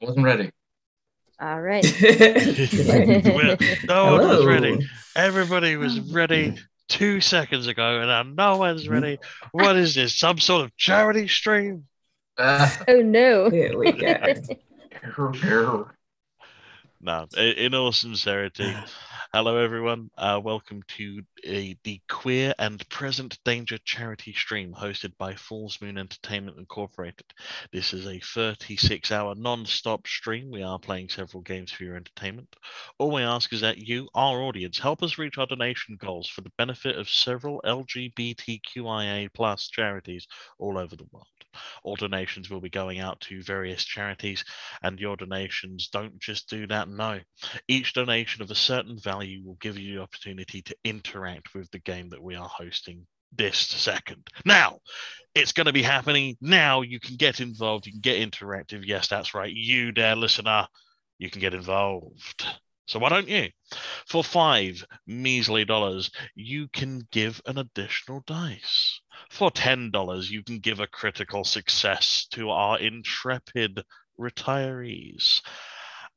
Wasn't ready. All right. Well, no one was ready. Hello. Everybody was ready 2 seconds ago, and now no one's ready. What is this? Some sort of charity stream? Oh no. Here we go. No, in all sincerity, hello everyone. Welcome to the Queer and Present Danger charity stream hosted by Falls Moon Entertainment Incorporated. This is a 36-hour non-stop stream. We are playing several games for your entertainment. All we ask is that you, our audience, help us reach our donation goals for the benefit of several LGBTQIA plus charities all over the world. All donations will be going out to various charities, and your donations don't just do that. No, each donation of a certain value will give you the opportunity to interact with the game that we are hosting this second. Now, it's going to be happening now. You can get involved. You can get interactive. Yes, that's right. You, dear listener, you can get involved. So why don't you? For $5 measly, you can give an additional dice. For $10, you can give a critical success to our intrepid retirees.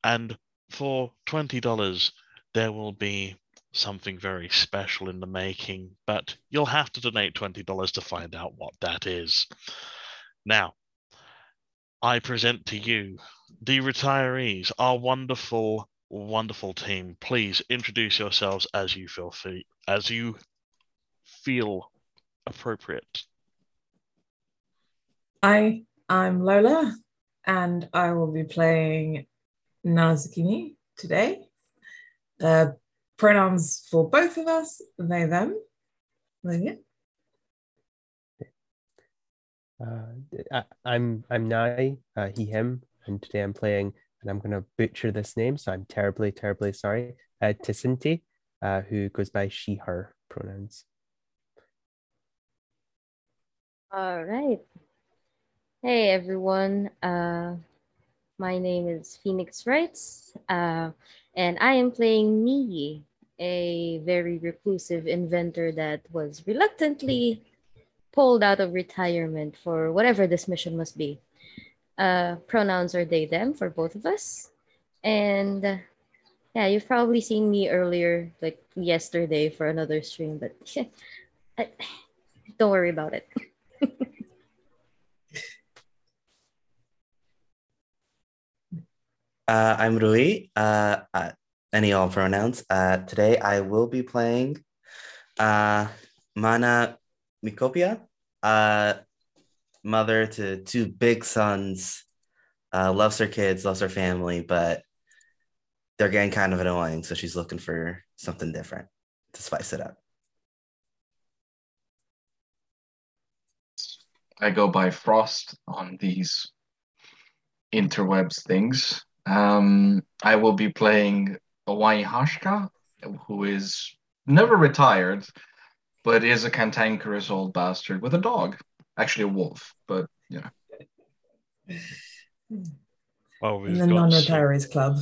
And for $20, there will be something very special in the making, but you'll have to donate $20 to find out what that is. Now, I present to you the retirees, our wonderful, wonderful team. Please introduce yourselves as you feel appropriate. I'm Lola, and I will be playing Nazukini today. Pronouns for both of us, they, them. There you I'm Nai, he, him, and today I'm playing, and I'm going to butcher this name, so I'm terribly, terribly sorry. Tisinti, who goes by she, her pronouns. All right. Hey everyone. My name is Phoenix Wrights, and I am playing Nii, a very reclusive inventor that was reluctantly pulled out of retirement for whatever this mission must be. Pronouns are they, them for both of us. And yeah, you've probably seen me earlier, like yesterday for another stream, but don't worry about it. I'm Rui. Any all pronouns. Today I will be playing Mana Mikopia, mother to two big sons, loves her kids, loves her family, but they're getting kind of annoying, so she's looking for something different to spice it up. I go by Frost on these interwebs things. I will be playing Hawaii Hashka, who is never retired, but is a cantankerous old bastard with a dog. Actually, a wolf, but yeah. Well, in the non-retirees club.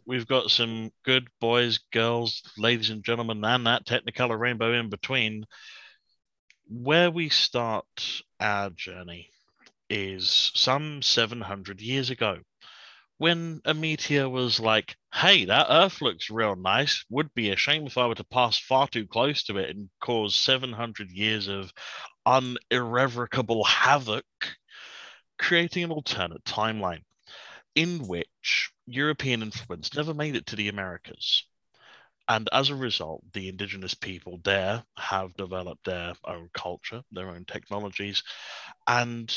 we've got some good boys, girls, ladies and gentlemen, and that Technicolor rainbow in between. Where we start our journey is some 700 years ago, when a meteor was like, hey, that Earth looks real nice. Would be a shame if I were to pass far too close to it and cause 700 years of unirrevocable havoc, creating an alternate timeline in which European influence never made it to the Americas. And as a result, the indigenous people there have developed their own culture, their own technologies. And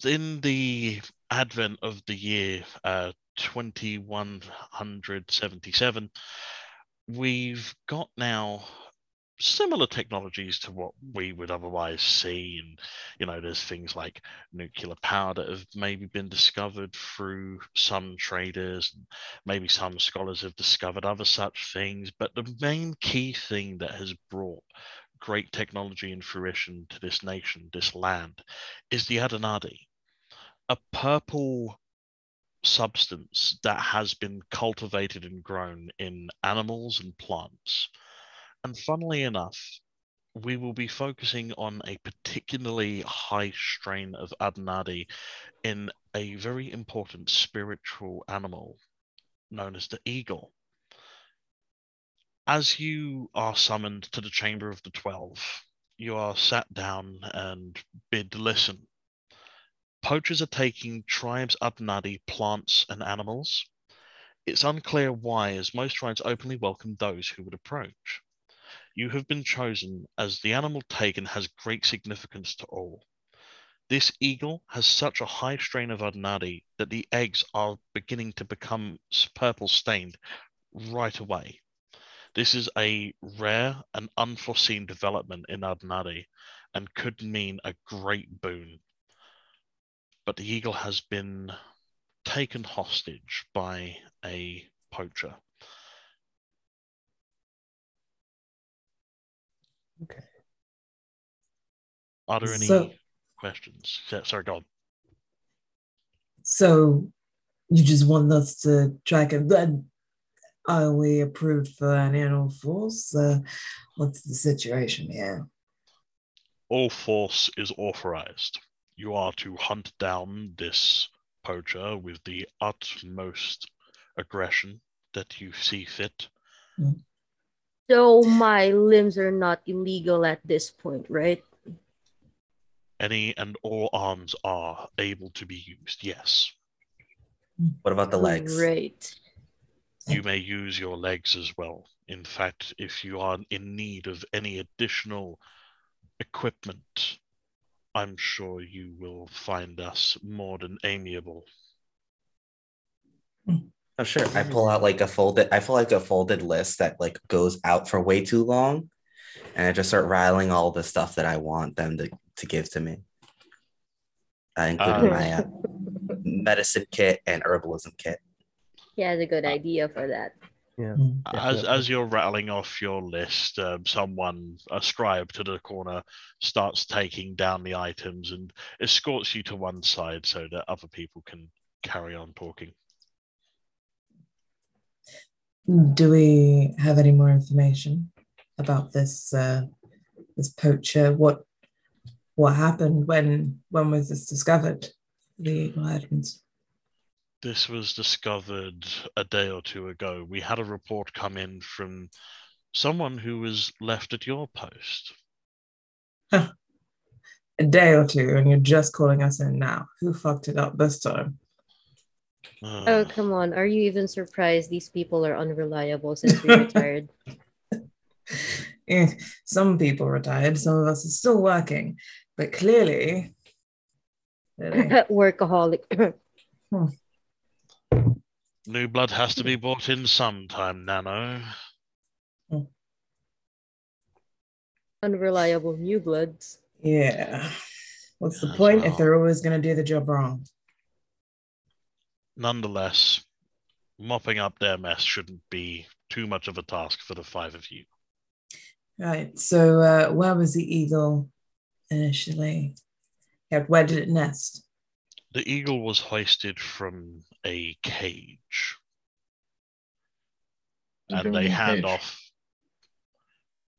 in the advent of the year 2177, we've got now similar technologies to what we would otherwise see. And, there's things like nuclear power that have maybe been discovered through some traders. Maybe some scholars have discovered other such things. But the main key thing that has brought great technology and fruition to this nation, this land, is the Adenadi, a purple substance that has been cultivated and grown in animals and plants. And funnily enough, we will be focusing on a particularly high strain of Adnadi in a very important spiritual animal known as the eagle. As you are summoned to the Chamber of the 12, you are sat down and bid listen. Poachers are taking tribes Adnadi plants and animals. It's unclear why, as most tribes openly welcome those who would approach. You have been chosen as the animal taken has great significance to all. This eagle has such a high strain of Adnadi that the eggs are beginning to become purple stained right away. This is a rare and unforeseen development in Adnadi and could mean a great boon. But the eagle has been taken hostage by a poacher. Okay. Are there any So- questions? Sorry, go on. So you just want us to track it? Then are we approved for an animal force? What's the situation here? All force is authorized. You are to hunt down this poacher with the utmost aggression that you see fit. So my limbs are not illegal at this point, right? Any and all arms are able to be used, yes. What about the legs? Great. You may use your legs as well. In fact, if you are in need of any additional equipment, I'm sure you will find us more than amiable. Oh, sure. I pull out like a folded list that like goes out for way too long, and I just start rattling all the stuff that I want them to give to me, including my medicine kit and herbalism kit. He has a good idea for that. Yeah. As you're rattling off your list, someone, a scribe to the corner, starts taking down the items and escorts you to one side so that other people can carry on talking. Do we have any more information about this this poacher? What happened? When was this discovered? The eagle items. This was discovered a day or two ago. We had a report come in from someone who was left at your post. A day or two, and you're just calling us in now. Who fucked it up this time? Oh, come on. Are you even surprised these people are unreliable since we retired? Some people retired, some of us are still working, but clearly. Workaholic. New blood has to be brought in sometime, Nano. Unreliable new bloods. Yeah. What's the As point if well. they're always going to do the job wrong? Nonetheless, mopping up their mess shouldn't be too much of a task for the five of you. Right. So where was the eagle initially? Yeah, where did it nest? The eagle was hoisted from a cage. And they hand off.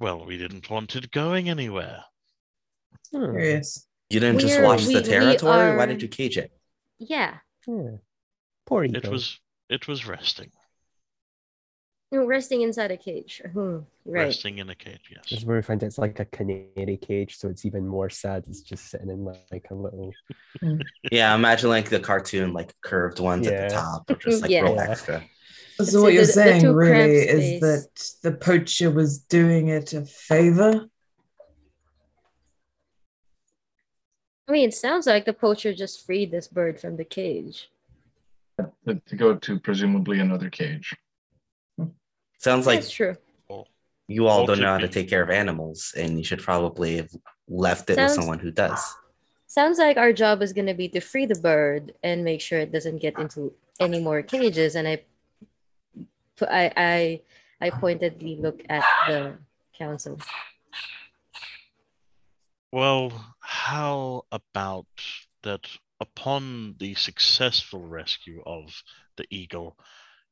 Well, we didn't want it going anywhere. Curious. You didn't just watch the territory? are... Why did you cage it? Yeah. Poor eagle. It was resting. No, resting inside a cage. Right. Resting in a cage, yes. This is where we find it's like a canary cage, so it's even more sad. It's just sitting in like a little. Yeah, imagine like the cartoon, like curved ones at the top, or just like real extra. So what you're saying really is that the poacher was doing it a favor? I mean, it sounds like the poacher just freed this bird from the cage. To go to presumably another cage. Sounds like that's true. You all don't know how to take care of animals, and you should probably have left it with someone who does. Sounds like our job is going to be to free the bird and make sure it doesn't get into any more cages. And I pointedly look at the council. Well, how about that upon the successful rescue of the eagle,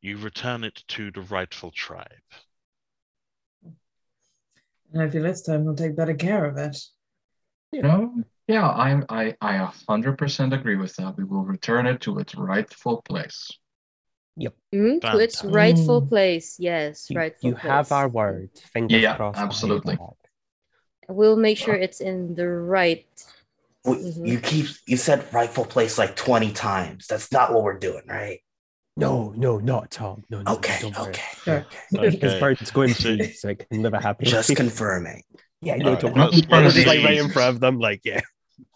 you return it to the rightful tribe? And hopefully this time we'll take better care of it. No, yeah, I 100% agree with that. We will return it to its rightful place. To its rightful place. Yes, rightful You place. have our word. Fingers Yeah, crossed. behind absolutely. your back. We'll make sure it's in the right. You said rightful place like 20 times. That's not what we're doing, right? No, not Tom. No, Okay, don't worry. okay. His Okay. bird's going free, so I can live a happy Just life. confirming. Yeah, no, Alright, don't let's- worry. let's Just like see. right in front of them, like, yeah.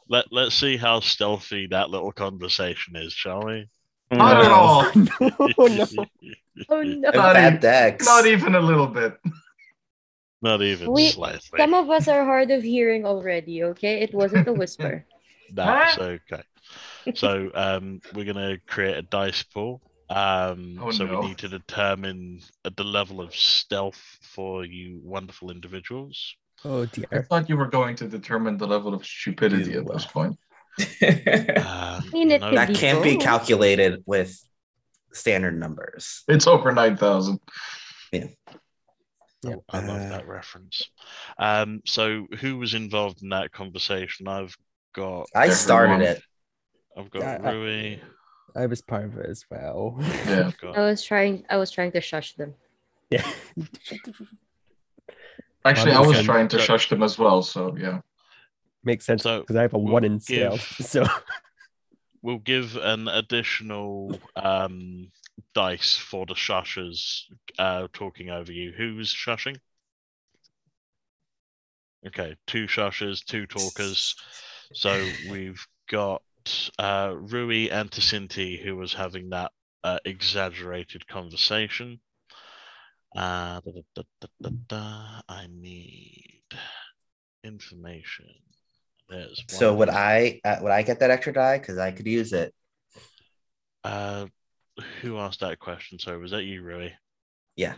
Let's see how stealthy that little conversation is, shall we? Not at all. Oh, no. Oh no. Bad decks. Not even a little bit. Not even We- slightly. Some of us are hard of hearing already, okay? It wasn't a whisper. That's okay. So we're gonna create a dice pool. So no. we need to determine the level of stealth for you wonderful individuals. Oh I dear. thought you were going to determine the level of stupidity at this point. mean, it could That be can't be both. calculated with standard numbers. It's over 9,000. Yeah. I love that reference. So who was involved in that conversation? I've got I started Everyone. it. I've got Rui. I was part of it as well. Yeah. I've got I was trying to shush them. Yeah. Actually, I Well, was okay. trying to So- shush them as well, so yeah. Makes sense So, because I have a we'll 1 in give- stealth. So We'll give an additional dice for the shushers talking over you. Who's shushing? Okay, 2 shushers, 2 talkers. So we've got Rui and Tacinti, who was having that exaggerated conversation. I need information. There's one. So would I get that extra die? Because I could use it. Who asked that question? Sorry, was that you, Rui? Yeah.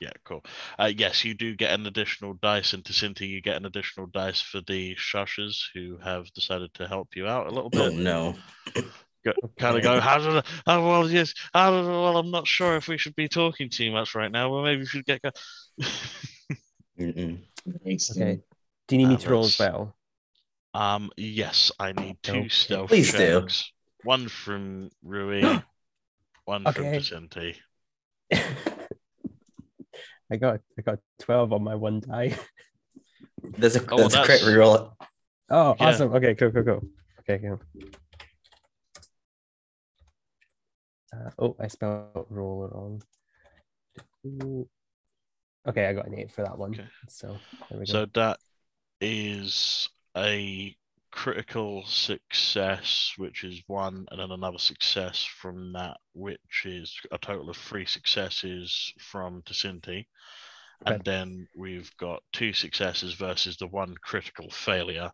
Yeah, cool. Yes, you do get an additional dice, and Tacinti, you get an additional dice for the shushers who have decided to help you out a little Oh bit. no. Kind of go, how did I, oh, well, yes, well, I'm not sure if we should be talking too much right now. Well, maybe we should get Mm-mm. okay. Do you need me to roll as well? Yes, I need 2 Okay. stealth Please do. checks. One from Rui, one from Okay. Tacinti. I got 12 on my 1 die. That's a Oh, that's a crit that's- reroll. Oh, Yeah. awesome. Okay, cool. Okay, cool. I spelled roll wrong. Okay, I got an 8 for that one. Okay. So there we go. So that is a critical success, which is 1, and then another success from that, which is a total of 3 successes from Tacinti. And Okay. then we've got 2 successes versus the 1 critical failure.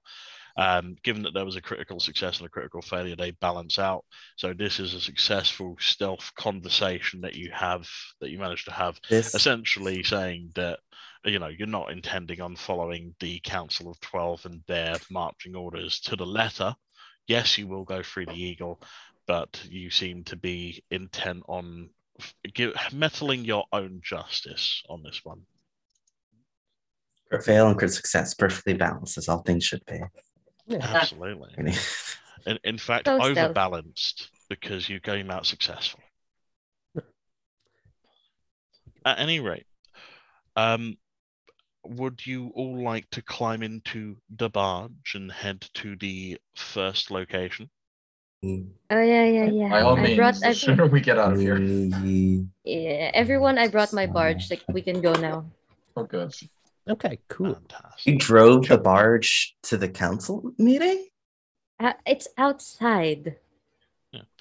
Given that there was a critical success and a critical failure, they balance out. So this is a successful stealth conversation that you managed to have, This essentially saying that you're not intending on following the Council of 12 and their marching orders to the letter. Yes, you will go through the eagle, but you seem to be intent on meddling your own justice on this one. crit fail and crit success perfectly balanced, as all things should be. Absolutely. In fact, So stealth. overbalanced because you came out successful. At any rate, would you all like to climb into the barge and head to the first location? Oh yeah. By all I means, brought the sooner we get out of here. yeah, everyone, I brought my barge. Like, we can go now. Oh, good. Okay, cool. Fantastic. You drove the barge to the council meeting? It's outside.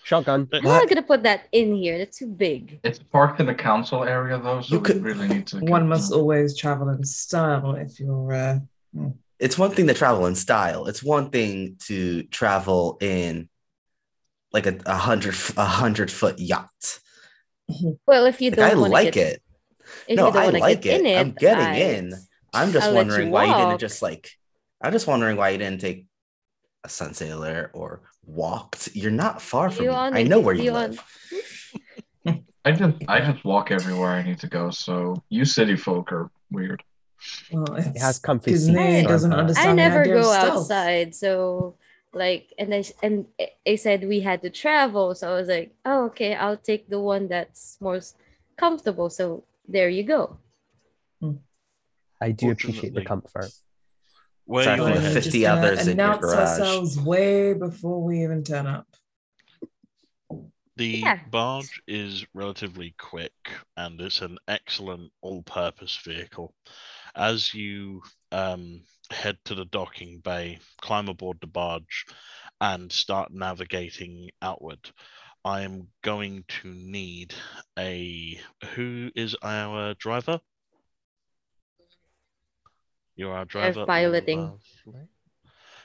Shotgun. I'm not gonna put that in here. That's too big. It's parked in the council area, though, so You could- we really need to. One must always travel in style if you're. It's one thing to travel in style. It's one thing to travel in like a 100-foot yacht. Well, if you Like, I don't want to like get it. if No, you don't I want to like get in it. it, I'm getting in. I'm just I'll let you wondering why you didn't walk. just like. I'm just wondering why you didn't take a sun sailor or walked. You're not far from me. I know where you live. I just walk everywhere I need to go, so you city folk are weird. Well, It has it's comfy because seats. Nay so doesn't I'm glad. I understand the never idea of go stealth. outside, so like, and I said we had to travel, so I was like, oh, okay, I'll take the one that's more comfortable. So there you go. I do appreciate the Fortunately, comfort. where Sorry you're for the We're headed, just 50 gonna others in your announce garage. ourselves way before we even turn up. the Yeah. barge is relatively quick and it's an excellent all-purpose vehicle. As you head to the docking bay, climb aboard the barge, and start navigating outward, I am going to need a... Who is our driver? You're our I have driver. piloting. Lovely.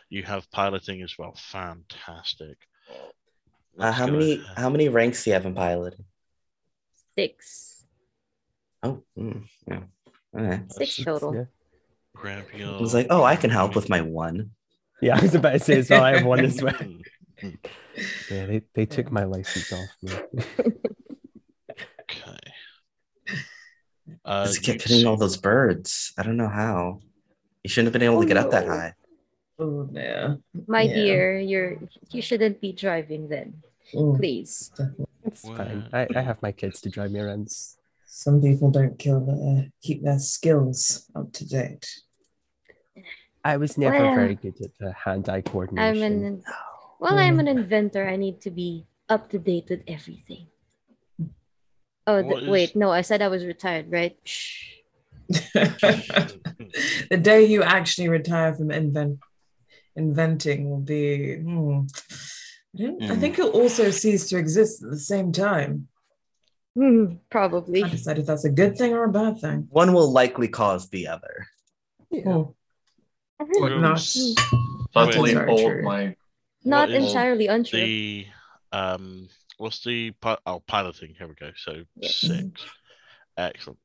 You have piloting as well. Fantastic. Let's How go many ahead. how many ranks do you have in piloting? 6. Oh, yeah. Okay. 6 Let's total. Yeah. grab I your... was like, oh, I can help with my one. Yeah, I was about to say as well. I have one as well. Mm, Yeah, they took my license off me. okay. Just kept you hitting all two- those birds. I don't know how. You shouldn't have been able Oh, to get up that no. high. Oh, yeah. My Yeah. dear, you shouldn't be driving then. Mm, Please. definitely. It's fine. Where- I have my kids to drive me around. Some people don't keep their skills up to date. I was never Well, very good at the hand-eye I'm coordination. an I'm an inventor. I need to be up to date with everything. Oh, What wait, is- no, I said I was retired, right? Shh. The day you actually retire from inventing will be. I think it'll also cease to exist at the same time. Probably. Can't decide if that's a good thing or a bad thing. One will likely cause the other. Yeah. Look, Not subtly very hold true. my Not What is entirely untrue. the what's the piloting? Here we go. So Yes. 6. Excellent.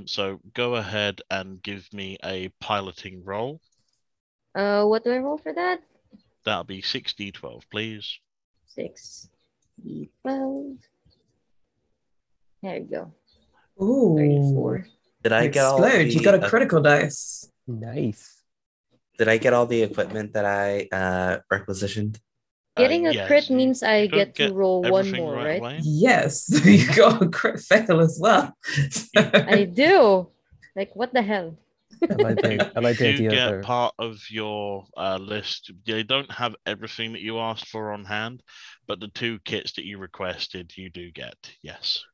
So go ahead and give me a piloting roll. What do I roll for that? That'll be 6d12, please. 6, 12. There you go. Ooh. 34. Did I get all Explode. You got a the critical dice. Nice. did I get all the equipment that I requisitioned? Getting a Yes, crit you- means I you don't get to roll one everything more, right right? away. Yes, you got a crit fail as well. I do. Like, what the hell? I like the You idea get that part of your list. You don't have everything that you asked for on hand, but the 2 kits that you requested, you do get. Yes.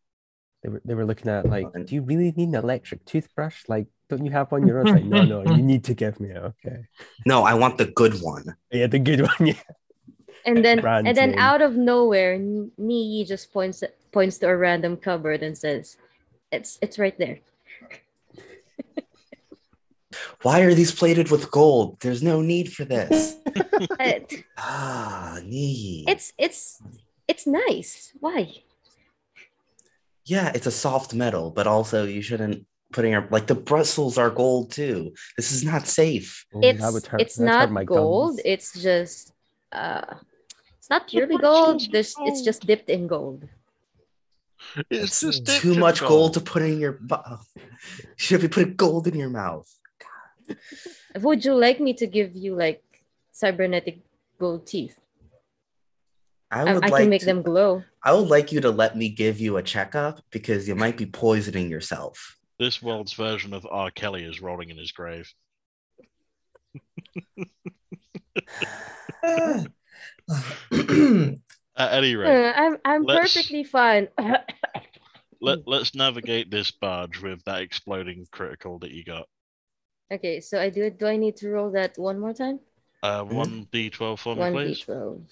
they were looking at like, do you really need an electric toothbrush? Like, don't you have one? You're like, no, you need to give me. Okay. No, I want the good one. Yeah, the good one. Yeah. And then Brand name. out of nowhere, Nii just points to a random cupboard and says, "It's right there." Why are these plated with gold? There's no need for this. It- Neat. it's nice. Why? Yeah, it's a soft metal, but also you shouldn't put in your like the bristles are gold too. This is not safe. Oh, It's that would hurt. it's That's hurt not my gold. gums. It's just it's not purely bristles gold. are It's gold. just dipped in gold. It's just dipped too in much gold to gold. put in your mouth. You should be putting gold in your mouth. Would you like me to give you like cybernetic gold teeth? I would I like can make to, them glow. I would like you to let me give you a checkup because you might be poisoning yourself. This world's version of R. Kelly is rolling in his grave. At any rate, I'm let's- perfectly fine. let's navigate this barge with that exploding critical that you got. Okay, so I do. Do I need to roll that one more time? 1d12 for me, please. 1d12.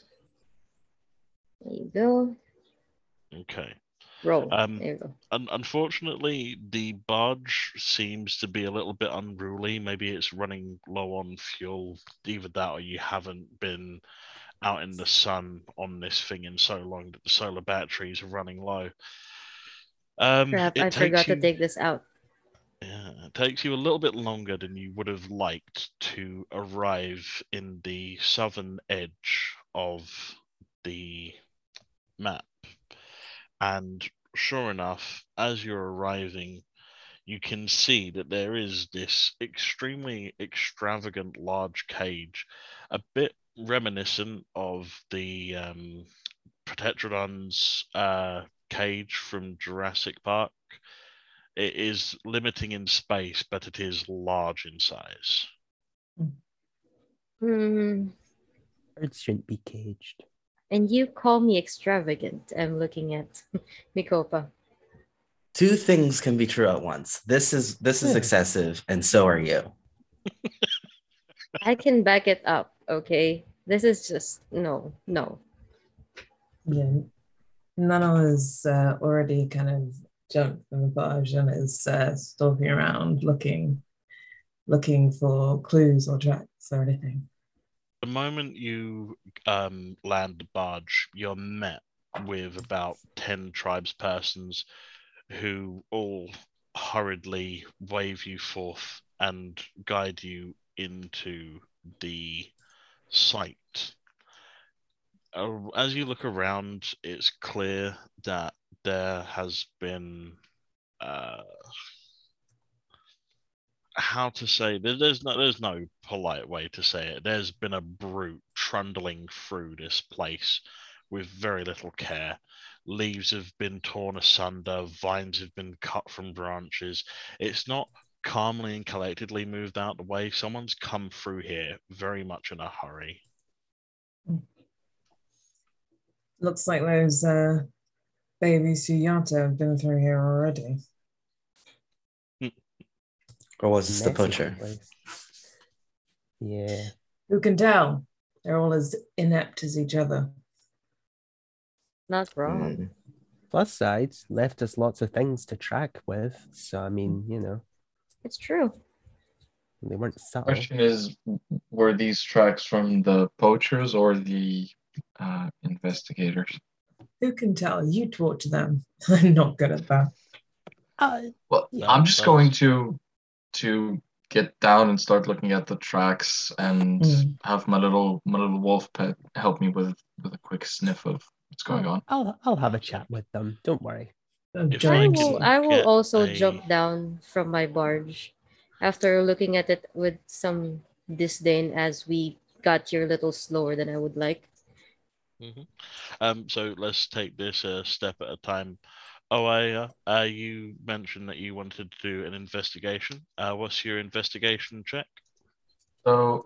There you go. Okay. Roll. Um, There you go. Unfortunately, the barge seems to be a little bit unruly. Maybe it's running low on fuel. Either that or you haven't been out in the sun on this thing in so long that the solar batteries are running low. Crap! It I forgot to you- take this out. Yeah, it takes you a little bit longer than you would have liked to arrive in the southern edge of the map. And sure enough, as you're arriving, you can see that there is this extremely extravagant large cage, a bit reminiscent of the Protectrodon's cage from Jurassic Park. It is limiting in space, but it is large in size. Hmm. Birds shouldn't be caged. And you call me extravagant. I'm looking at Mikopa. Two things can be true at once. This is Yeah. excessive, and so are you. I can back it up, okay? This is just no, no. Yeah. Nano has already kind of jumped from the barge and is stalking around looking for clues or tracks or anything. The moment you land the barge, you're met with about 10 tribespersons who all hurriedly wave you forth and guide you into the site. As you look around, it's clear that there has been how to say, there's no polite way to say it. There's been a brute trundling through this place with very little care. Leaves have been torn asunder, vines have been cut from branches. It's not calmly and collectedly moved out the way. Someone's come through here very much in a hurry. Looks like those baby Suyata have been through here already. Or was this the Messy poacher? place. Yeah. Who can tell? They're all as inept as each other. Not wrong. Hmm. Plus sides left us lots of things to track with. So I mean, you know, It's true. they weren't subtle. Question is, were these tracks from the poachers or the investigators? Who can tell? You talk to them. I'm not good at that. Well, Yeah, I'm just that's- going to get down and start looking at the tracks and have my little wolf pet help me with a quick sniff of what's going on. I'll have a chat with them. Don't worry. If I I will, can I will get also a- jump down from my barge after looking at it with some disdain as we got here a little slower than I would like. So let's take this a step at a time. Oh, you mentioned that you wanted to do an investigation. What's your investigation check? So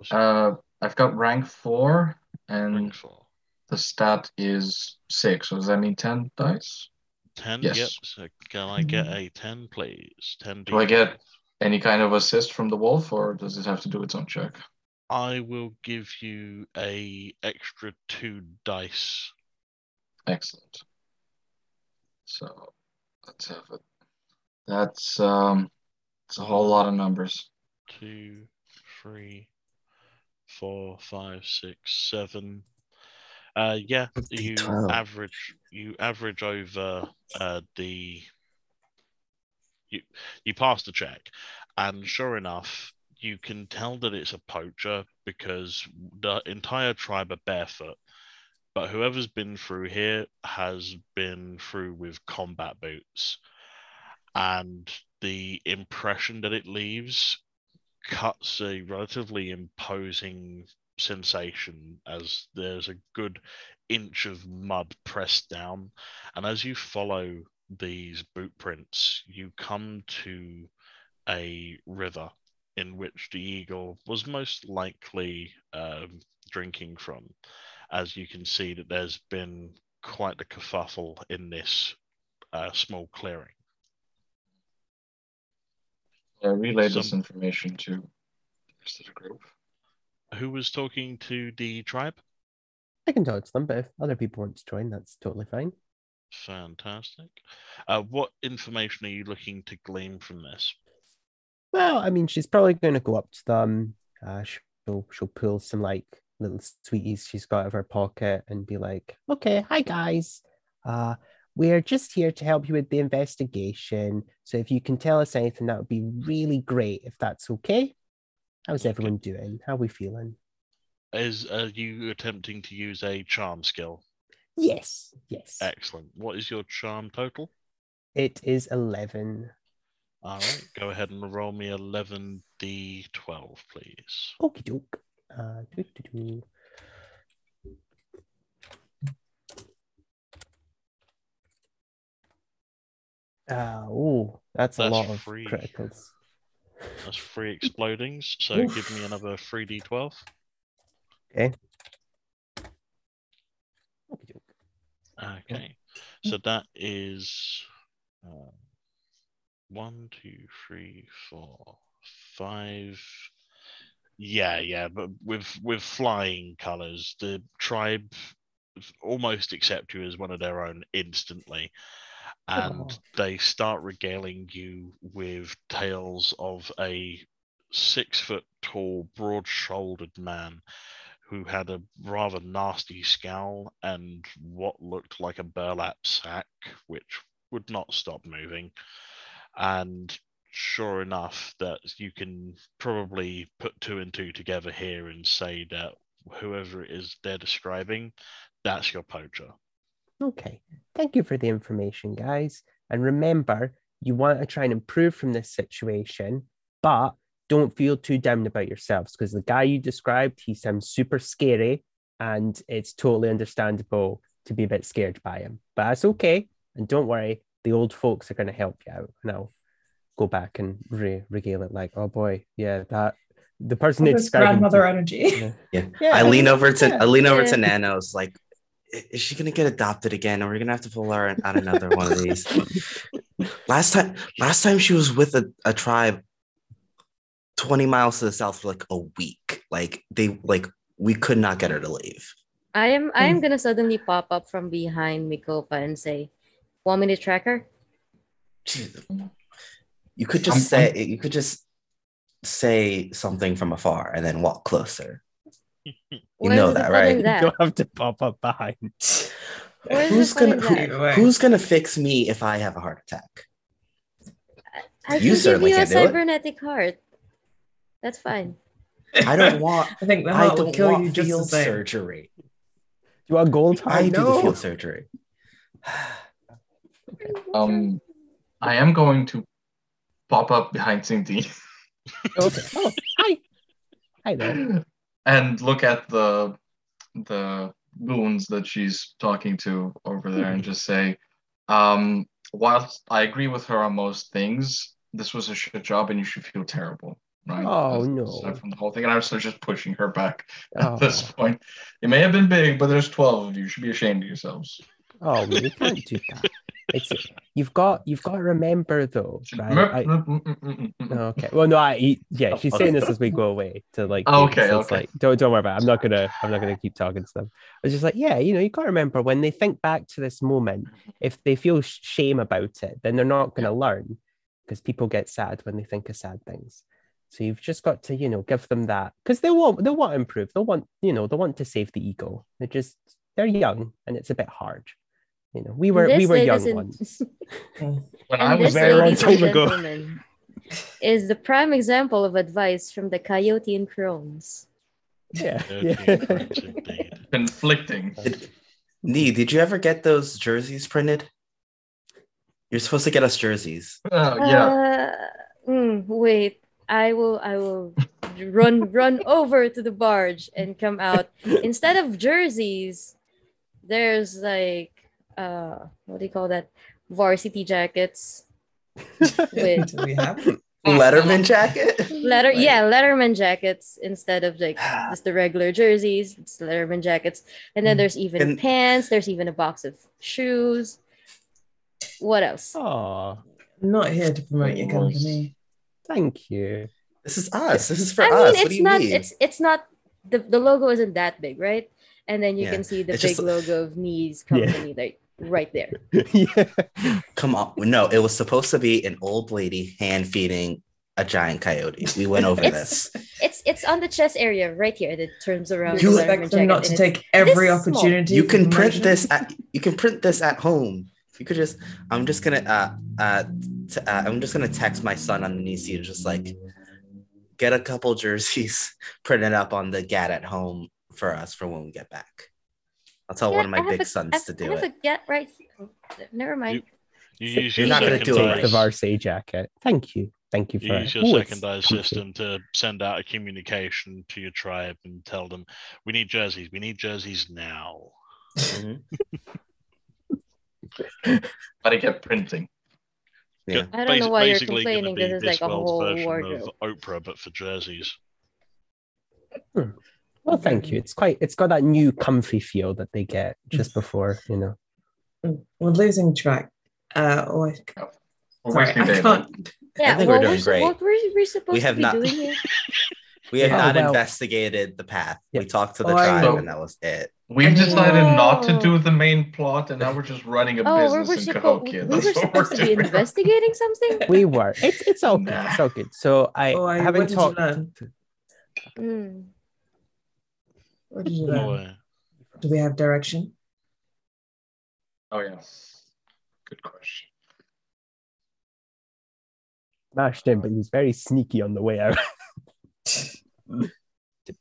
I've got rank 4 and Rank 4. the stat is 6. So does that mean 10 dice? 10? Yes. Yep. So can I get a 10, please? 10 Do I get any kind of assist from the wolf, or does it have to do its own check? I will give you a extra 2 dice. Excellent. So let's have it. That's it's a whole lot of numbers. 2, 3, 4, 5, 6, 7. Yeah, Would be you 12. average over the you pass the check, and sure enough, you can tell that it's a poacher because the entire tribe are barefoot. But whoever's been through here has been through with combat boots, and the impression that it leaves cuts a relatively imposing sensation as there's a good inch of mud pressed down. And as you follow these boot prints, you come to a river in which the eagle was most likely drinking from. As you can see that there's been quite the kerfuffle in this small clearing. Relay this information to the rest of the group. Who was talking to the tribe? I can talk to them, but if other people want to join, that's totally fine. Fantastic. What information are you looking to glean from this? Well, I mean, she's probably going to go up to them. She'll pull some like little sweeties she's got out of her pocket and be like, "Okay, hi guys. We're just here to help you with the investigation. So if you can tell us anything, that would be really great. If that's okay. How's everyone doing? How are we feeling?" Are you attempting to use a charm skill? Yes. Excellent. What is your charm total? It is 11. All right, go ahead and roll me 11d12, please. Okie doke. Doo-doo-doo. That's a lot of free. criticals. That's 3 explodings, so Oof. give me another 3d12. Okay. Okie doke. Okay, so that is 1, 2, 3, 4, 5. Yeah, but with flying colors, the tribe almost accept you as one of their own instantly, and Oh. they start regaling you with tales of a 6 foot tall, broad-shouldered man who had a rather nasty scowl and what looked like a burlap sack, which would not stop moving. And sure enough, that you can probably put 2 and 2 together here and say that whoever it is they're describing, that's your poacher. Okay. Thank you for the information, guys. And remember, you want to try and improve from this situation, but don't feel too down about yourselves because the guy you described, he sounds super scary and it's totally understandable to be a bit scared by him. But that's okay. And don't worry, the old folks are going to help you out. And I'll go back and regale it like, oh boy, yeah, that the person This grandmother energy. Yeah. Yeah. I lean over to Yeah. Nanos like, is she gonna get adopted again? Or we're gonna have to pull her out another one of these. Last time she was with a tribe 20 miles to the south for like a week. We could not get her to leave. I am gonna suddenly pop up from behind Mikopa and say, "Want me to track her?" You could just say something from afar and then walk closer. You Where's know the that, fun right? in You that? don't have to pop up behind. Where's Who's the fun gonna in that? who's gonna fix me if I have a heart attack? I You can give certainly you a can't do it. cybernetic heart. That's fine. I don't want I think the I heart will don't kill want you just the field same. surgery. You want gold heart? I do the No. field surgery. I am going to pop up behind Cindy Okay. Oh, hi. Hi there. and look at the goons that she's talking to over there and just say, whilst I agree with her on most things, this was a shit job and you should feel terrible. Right? Oh, Aside no. from the whole thing, and I'm still just pushing her back Oh. at this point. It may have been big, but there's 12 of you. You should be ashamed of yourselves. Oh, you can't do that. You've got to remember though, right? Okay. Well, no, she's saying this as we go away to like. Okay, So it's okay. like, don't worry about it. I'm not gonna keep talking to them. I was just like, yeah, you got to remember when they think back to this moment, if they feel shame about it, then they're not gonna learn because people get sad when they think of sad things. So you've just got to, give them that because they want to improve. They want to save the ego. They're young and it's a bit hard. We were young once. When And I was this, very long ladies and time ago. gentlemen, is the prime example of advice from the Coyote and Crones. Yeah. conflicting. Did you ever get those jerseys printed? You're supposed to get us jerseys. Yeah. Wait. I will run over to the barge and come out. Instead of jerseys, there's like what do you call that? Varsity jackets. With Do we have? Letterman jacket? Letterman jackets instead of like just the regular jerseys. It's Letterman jackets. And then there's even pants, there's even a box of shoes. What else? Oh, I'm not here to promote your company. thank you. This is us. This is for I mean, us. it's What do you not mean? it's not the logo isn't that big, right? And then you Yeah, can see the it's big just- logo of Me's company like right there. Yeah. Come on. No, it was supposed to be an old lady hand feeding a giant coyote. We went over this. It's on the chest area right here that turns around. You the expect Letterman them not jacket, to and take every this small. opportunity. You for can print promotion? this at home. You could just. I'm just gonna text my son on the knee seat, just like get a couple jerseys printed up on the GAT at home for us for when we get back. I'll tell one of my big sons to do I have it. a get right here. Never mind. You use You're your not gonna second do it Take right. the dice. Varsay jacket. Thank you. Thank you You for use it. your Ooh, second it's dice comfy. system to send out a communication to your tribe and tell them, we need jerseys. We need jerseys now. Mhm. Gotta get printing. Yeah. I don't know why you're Basically going to complaining. be This is this like a world's whole version wardrobe. of Oprah, but for jerseys. Well, thank you. It's got that new comfy feel that they get just before, you know. We're losing track. We're Sorry, wasting I daylight. can't. I think we're doing what great. were we supposed We to have be not- doing here? We have Yeah. not Well- investigated the path. Yeah. We talked to the Oh, I tribe, know. and that was it. We've decided not to Oh. do the main plot, and now we're just running a Oh, business in we Cahokia. were That's what supposed to be doing. investigating something? We were. It's all good. Nah. It's all good. So What did you learn? Hmm. What did you learn? Boy. Do we have direction? Oh yeah, good question. smashed in, but he was very sneaky on the way out. Tip.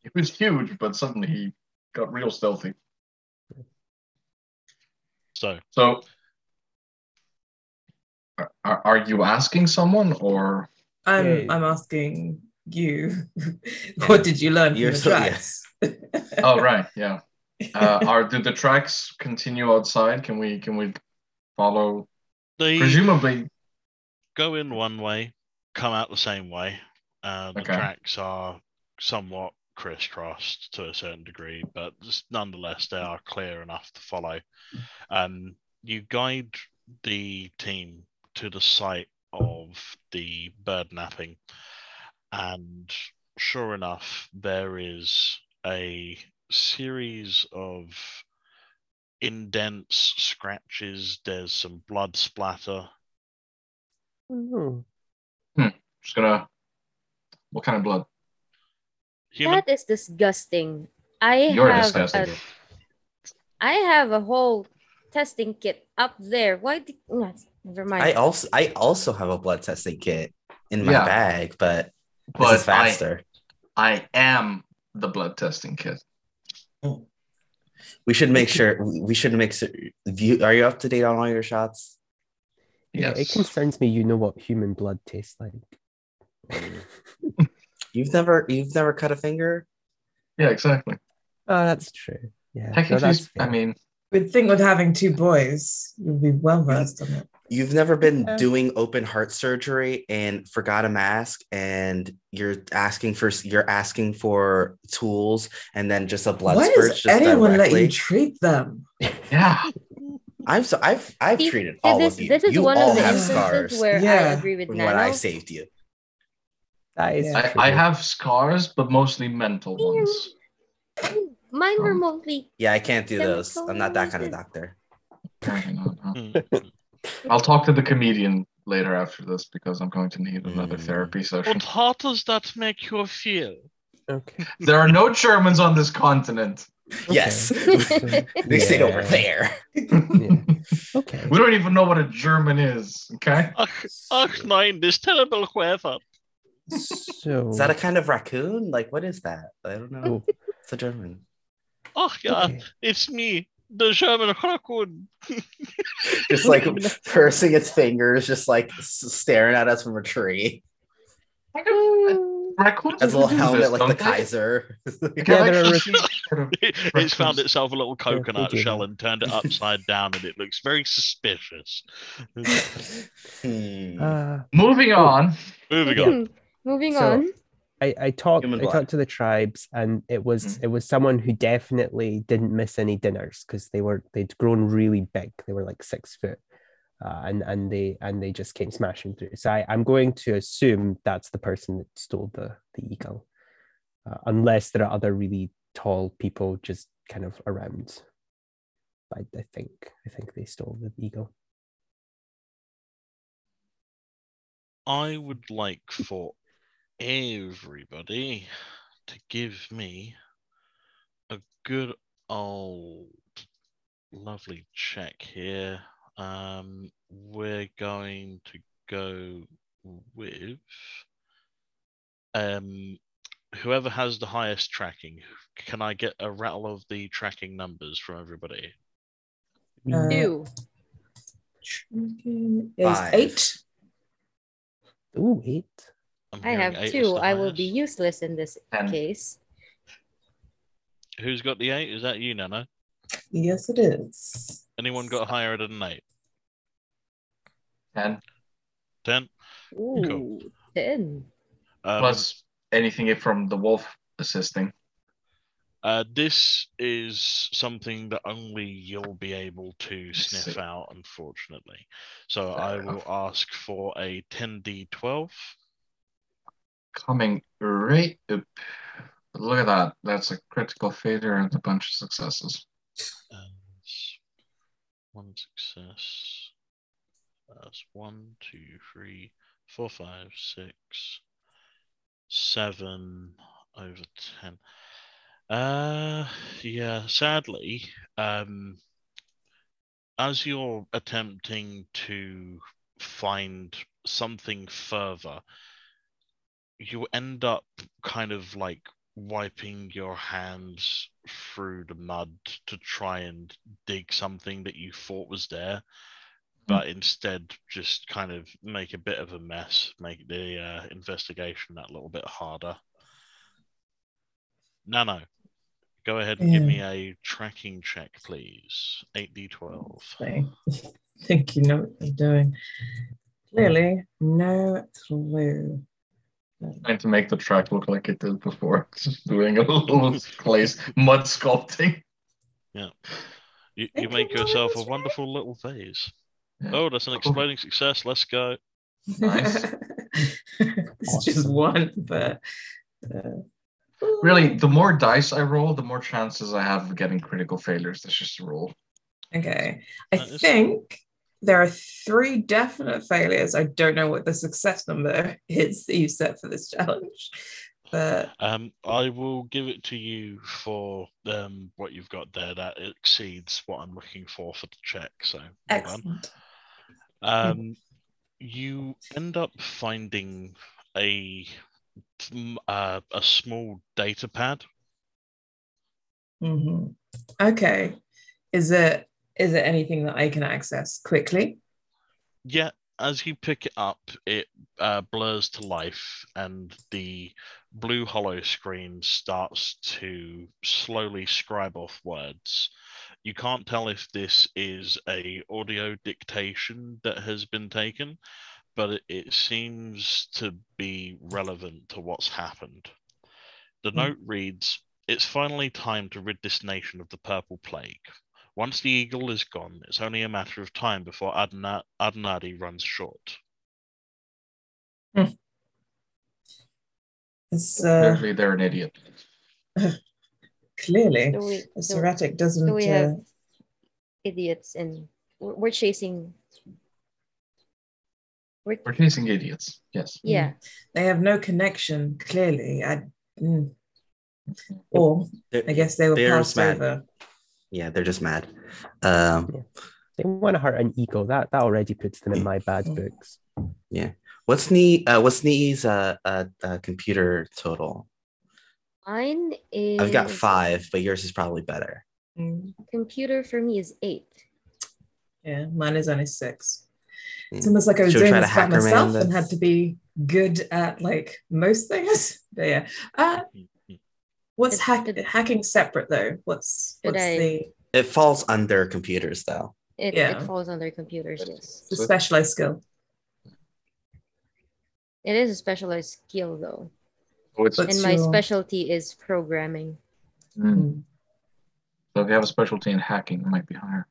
It was huge, but suddenly he got real stealthy. So are you asking someone or? I'm asking you. What did you learn from You're the still- tracks? Oh right, yeah. Do the tracks continue outside? Can we follow? they Presumably. go in one way, come out the same way. The Okay. tracks are somewhat crisscrossed to a certain degree, but nonetheless they are clear enough to follow. You guide the team to the site of the bird napping, and sure enough, there is a series of indents, scratches. There's some blood splatter. Oh. Just gonna. What kind of blood? Human. That is disgusting. You're disgusting. I have a whole testing kit up there. Why? Never mind. I also have a blood testing kit in my Yeah. bag, but this But is faster. I am the blood testing kit. We should make sure. Are you up to date on all your shots? Yeah, Yes. it concerns me you know what human blood tastes like. You've never cut a finger? Yeah, exactly. Oh, that's true. Yeah. Technically, that's I fair. mean, We'd think with having two boys, you'd be well versed on it. You've never been Yeah. doing open heart surgery and forgot a mask, and you're asking for tools, and then just a blood Why spurt does just anyone let directly. you treat them? yeah. I've See, treated all this, of you. This is You one all of the have instances scars where I Yeah. agree with from when I Nano. saved you. That is Yeah. true. I have scars, but mostly mental ones. Mine were mostly. Yeah, I can't do those. I'm not that kind of Dermatologist. doctor. Apparently not, huh? Hmm. I'll talk to the comedian later after this because I'm going to need another therapy session. And how does that make you feel? Okay. There are no Germans on this continent. Yes, Okay. they stayed over Yeah. there. Yeah. Okay. We don't even know what a German is, okay? Ach nein, this terrible weather. So Is that a kind of raccoon? Like, what is that? I don't know. Oh, It's a German. Ach ja, okay. it's me, the German raccoon. Just like pursing its fingers, just like staring at us from a tree. Raccoons Has a little do helmet this, like the don't they? Kaiser. Like, Yeah, I've they're actually seen sort of It's found raccoons. itself a little coconut do shell that. and turned it upside down, and it looks very suspicious. Hmm. Moving on. Moving Yeah. on. Moving So- on. I talked Human I blood. talked to the tribes, and it was someone who definitely didn't miss any dinners because they'd grown really big. They were like 6 foot, and they just came smashing through. So I'm going to assume that's the person that stole the eagle, unless there are other really tall people just kind of around. But I think they stole the eagle. I would like for everybody to give me a good old lovely check here. We're going to go with whoever has the highest tracking. Can I get a rattle of the tracking numbers from everybody? 2. Is 5. 8. Ooh, 8. I'm I hearing have 8 is 2. the I will be highest. useless in this 10. case. Who's got the 8? Is that you, Nano? Yes, it is. Anyone got higher than an 8? 10. 10? Ooh, 10. Plus anything from the wolf assisting. This is something that only you'll be able to sniff see. out, unfortunately. So Fair I enough. will ask for a 10d12. Coming right up. Look at that. That's a critical failure and a bunch of successes. And 1 success. That's 1, 2, 3, 4, 5, 6, 7 over 10. Yeah, sadly, as you're attempting to find something further, you end up kind of like wiping your hands through the mud to try and dig something that you thought was there, but instead just kind of make a bit of a mess, make the investigation that little bit harder. Nano, go ahead and give me a tracking check, please. 8d12. I think you know what you're doing. Clearly, no clue. Trying to make the track look like it did before. Just doing a little place mud sculpting. Yeah. You make yourself a wonderful little vase. Yeah. Oh, that's an exploding success. Let's go. Nice. It's just one, but Really, the more dice I roll, the more chances I have of getting critical failures. That's just a rule. okay. I think there are 3 definite failures. I don't know what the success number is that you set for this challenge, but I will give it to you for what you've got there. That exceeds what I'm looking for the check. So well excellent. done. You end up finding a small data pad. Mm-hmm. Okay. Is it anything that I can access quickly? Yeah, as you pick it up, it blurs to life, and the blue hollow screen starts to slowly scribe off words. You can't tell if this is a audio dictation that has been taken, but it seems to be relevant to what's happened. The note reads, "It's finally time to rid this nation of the purple plague. Once the eagle is gone, it's only a matter of time before Adnadi runs short." Clearly, they're an idiot. Clearly, So Suratic doesn't. So we have idiots, and we're chasing. We're chasing idiots. Yes. Yeah. They have no connection. Clearly, or I guess they were passed mad. over. Yeah, they're just mad. They want to hurt an eagle. That already puts them in my bad books. Yeah. What's Nee's computer total? Mine is. I've got 5, but yours is probably better. Computer for me is 8. Yeah, mine is only 6. It's almost like I was Should we doing try to this by hacker man myself this? and had to be good at like most things. But yeah. What's hacking separate though? What's the? It falls under computers though. It falls under computers, yes. It's a specialized skill. It is a specialized skill though. And my specialty is programming. So if you have a specialty in hacking, it might be higher.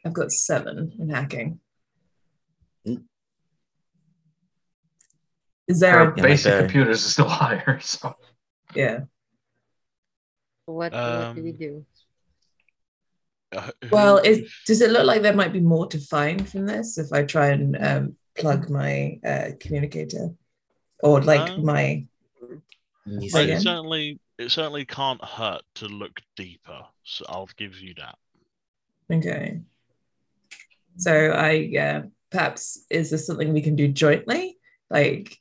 I've got 7 in hacking. Is there basic computers is still higher? So yeah. What do we do? Well, does it look like there might be more to find from this if I try and plug my communicator or like my? It certainly can't hurt to look deeper. So I'll give you that. Okay. So perhaps is this something we can do jointly? Like,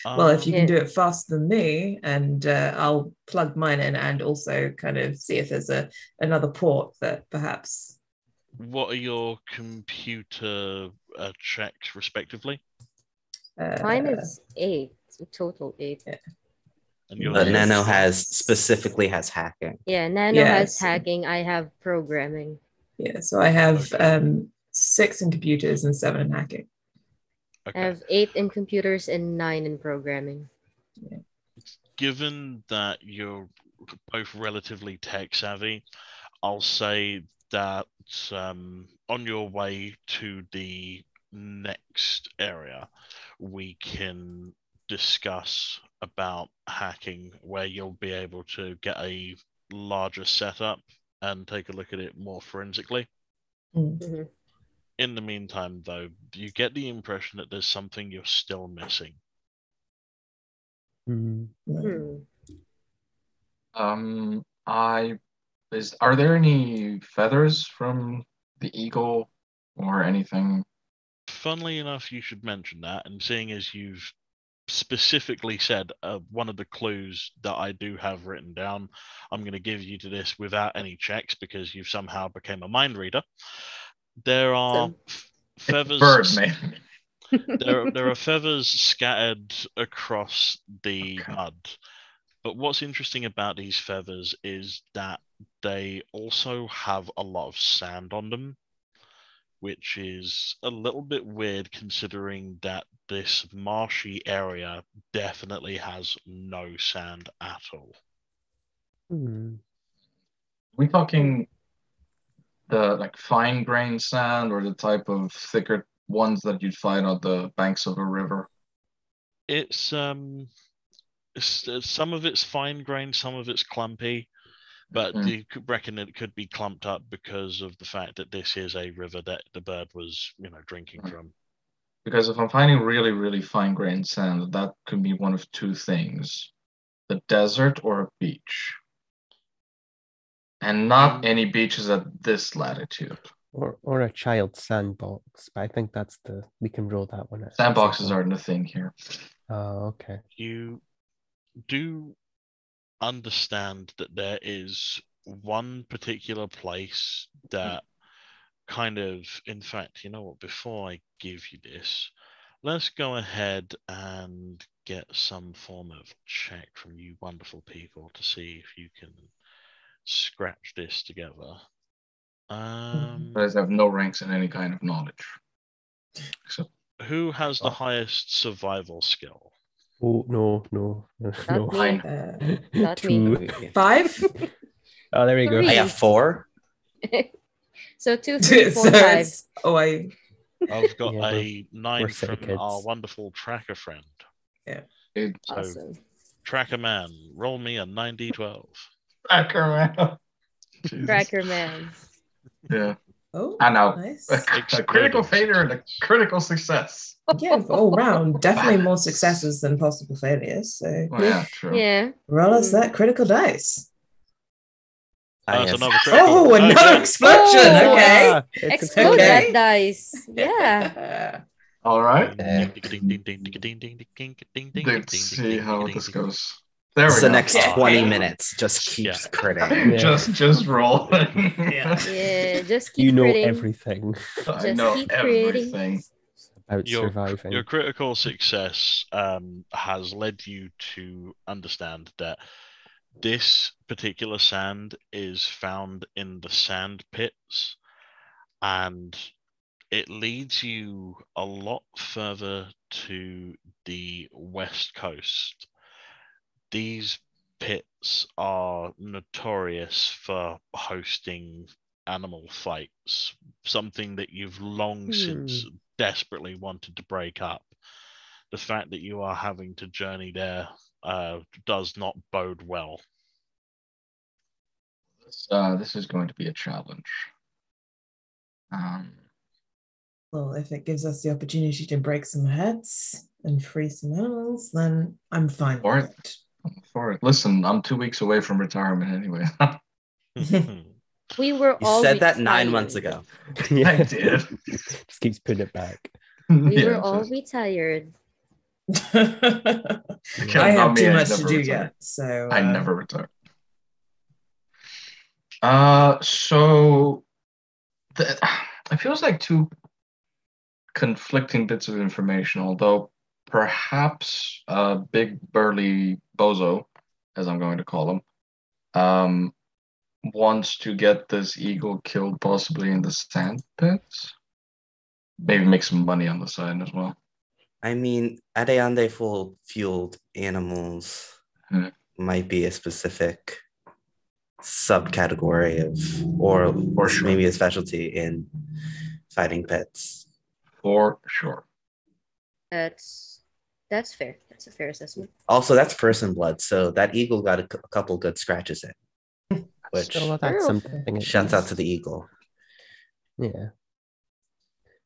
well, if you can do it faster than me, and I'll plug mine in and also kind of see if there's another port that perhaps What are your computer checks, respectively? Mine is 8, total 8. And But yours is Nano Nice. specifically has hacking. Yeah, Nano has Yes. hacking. I have programming. Yeah, so I have Okay. 6 in computers and 7 in hacking. I Okay. have 8 in computers and 9 in programming. Given that you're both relatively tech savvy, I'll say that on your way to the next area, we can discuss about hacking, where you'll be able to get a larger setup and take a look at it more forensically. Mhm. In the meantime, though, you get the impression that there's something you're still missing. Hmm. Are there any feathers from the eagle or anything? Funnily enough, you should mention that, and seeing as you've specifically said one of the clues that I do have written down, I'm going to give you to this without any checks because you've somehow become a mind reader. There are feathers. Bird, man. There are feathers scattered across the mud. But what's interesting about these feathers is that they also have a lot of sand on them, which is a little bit weird considering that this marshy area definitely has no sand at all. Hmm. We talking the like fine grained sand or the type of thicker ones that you'd find on the banks of a river? It's some of it's fine grained, some of it's clumpy, but you could reckon it could be clumped up because of the fact that this is a river that the bird was, drinking from. Because if I'm finding really, really fine grained sand, that could be one of two things: the desert or a beach. And not any beaches at this latitude. Or a child sandbox, but I think we can roll that one out. Sandboxes aren't a thing here. Oh, okay. You do understand that there is one particular place that kind of, in fact, you know what, before I give you this, let's go ahead and get some form of check from you wonderful people to see if you can scratch this together. But I have no ranks in any kind of knowledge. Except who has the highest survival skill? Oh, no. Not me. Not 2. me. 5? Oh, there we go. 3. I have 4. So 2, 3, 4, 5. I've got Yeah, a 9 silly from kids. our wonderful tracker friend. Yeah. So, Awesome. Tracker man, roll me a 9d12. Tracker man. Tracker man. Yeah. Oh, I know. nice. A critical failure and a critical success. Yeah, all round. Definitely more successes than possible failures. So Oh, yeah, true. Yeah. roll us that critical dice. That's Yes. another critical. Oh, another explosion. Oh, Okay. Ah, it's Explode okay. that dice. Yeah. All right. Let's Let's see how this goes. There we It's go. the next Yeah. 20 minutes. Just keeps critting. Yeah. Just roll. Yeah, just keep You know critting. everything I Just know keep everything. about Your surviving. critical success has led you to understand that this particular sand is found in the sand pits, and it leads you a lot further to the west coast. These pits are notorious for hosting animal fights, something that you've long since desperately wanted to break up. The fact that you are having to journey there does not bode well. This is going to be a challenge. Well, if it gives us the opportunity to break some heads and free some animals, then I'm fine with it. For it. Listen, I'm 2 weeks away from retirement anyway. We were You all said that retired. 9 months ago. I did. Just keeps putting it back. We were all retired. I have too much to do yet, so I never retire. So It feels like two conflicting bits of information, although perhaps a big burly bozo, as I'm going to call him, um, wants to get this eagle killed possibly in the sand pits. Maybe make some money on the side as well. I mean, Adeande fueled animals might be a specific subcategory of, or For sure. maybe a specialty in fighting pets. For sure. That's fair. That's a fair assessment. Also, that's person blood, so that eagle got a couple good scratches in, which So that's something. shouts out to the eagle. Yeah.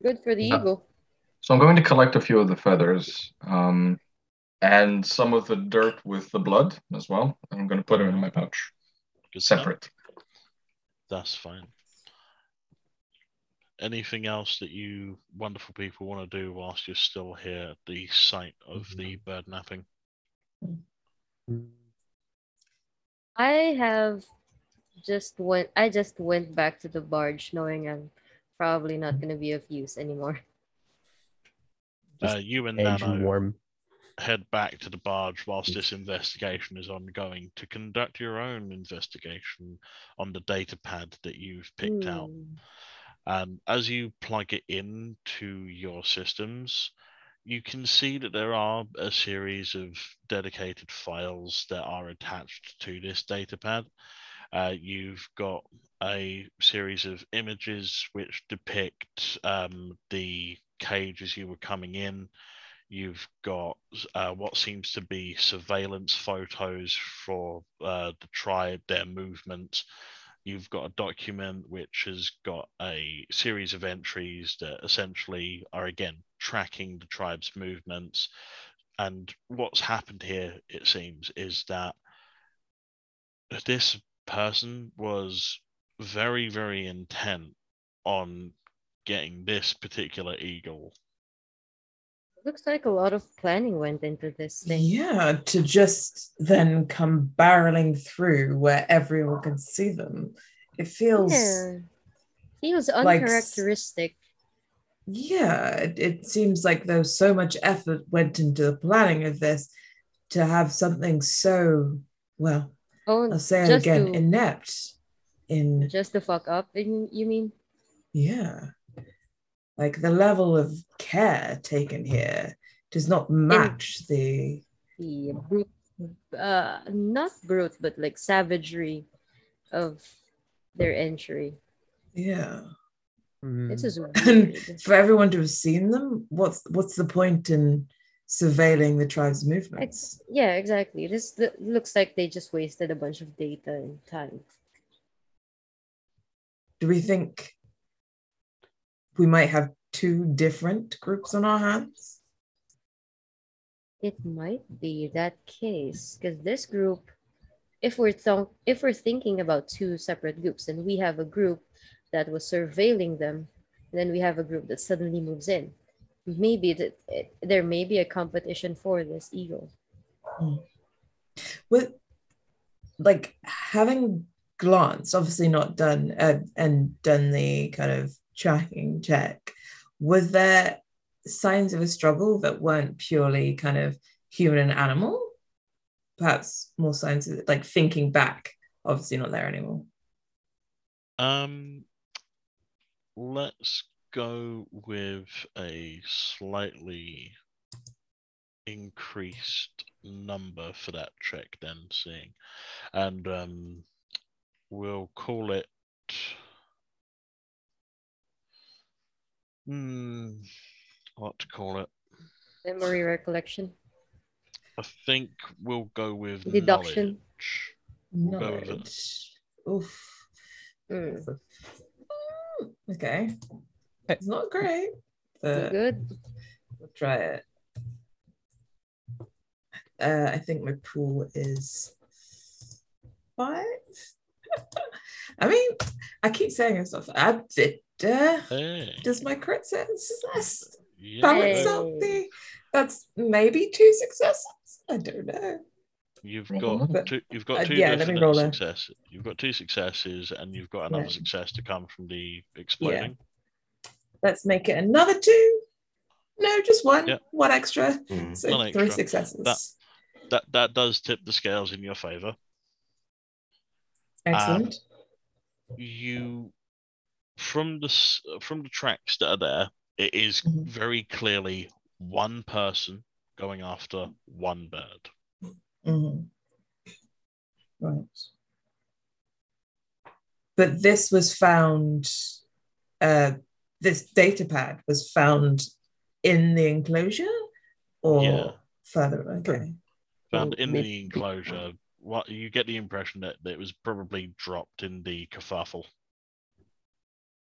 Good for the eagle. So I'm going to collect a few of the feathers, and some of the dirt with the blood as well. And I'm going to put them in my pouch. Good stuff. Separate. That's fine. Anything else that you wonderful people want to do whilst you're still here at the site of the bird napping? I just went back to the barge knowing I'm probably not going to be of use anymore. You and Edge and Nano warm. head back to the barge whilst this investigation is ongoing to conduct your own investigation on the data pad that you've picked out. And as you plug it into your systems, you can see that there are a series of dedicated files that are attached to this data pad. You've got a series of images which depict the cage as you were coming in. You've got what seems to be surveillance photos for the tribe, their movement. You've got a document which has got a series of entries that essentially are, again, tracking the tribe's movements. And what's happened here, it seems, is that this person was very, very intent on getting this particular eagle. Looks like a lot of planning went into this thing. Yeah, to just then come barreling through where everyone can see them. It feels feels like, uncharacteristic. yeah, it seems like there was so much effort went into the planning of this to have something so, well, I'll say it again, inept. Just to fuck up, you mean? Yeah. Like the level of care taken here does not match the brute, not brute, but like savagery of their entry. Yeah. This is weird. And for everyone to have seen them, what's the point in surveilling the tribe's movements? Yeah, exactly. This looks like they just wasted a bunch of data and time. Do we think we might have two different groups on our hands? It might be that case because this group, if we're thinking about two separate groups, and we have a group that was surveilling them, and then we have a group that suddenly moves in. Maybe there may be a competition for this eagle. With like having glanced, obviously not done and done the kind of tracking check, were there signs of a struggle that weren't purely kind of human and animal? Perhaps more signs of like thinking back, obviously not there anymore. Let's go with a slightly increased number for that check then, seeing. And we'll call it what to call it? Memory recollection. I think we'll go with deduction. Knowledge. Oof. Okay. It's not great, but good. We'll try it. I think my pool is 5. I mean, I keep saying it's not abducted. Does my crit success balance out the? That's maybe 2 successes. I don't know. You've Roll got another. two. You've got two yeah, let me definite roll a- successes. You've got two successes, and you've got another Yeah. success to come from the exploding. Let's make it another 2. No, just 1. Yep. 1 extra. Mm. So One 3 extra. successes. That does tip the scales in your favor. Excellent. You from the tracks that are there, it is Mhm. very clearly one person going after one bird. Mhm. Right. But this was found, this data pad was found in the enclosure or Yeah. further? Okay. Found Well, in maybe- the enclosure. What you get the impression that it was probably dropped in the kerfuffle.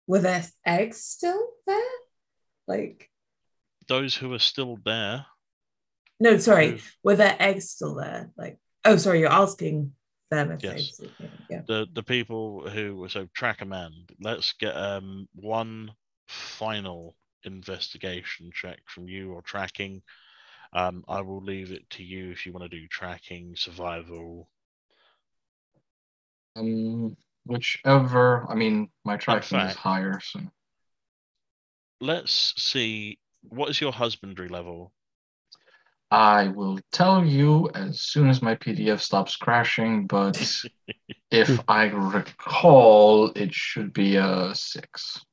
Were there eggs still there? Like, Those who are still there, no, sorry. Who? Were there eggs still there? Like, oh, sorry, you're asking them if Yes. they, yeah. the people who so track a man. Let's get one final investigation check from you or tracking. I will leave it to you if you want to do tracking, survival. Whichever. I mean, my tracking is fact- higher, so Let's see. What is your husbandry level? I will tell you as soon as my PDF stops crashing. But if I recall, it should be a 6.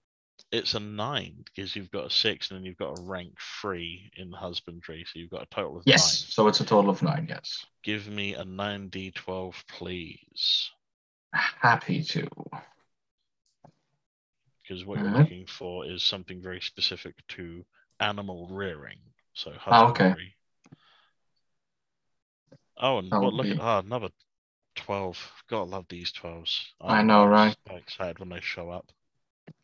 It's a 9 because you've got a 6 and then you've got a rank 3 in husbandry, so you've got a total of Yes, 9. so it's a total of 9. Yes, Give me a 9d12, please, happy to. because what you're Mhm. looking for is something very specific to animal rearing. So Oh, okay. husbandry. Oh, and That what? would Look be- at another 12. Gotta love these 12s. I know, right? I'm excited when they show up.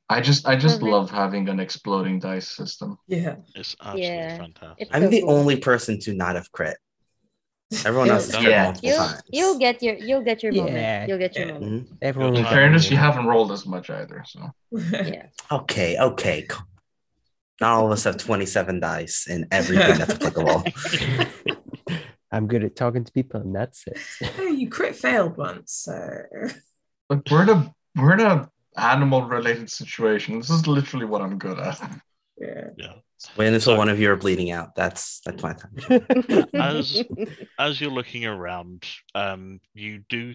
I just Love it. love having an exploding dice system. Yeah. It's absolutely Yeah. fantastic. It's I'm so the cool. only person to not have crit. Everyone else has Yeah. crit multiple times. You'll get your moment. Yeah. You'll get your Yeah. moment. Mhm. Everyone In will In get fairness, their you moment. haven't rolled as much either, so Yeah. Okay. Not all of us have 27 dice and everything that's applicable. I'm good at talking to people, and that's it. Oh, you crit failed once, so but we're in a animal related situation. This is literally what I'm good at. yeah. Yeah. Wait until So- one of you are bleeding out. That's my time. As you're looking around, you do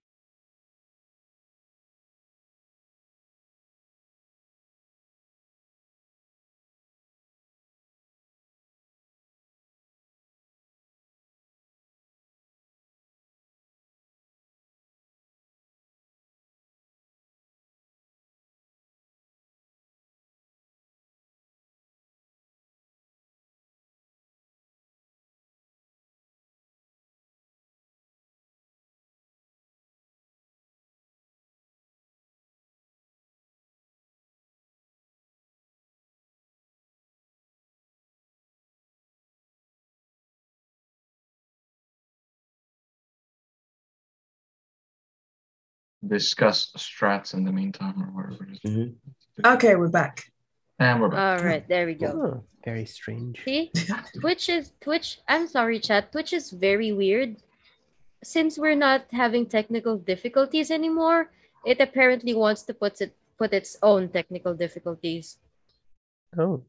Discuss strats in the meantime, or whatever it is. Mhm. Okay, we're back. And we're back. All right, there we go. Oh, very strange. See, Twitch. I'm sorry, chat. Twitch is very weird. Since we're not having technical difficulties anymore, it apparently wants to put its own technical difficulties. Oh,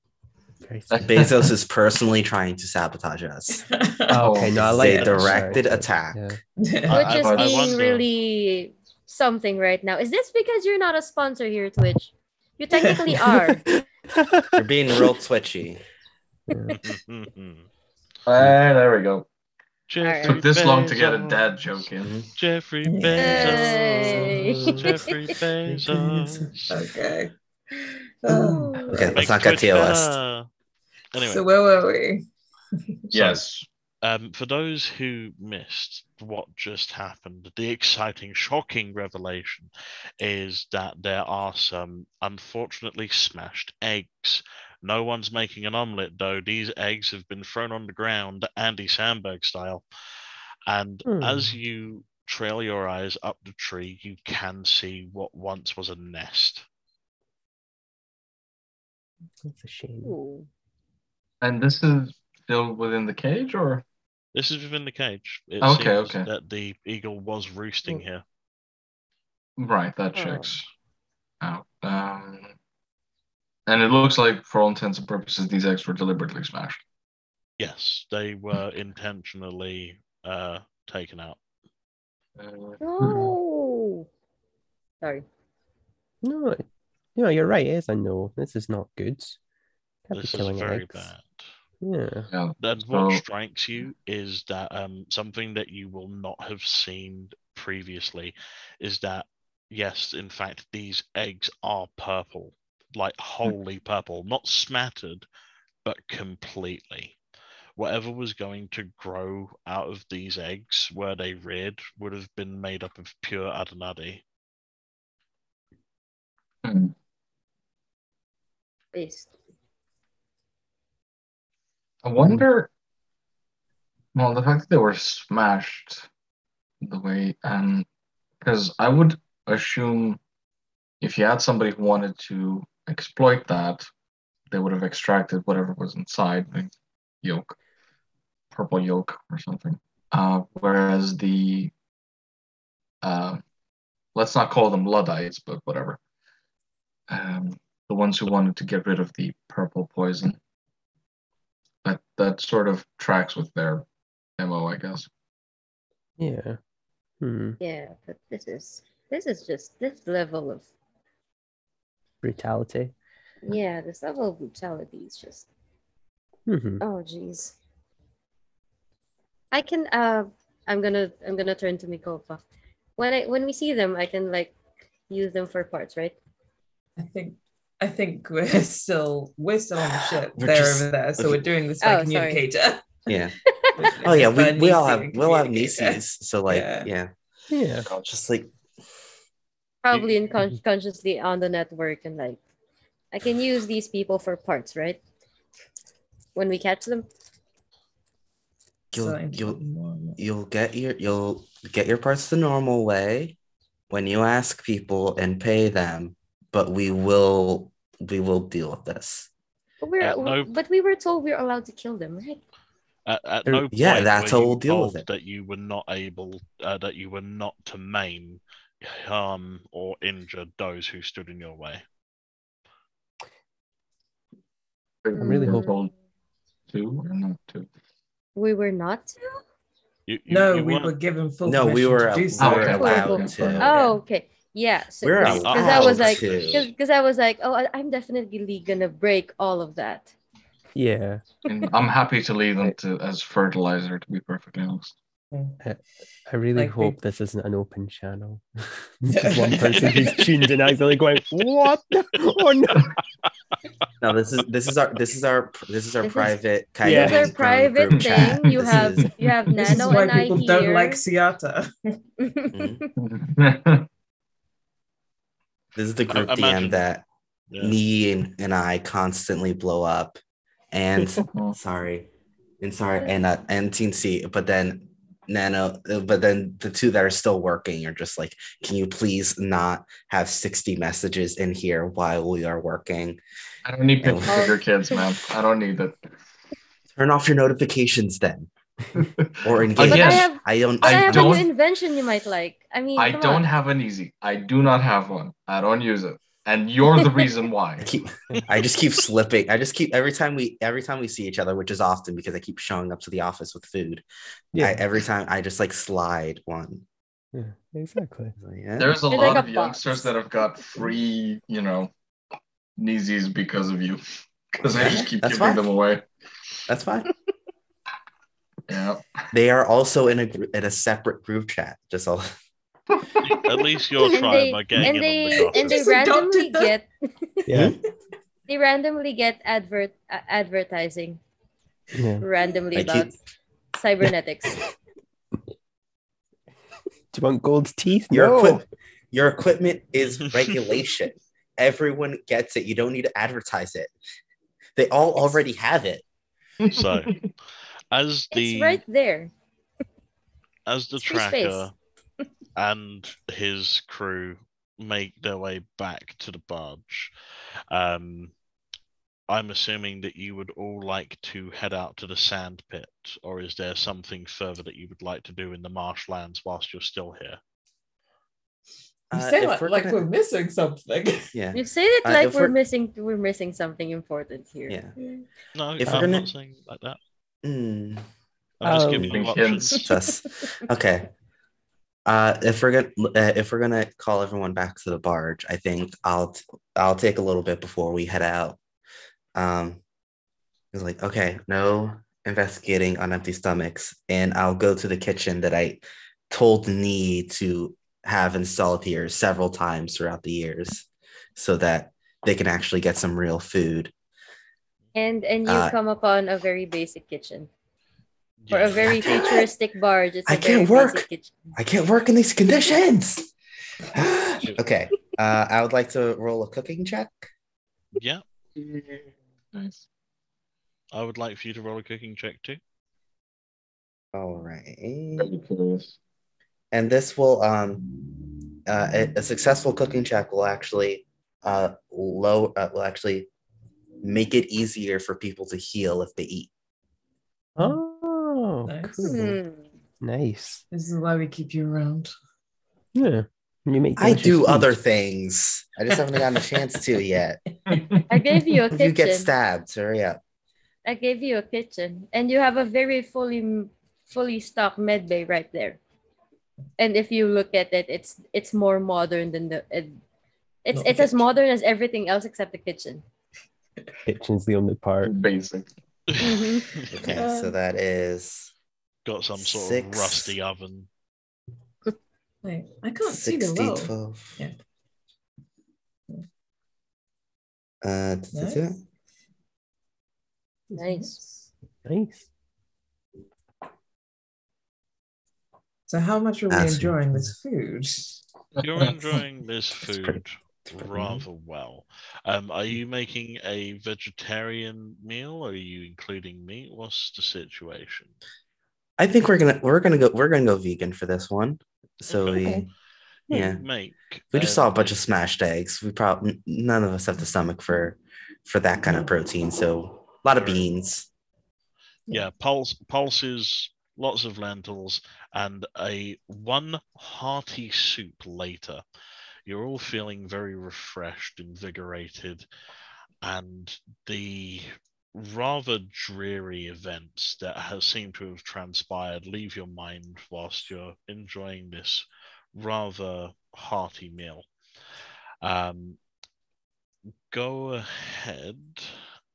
very strange. Bezos is personally trying to sabotage us. Okay, no, I It's like a that. directed Sorry. attack. Yeah. Twitch is I being wonder- really something right now. Is this because you're not a sponsor here, Twitch? You technically are. You're being real twitchy. There we go. Jeffrey Took this long to get a Bezos. dad joke in. Mhm. Jeffrey Hey. Bezos. Jeffrey Bezos. Okay. Okay, let's Makes not get Twitch TOS. better. Anyway, So where were we? Yes. for those who missed what just happened, the exciting, shocking revelation is that there are some unfortunately smashed eggs. No one's making an omelette, though. These eggs have been thrown on the ground, Andy Samberg style. And as you trail your eyes up the tree, you can see what once was a nest. That's a shame. Ooh. And this is still within the cage, or? This is within the cage. It Okay, seems okay. that the eagle was roosting here. Right, that Oh. checks out. And it looks like, for all intents and purposes, these eggs were deliberately smashed. Yes, they were intentionally taken out. No. Sorry. No, you're right. It is a no. This is not good. Can't be This is killing very eggs. bad. Yeah. Yeah. And what So, strikes you is that something that you will not have seen previously is that, yes, in fact, these eggs are purple, like wholly purple, not smattered, but completely. Whatever was going to grow out of these eggs where they reared would have been made up of pure Adenadi. Based. I wonder. Well, the fact that they were smashed the way, because I would assume if you had somebody who wanted to exploit that, they would have extracted whatever was inside the yolk, purple yolk or something. Whereas uh, let's not call them Luddites, but whatever. The ones who wanted to get rid of the purple poison. That sort of tracks with their MO, I guess. Yeah. Yeah, but this is just this level of Brutality. this level of brutality is just oh jeez. I can I'm gonna turn to Mikopa. When we see them, I can like use them for parts, right? I think we're still on the ship. We're They're just- over there, so okay. we're doing this by Oh, sorry. communicator. Yeah. Oh yeah, we all have communicator. nieces. So like Yeah. Yeah. just like Probably unconsciously on the network, and like I can use these people for parts, right? When we catch them. you'll get your parts the normal way when you ask people and pay them, but we will deal with this. But we were told we were allowed to kill them, right? At no point that's were how you we'll deal with told it. that you were not able, that you were not to maim, harm, or injure those who stood in your way. I'm really hoping. Two or not two? We were not. You we weren't- were given full No, permission we were to do we so. were Okay. allowed Okay. to. Oh, okay. Yeah. So We're because allowed I was like, to. because I was like, oh, I'm definitely gonna break all of that. Yeah. And I'm happy to leave them as fertilizer, to be perfectly honest. I really Like hope this isn't an open channel. There's just one person who's tuned in accidentally going, "What? Oh no!" No, this is our private This is our private group chat. thing. You This have is- This is Nano why and I people here. don't like Suyata. This is the group Imagine- DM that Yeah. me and I constantly blow up, and and Teen C, but then Nano, but then the two that are still working are just like, can you please not have 60 messages in here while we are working? I don't need pictures of your kids, man. I don't need it. Turn off your notifications then, or engage. But Yes. I have a don't- new invention you might like. I mean, I come don't on. have an easy. I do not have one. I don't use it, and you're the reason why. I just keep slipping. I just keep every time we see each other, which is often because I keep showing up to the office with food. Yeah. Every time I just like slide one. Yeah, exactly. Yeah. There's a You're lot like of a youngsters boss. that have got free, Neesies because of you. Because I just keep That's giving fine. them away. That's fine. Yeah. They are also in a separate group chat. Just all. At least your tribe are getting in on the gossip. and they Just randomly adopted them. get Yeah. they randomly get advertising Yeah. randomly I about keep- cybernetics. Do you want gold teeth? Your equipment is regulation. Everyone gets it. You don't need to advertise it. They all already have it. So, as the It's right there. as the It's free space. tracker and his crew make their way back to the barge, I'm assuming that you would all like to head out to the sand pit, or is there something further that you would like to do in the marshlands whilst you're still here? You say if like we're missing something. Yeah. You say it like if we're missing something important here. Yeah. No, If I'm we're not gonna- saying it like that. Mm, I'm just Oh. giving you Giving options. hints. sus. Okay. If we're gonna call everyone back to the barge, I think I'll take a little bit before we head out. It's like, okay, no investigating on empty stomachs, and I'll go to the kitchen that I told Nee to have installed here several times throughout the years, so that they can actually get some real food. And you come upon a very basic kitchen. For a Yeah. very God damn it. futuristic barge, it's I a very can't work. basic kitchen. I can't work in these conditions. Okay. I would like to roll a cooking check. Yeah, Nice. I would like for you to roll a cooking check too. All right. Very curious. And this will a successful cooking check will actually will actually make it easier for people to heal if they eat. Oh, Nice. cool. Hmm. Nice. This is why we keep you around. Yeah. You make I delicious do food. other things. I just haven't gotten a chance to yet. I gave you a If you get kitchen. stabbed, hurry up. I gave you a kitchen, and you have a very fully stocked med bay right there. And if you look at it, it's more modern than it's Not the it's as kitchen. modern as everything else except the kitchen. Kitchen's the only part. Basic. Okay, so that is Got some sort of 6, rusty oven. Wait, I can't see 6 below. D12. Yeah. Da-da-da. Nice. Nice. So how much are we That's enjoying good. this food? You're enjoying this That's food pretty rather well. Are you making a vegetarian meal, or are you including meat? What's the situation? I think we're gonna go vegan for this one. So Okay. yeah. Make We just saw a bunch a- of smashed eggs. We probably none of us have the stomach for that kind of protein. So a lot of beans. Yeah, pulses, lots of lentils, and one hearty soup later. You're all feeling very refreshed, invigorated, and the rather dreary events that have seemed to have transpired leave your mind whilst you're enjoying this rather hearty meal. Go ahead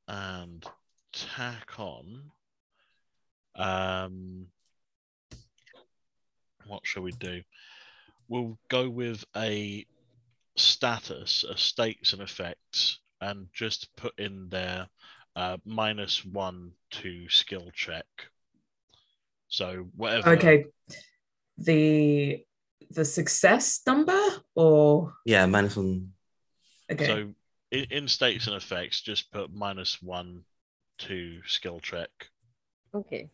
and tack on. What shall we do? We'll go with a status, a stakes and effects, and just put in there -1 to skill check. So whatever. Okay. The success number or Yeah, -1. okay. So in stakes and effects, just put -1 to skill check. Okay.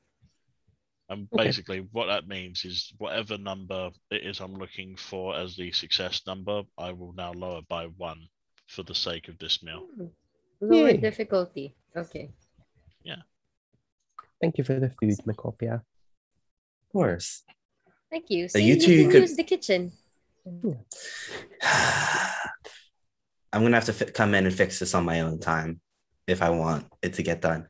And Okay. basically what that means is whatever number it is I'm looking for as the success number, I will now lower by 1 for the sake of this meal. Lower Yay. difficulty. Okay. Thank you for the food, Macopia. Of course. Thank you. So See, you you two can could- use the kitchen. I'm gonna have to come in and fix this on my own time if I want it to get done.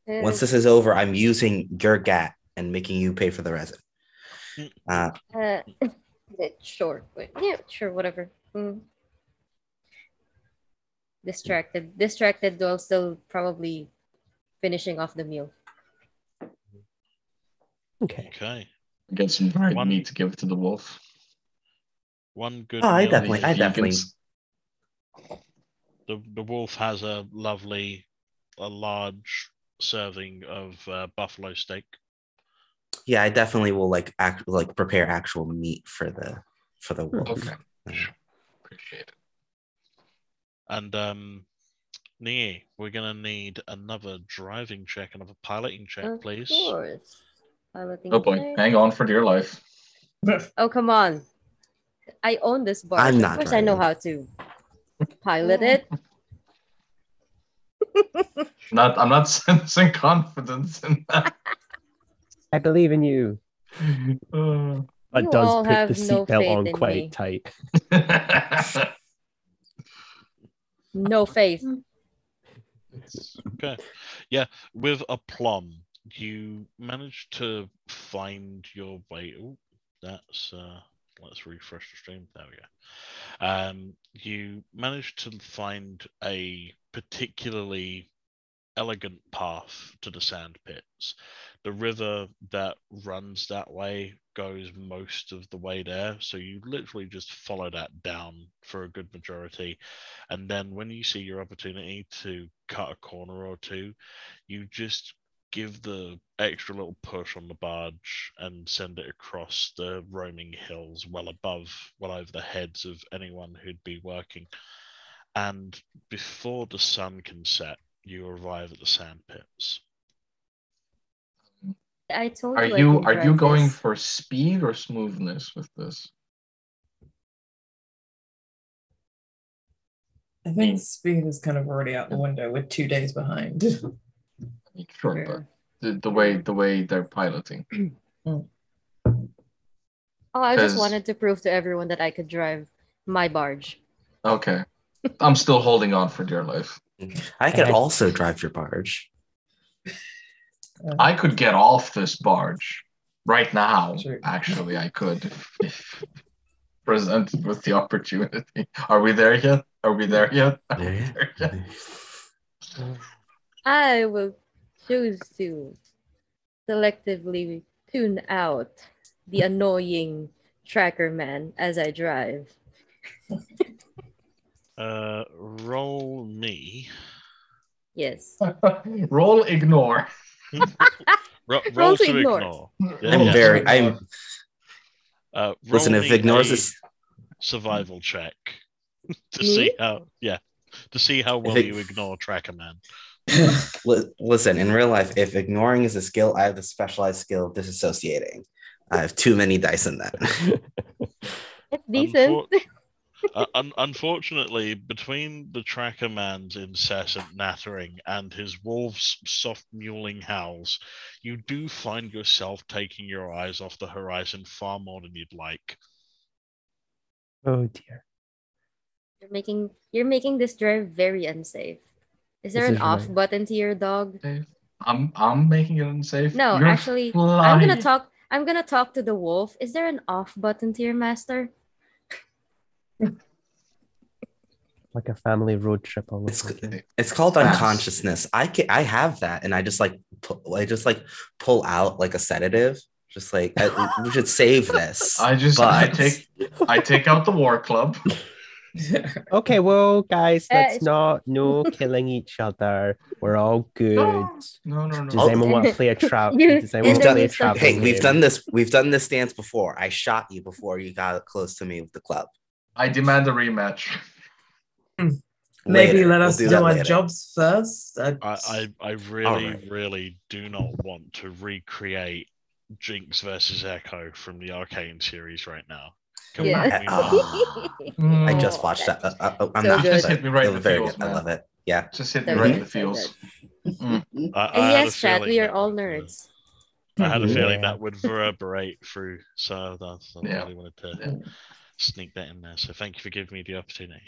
Once this is over, I'm using your GAT and making you pay for the resin. Sure. But yeah, sure, whatever. Distracted while still probably finishing off the meal. Okay. Okay. Get some dried One- meat to give to the wolf. One good Oh, I meal. definitely- Vegans. The wolf has a large serving of buffalo steak. Yeah, I definitely will prepare actual meat for the wolf. Okay. Appreciate it. And Nee, we're gonna need another driving check, another piloting check, Of please. course. Piloting Oh boy, check. hang on for dear life. Oh, come on. I own this barge. I'm Of not course I know driving. how to pilot it. I'm not sensing confidence in that. I believe in you. But You does all put the have no seatbelt faith on in quite me. tight. No faith. Okay. Yeah, with aplomb, you manage to find your way. Oh, that's let's refresh the stream. There we go. You managed to find a particularly elegant path to the sand pits. The river that runs that way goes most of the way there, so you literally just follow that down for a good majority, and then when you see your opportunity to cut a corner or two, you just give the extra little push on the barge and send it across the roaming hills well over the heads of anyone who'd be working. And before the sun can set, you arrive at the sand pits. I told Are you I can you drive going this. for speed or smoothness with this? I think speed is kind of already out the window with 2 days behind. I mean, sure, Sure. but the way they're piloting. Oh, I just 'Cause- wanted to prove to everyone that I could drive my barge. Okay. I'm still holding on for dear life. I could also drive your barge. I could get off this barge right now. Sure. Actually, I could if presented with the opportunity. Are we there yet? Are we there yet? Are we Yeah. there yet? I will choose to selectively tune out the annoying tracker man as I drive. Roll me. Yes. Roll ignore. Roll to to ignore. ignore. I'm yes. very. I'm. Roll Listen, if me ignores a this, survival check to Me? see how well it- you ignore Tracker Man. listen. In real life, if ignoring is a skill, I have the specialized skill of disassociating. I have too many dice in that. It's decent. Unfortunately, between the Tracker Man's incessant nattering and his wolf's soft mewling howls, you do find yourself taking your eyes off the horizon far more than you'd like. Oh dear. You're making this drive very unsafe. Is there This an is off right. button to your dog? I'm making it unsafe. No, You're actually, flying. I'm gonna talk to the wolf. Is there an off button to your master? Like a family road trip all over again. It's called Fast. unconsciousness. I have that, and I just pull out like a sedative. Just like we should save this. I take out the war club. Okay, well, guys, let's it's- not killing each other. We're all good. No. Does anyone want to play a trap? You- Does anyone and want to then play you a start- traveling Hey, we've game? done this. We've done this dance before. I shot you before you got close to me with the club. I demand a rematch. Maybe Later. let We'll us do do that our later. jobs first. I really, Alright. really do not want to recreate Jinx versus Echo from the Arcane series right now. Can Yeah. we not? I just Oh, watched that. I'm so not. good. Just but hit me right it in was the very feels, good. I man. love it. Yeah. Just hit me So right good, in the so feels. good. I And had a yes, chat, feeling we are that all would, nerds. I had a feeling Yeah. that would reverberate through, so I Yeah. really wanted to Yeah. sneak that in there. So thank you for giving me the opportunity.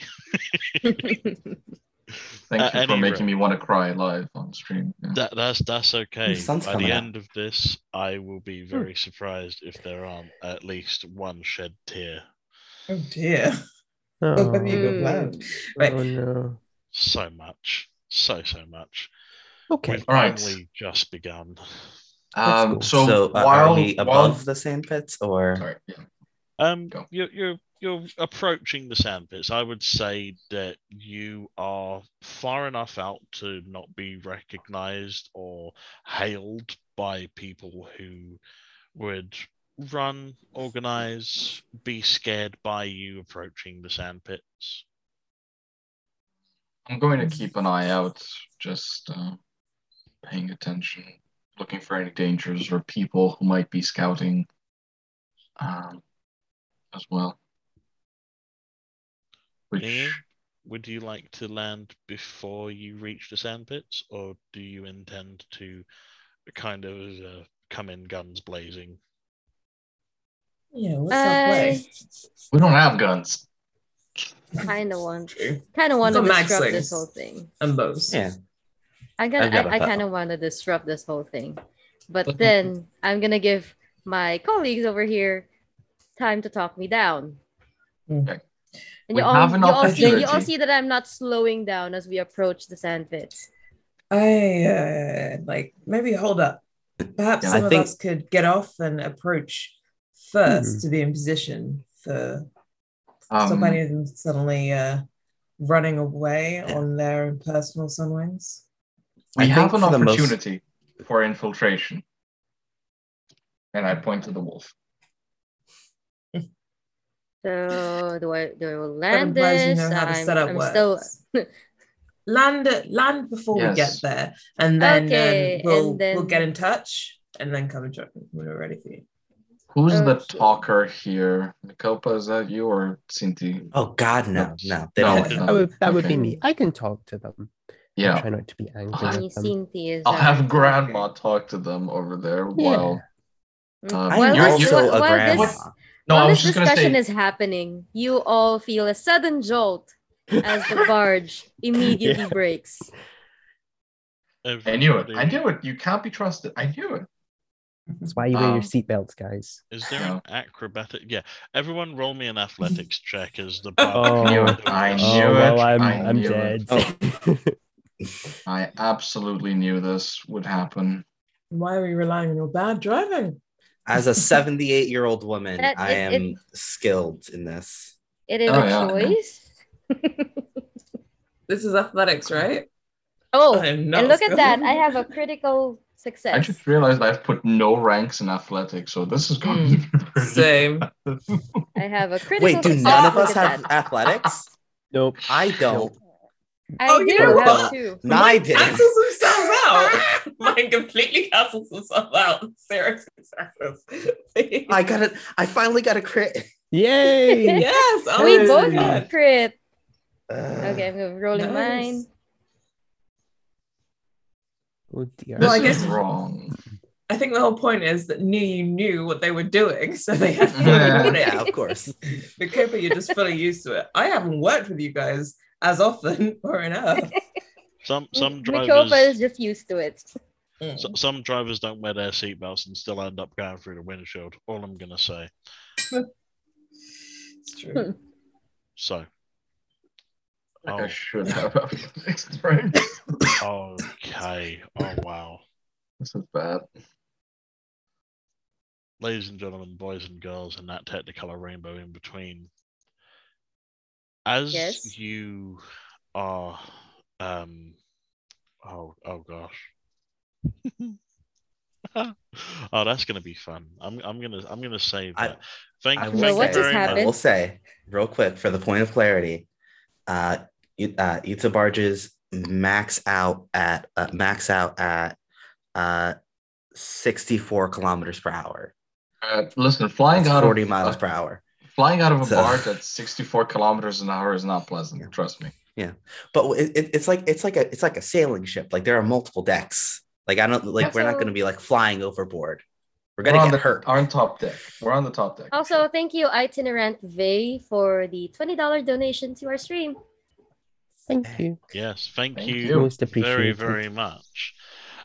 Thank At you for any making rate, me want to cry live on stream. Yeah. that's okay. The sun's By coming the out. end of this, I will be very surprised if there aren't at least one shed tear. Oh dear. Oh, What have you got planned? Right. oh no. So much. So much. Okay. We've All right. only just begun. Let's go. So while are we above the sand pits or? Sorry, yeah. Go. You're approaching the sandpits. I would say that you are far enough out to not be recognized or hailed by people who would run, organize, be scared by you approaching the sandpits. I'm going to keep an eye out, just paying attention, looking for any dangers or people who might be scouting as well. Yeah. Which would you like to land before you reach the sandpits, or do you intend to kind of come in guns blazing? Yeah, what's our play? We don't have guns. Kind of want True. to Got mag disrupt this slings. whole thing. And bows. Yeah. I I've got a kind bow. of want to disrupt this whole thing, but then I'm gonna give my colleagues over here time to talk me down. Okay. And We have an opportunity. you all see that I'm not slowing down as we approach the sandpits. I maybe hold up. Perhaps Yeah, some I of think- us could get off and approach first to be in position for stop any of them suddenly running away on their personal sunwings. We I have think an for the most- opportunity for infiltration. And I point to the wolf. So do I That land implies you this? know how the setup I'm works. still Land before we Yes. get there, and then Okay, we'll and then- we'll get in touch, and then come and join when we're ready for you. Who's the Okay. talker here? Nicopa, is that you or Cinti? Oh God, no. That's- They no, don't. no. That would be Okay. me. I can talk to them. Yeah. I'll try not to be angry I'll with them. Cinti is I'll have our Grandma talker. talk to them over there Yeah. while. I'm While you're- this, also a while grandma. this, No, while I was this just gonna discussion say. is happening, you all feel a sudden jolt as the barge immediately Yeah. breaks. I knew it. I knew it. You can't be trusted. I knew it. That's why you wear your Um, seatbelts, guys. Is there No. an acrobatic? Yeah, everyone roll me an athletics check as the Oh, I knew it. I Oh knew well, it. I'm I knew dead. it. I absolutely knew this would happen. Why are we relying on your bad driving? As a 78-year-old woman, That- I it- am skilled in this. It is Oh, a yeah. choice. This is athletics, right? Oh, I am and not look at that. skilled. I have a critical I success. just realized I've put no ranks in athletics, so this is going to be pretty Same. I have a critical Wait, do success. none of Look us at have that. athletics? Nope. I don't. I Oh, do you know have what? two. No, I Mine didn't. cancels themselves out. Mine completely cancels themselves out. Zero successes. I got it. I finally got a crit. Yay! Yes. Oh, We my both God. crit. Uh, Okay, I'm rolling Nice. mine. Oh dear. Well, I This guess- is wrong. I think the whole point is that you knew what they were doing, so they had to Yeah. warn it. yeah, of course. The Cooper, you're just fully used to it. I haven't worked with you guys as often or enough. Some Mikopa drivers, is just used to it. some drivers don't wear their seatbelts and still end up going through the windshield. All I'm gonna say. It's true. So, Like I Oh. should have athletics ranks. okay. Oh wow, This is bad. ladies and gentlemen, boys and girls, and that technicolor rainbow in between. As Yes. you are, oh gosh. Oh, that's gonna be fun. I'm gonna save I- that. Thank I you. will No, what say, just I happened? will say, real quick, for the point of clarity, Ita barges max out at 64 kilometers per hour. Listen, flying That's out 40 of miles per hour. flying out of a So- barge at 64 kilometers an hour is not pleasant. Yeah. Trust me. But it's like a sailing ship. Like there are multiple decks. Like I don't like we're not Also- going to be like flying overboard. We're We're gonna on get the hurt. on top deck. We're on the top deck. Also, thank you, Itinerant Vey, for the $20 donation to our stream. Thank you. Yes, thank Thank you, you. Most very appreciated. very much.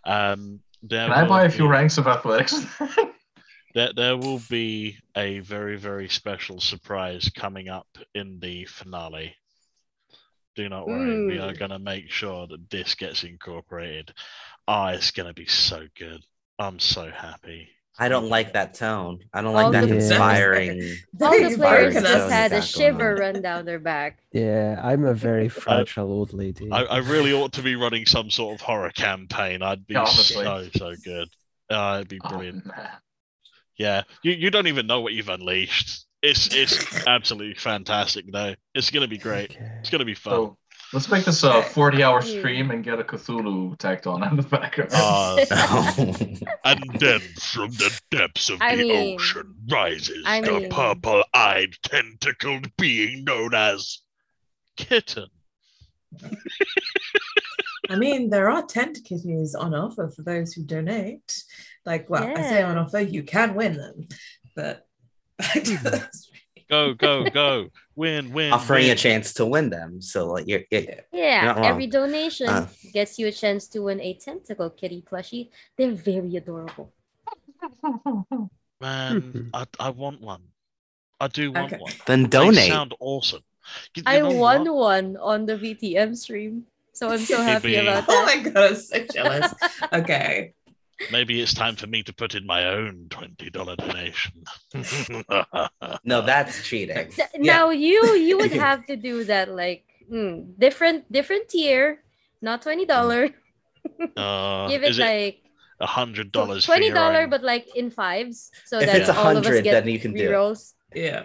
There Can I buy will a few be- ranks of athletics? There will be a very, very special surprise coming up in the finale. Do not worry, we are Ooh. going to make sure that this gets incorporated. Oh, it's going to be so good. I'm so happy. I don't like that tone. I don't All like that the- inspiring. All the You've players broken just us. had a Going shiver on. run down their back. Yeah, I'm a very fragile old lady. I really ought to be running some sort of horror campaign. I'd be Yeah, honestly. so good. It'd be Oh, brilliant. man. Yeah, you don't even know what you've unleashed. It's absolutely fantastic though. It's gonna be great. Okay. It's gonna be fun. So let's make this a 40-hour Yeah. stream and get a Cthulhu tacked on in the background. No. And then from the depths of I the mean- ocean rises I the mean- purple-eyed tentacled being known as Kitten. I mean, there are tent kitties on offer for those who donate. Like, well, I say on Yeah. offer, you can win them, but Go. Win. Offering win. a chance to win them. So like you're Yeah, not every wrong. donation gets you a chance to win a tentacle kitty plushie. They're very adorable. Man, I want one. I do want Okay. one. Then They donate. sound awesome. You I know won what? one on the VTM stream, so I'm so happy Maybe- about Oh that. my god, I'm so jealous. Okay. Maybe it's time for me to put in my own $20 donation. No, that's cheating. Now you would You can- have to do that like different tier, not $20. Give it Is it like $100 for your $20, own? but like in fives, so If that it's all of us 100, get then you can do it. rerolls. Yeah.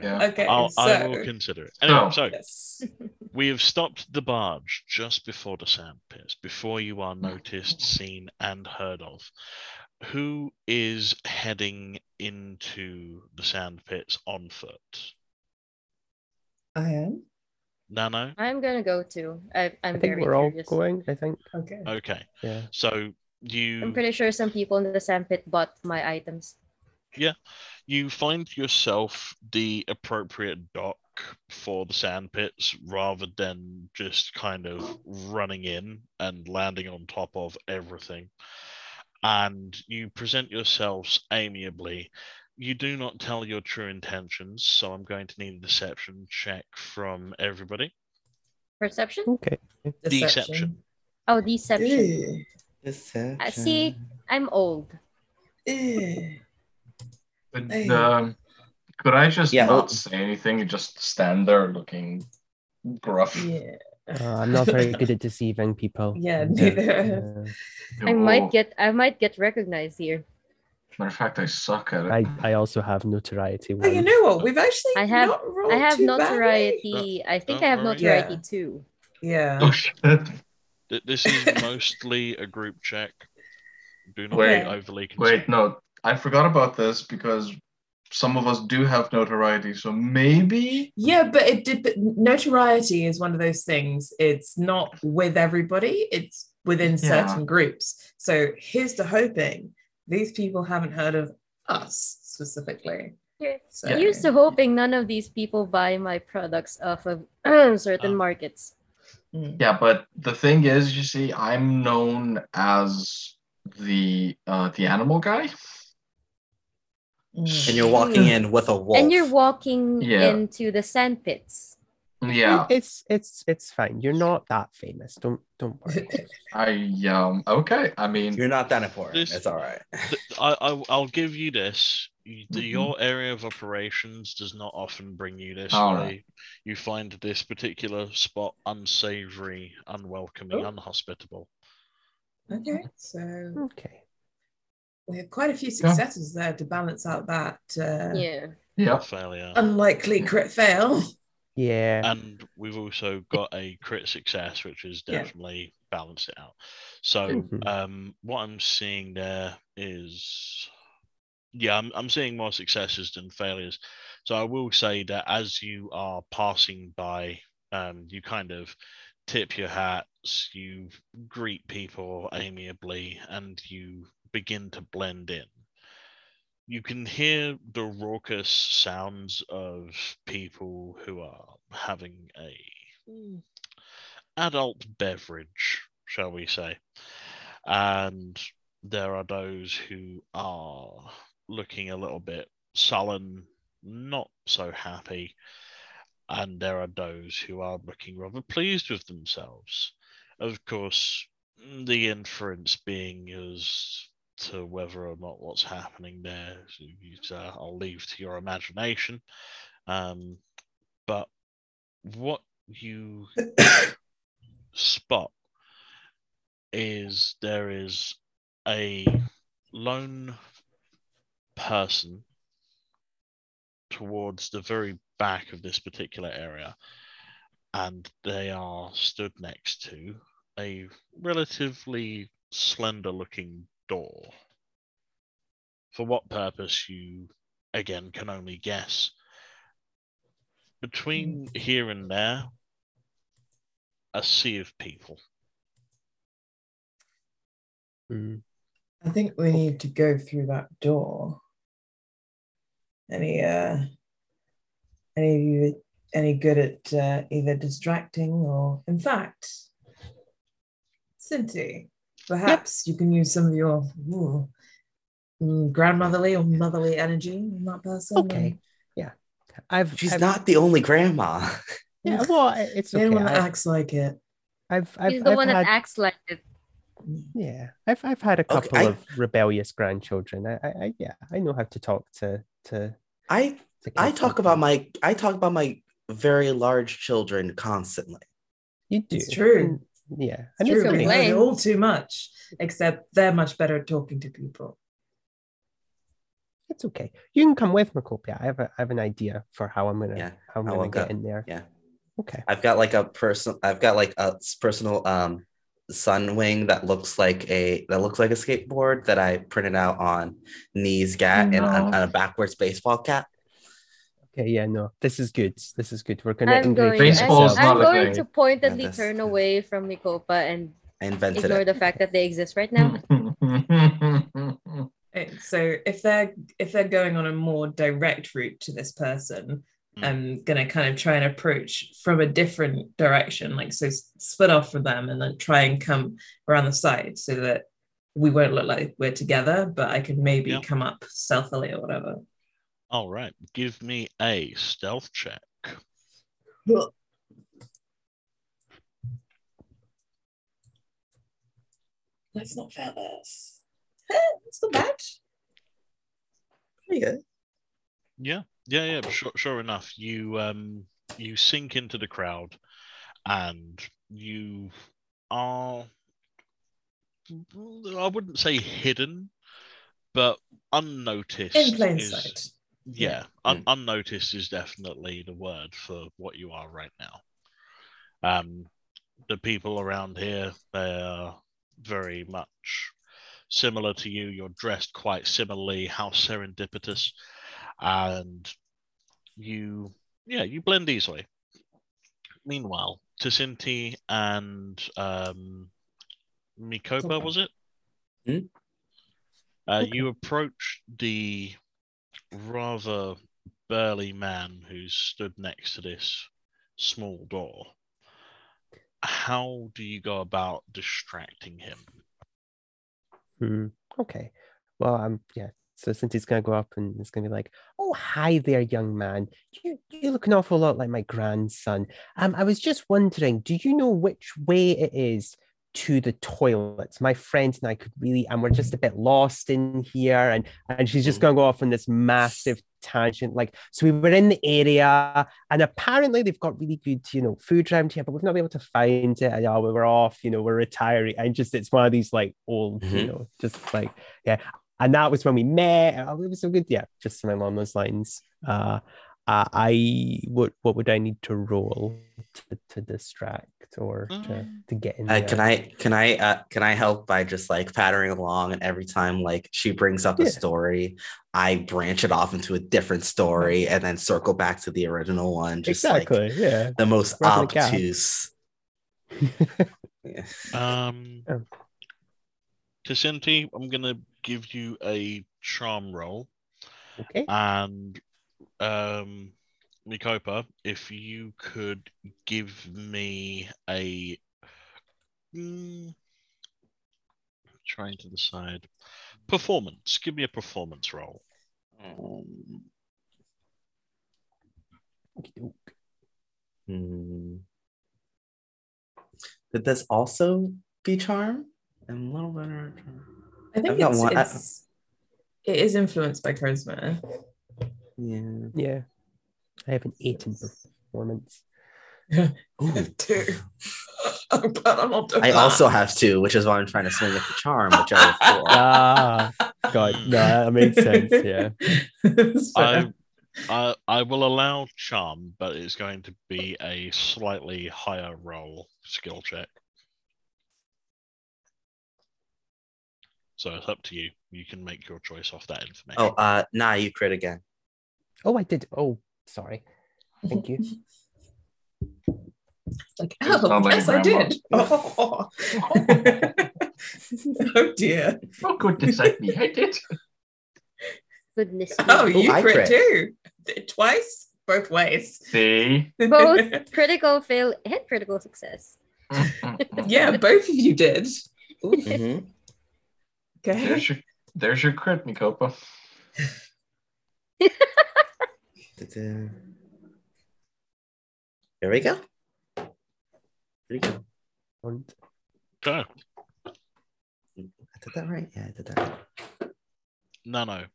Yeah. Okay. I will consider it. Anyway, so yes. we have stopped the barge just before the sand pits, before you are noticed, seen, and heard of. Who is heading into the sand pits on foot? I am. Nano? I'm gonna go too. I'm I think very we're all curious. going. I think. Okay. Okay. Yeah. So I'm pretty sure some people in the sandpit bought my items. you find yourself the appropriate dock for the sand pits rather than just kind of running in and landing on top of everything. And you present yourselves amiably. You do not tell your true intentions, so I'm going to need a deception check from everybody. Perception? Okay. Deception. Oh, deception. Deception. See, I'm old. Could I just Yeah, not well- say anything and just stand there looking gruff? Yeah. I'm not very good at deceiving people. Yeah, I'm neither. I might get recognized here. Matter of fact, I suck at it. I also have notoriety. Oh, you know what? We've actually I have not rolled I have too notoriety. I think I have Don't worry. notoriety Yeah. too. badly. Yeah. Oh shit! This is mostly a group check. Do not Wait, be overly concerned. Wait, no, I forgot about this because some of us do have notoriety, so maybe. Yeah, but but notoriety is one of those things. It's not with everybody. It's within certain groups. So here's to hoping these people haven't heard of us specifically. So, Here's to hoping none of these people buy my products off of certain markets. Yeah, but the thing is, you see, I'm known as the animal guy. And you're walking in with a wolf. And you're walking Yeah. into the sand pits. Yeah, It's fine. You're not that famous. Don't worry. okay. I mean, You're not that important. This- It's all right. I'll give you this. Your area of operations does not often bring you this All way. right. You find this particular spot unsavory, unwelcoming, unhospitable. Okay, so Okay. we have quite a few successes there to balance out that yeah. Failure. unlikely crit fail. Yeah. And we've also got a crit success, which has Yeah. definitely balanced it out. So, Mhm. what I'm seeing there is, I'm seeing more successes than failures. So I will say that as you are passing by, you kind of tip your hats, you greet people amiably, and you begin to blend in. You can hear the raucous sounds of people who are having a adult beverage, shall we say. And there are those who are looking a little bit sullen, not so happy. And there are those who are looking rather pleased with themselves. Of course, the inference being as to whether or not what's happening there, I'll leave to your imagination. But what you spot is there is a lone person towards the very back of this particular area, and they are stood next to a relatively slender looking door. For what purpose, you again can only guess. Between here and there, a sea of people. I think we need to go through that door. Any of you any good at either distracting or, in fact, Cinti, perhaps you can use some of your grandmotherly or motherly energy in that person. Okay. Yeah. She's not the only grandma. Yeah, well, it's okay. Anyone that acts like it. He's the one that acts like it. Yeah, I've had a couple of rebellious grandchildren. I know how to talk to I talk about my very large children constantly. You do. It's true. Yeah, it's true. We heard it all too much, except they're much better at talking to people. It's okay. You can come with Macopia. I have an idea for how I'm gonna get in there. Yeah. Okay. I've got like a personal sun wing that looks like a skateboard that I printed out on Knee's Gat and on a backwards baseball cap. Okay, yeah, no, this is good. This is good. We're gonna I'm going to pointedly turn away from Mikopa and ignore the fact that they exist right now. So if they're going on a more direct route to this person, I'm gonna kind of try and approach from a different direction, like so split off from them and then try and come around the side so that we won't look like we're together, but I can maybe come up stealthily or whatever. All right, give me a stealth check. Let's not fail this. It's not bad. Pretty good. Yeah. Sure enough, you sink into the crowd, and you are, I wouldn't say hidden, but unnoticed. In plain sight. Yeah, unnoticed is definitely the word for what you are right now. The people around here, they're very much similar to you. You're dressed quite similarly. How serendipitous. And you blend easily. Meanwhile, Tacinti and Mikopa, was it? You approach the rather burly man who stood next to this small door. How do you go about distracting him? Okay. Well, so Cynthia's gonna go up and it's gonna be like, "Oh, hi there, young man. You look an awful lot like my grandson. I was just wondering, do you know which way it is to the toilets? My friend and I and we're just a bit lost in here." And she's just gonna go off on this massive tangent. Like, so we were in the area, and apparently they've got really good, food around here, but we've not been able to find it. And we were off, we're retiree, and it's one of these like old, just like And that was when we met. It was so good. Yeah, just something along those lines. What would I need to roll to distract or to get in there? Can I help by just like pattering along, and every time like she brings up a story, I branch it off into a different story and then circle back to the original one. Just exactly, the most obtuse. Tacinti, I'm gonna give you a charm roll. Okay. And Mikopa, if you could give me a trying to decide performance. Give me a performance roll. Did this also be charm? I'm a little better. I think it is influenced by charisma. Yeah. I have an 8 in performance. Two. I'm glad I'm not doing that. I also have 2, which is why I'm trying to swing at the charm, which I have 4. God, no, that makes sense. Yeah. I will allow charm, but it's going to be a slightly higher roll skill check. So it's up to you. You can make your choice off that information. Oh, you crit again. Oh, I did. Oh, sorry. Thank you. Like, It's oh, not like yes, I grandma. did. Oh. Oh dear. Oh, goodness, I did. Goodness Oh, me. you I crit crit. too. Twice? Both ways. See? Both critical fail and critical success. Yeah, both of you did. Ooh, Mhm. okay. There's your crit, Mikopa. Ta-da. Here we go. Here we go. Und Go. I did that right. Yeah, I did that right. No.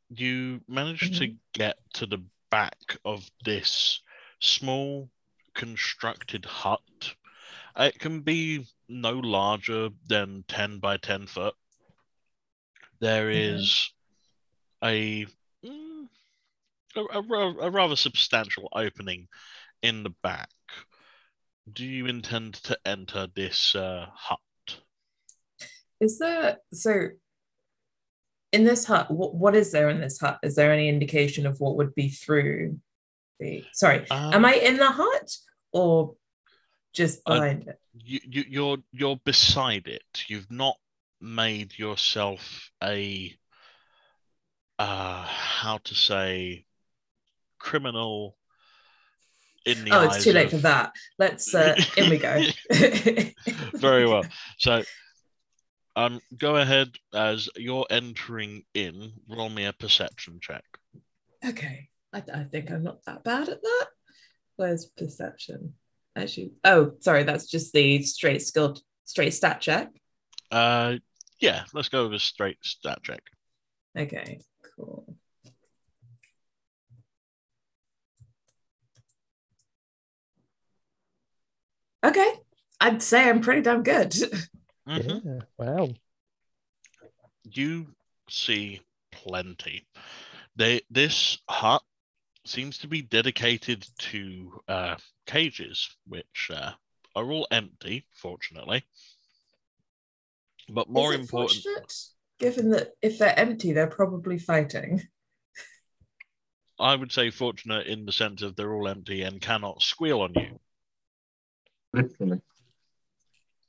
You managed to get to the back of this small constructed hut. It can be no larger than 10 by 10 foot. There is a rather substantial opening in the back. Do you intend to enter this hut? Is there so in this hut, what is there in this hut? Is there any indication of what would be through the sorry, am I in the hut or just behind it? You're beside it. You've not made yourself a how to say criminal in the eyes It's too late of... for that. Let's in we go. Very well. So go ahead as you're entering in. Roll me a perception check. Okay. I think I'm not that bad at that. Where's perception? Actually, oh, sorry, that's just the straight stat check. Yeah, let's go with a straight stat check. Okay, cool. Okay, I'd say I'm pretty damn good. Mhm. yeah, wow. You see plenty. This hut seems to be dedicated to cages, which are all empty, fortunately. But more Is it important, fortunate, given that if they're empty, they're probably fighting? I would say fortunate in the sense of they're all empty and cannot squeal on you. Literally.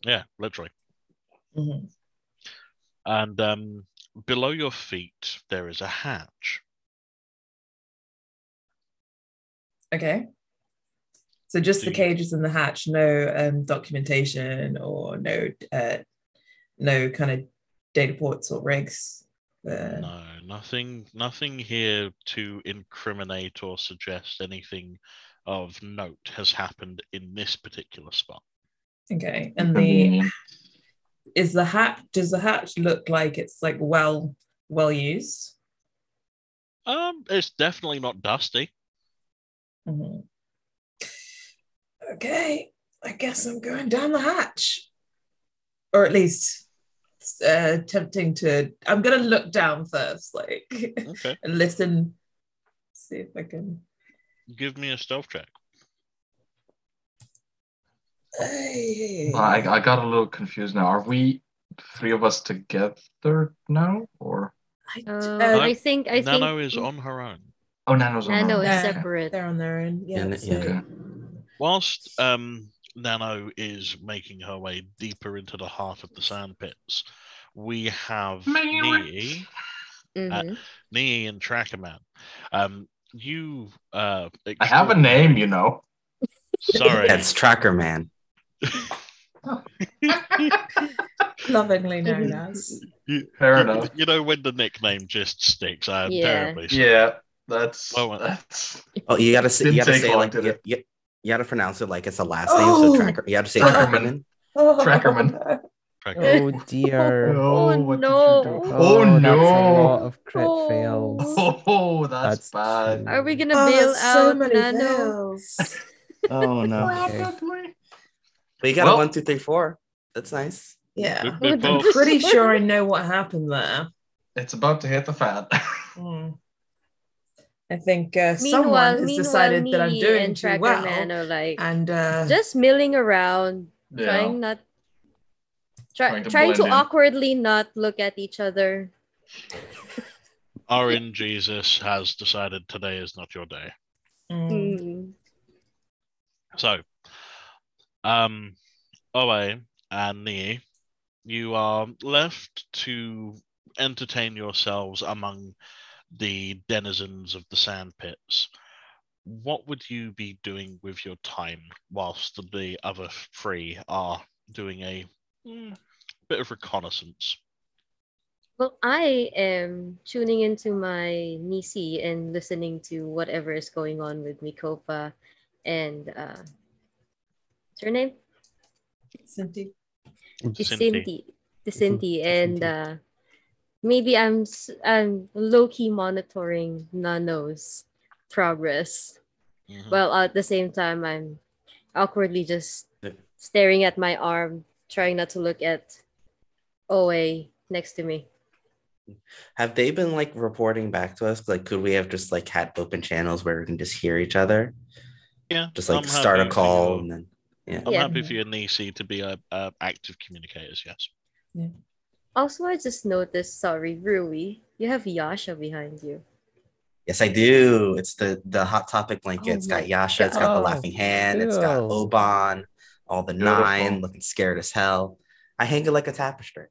Yeah, literally. Mm-hmm. And below your feet, there is a hatch. Okay. So just Do the you- cages and the hatch, no documentation or no kind of data ports or rigs. No, nothing here to incriminate or suggest anything of note has happened in this particular spot. Okay. And Convenient. does the hatch look like it's like well used? It's definitely not dusty. Mm-hmm. Okay, I guess I'm going down the hatch, or at least attempting to. I'm gonna look down first, like, Okay. and listen, see if I can. Give me a stealth check. Hey. I got a little confused now. Are we three of us together now, or? I think Nano is on her own. Oh, Nano's on Nano her own. is Okay. separate. They're on their own. Yeah. And- So, Okay. Whilst Nano is making her way deeper into the heart of the sand pits, we have Nee and Trackerman. You I have a name, you know. Sorry. That's Tracker Man. lovingly known as. Fair enough. You know when the nickname just sticks. I am terribly sorry. Yeah, that's. Oh, you gotta say Didn't take it long, like did it? you gotta pronounce it like it's a last name. So Tracker. You have to say Trackerman. Trackerman. Trackerman. Oh dear. Oh, what no. did you do? Oh, Oh that's a no! lot of crit fails. Oh, that's bad. Are we gonna bail that's so out many Nano? fails. Oh no. Rapidly. But you got Well- a 1, 2, 3, 4. That's nice. Yeah, Good I'm balls. pretty sure I know what happened there. It's about to hit the fan. I think someone has decided that I'm Nee doing and too Tracker well, Man are like and just milling around, Yeah. trying to to blend in. awkwardly not look at each other. RN Jesus has decided today is not your day. Mm. So, Owe and Nie, you are left to entertain yourselves among the denizens of the sand pits. What would you be doing with your time whilst the other three are doing a bit of reconnaissance? Well, I am tuning into my Nisi and listening to whatever is going on with Mikopa and what's her name? Cindy. Dicinti. Dicinti. Dicinti. And maybe I'm low key monitoring Nano's progress. Mhm. Well, at the same time, I'm awkwardly just staring at my arm, trying not to look at OA next to me. Have they been like reporting back to us? Like, could we have just like had open channels where we can just hear each other? Yeah, Just like I'm start a happy for call your- and then yeah. I'm Yeah. happy for your Nisi to be a active communicators. Yes. Also, I just noticed, sorry, Rui, you have Yasha behind you. Yes, I do. It's the hot topic blanket. Oh It's got my Yasha, it's got the God. laughing hand, it's got Cool. Oban, all the Beautiful. 9 looking scared as hell. I hang it like a tapestry.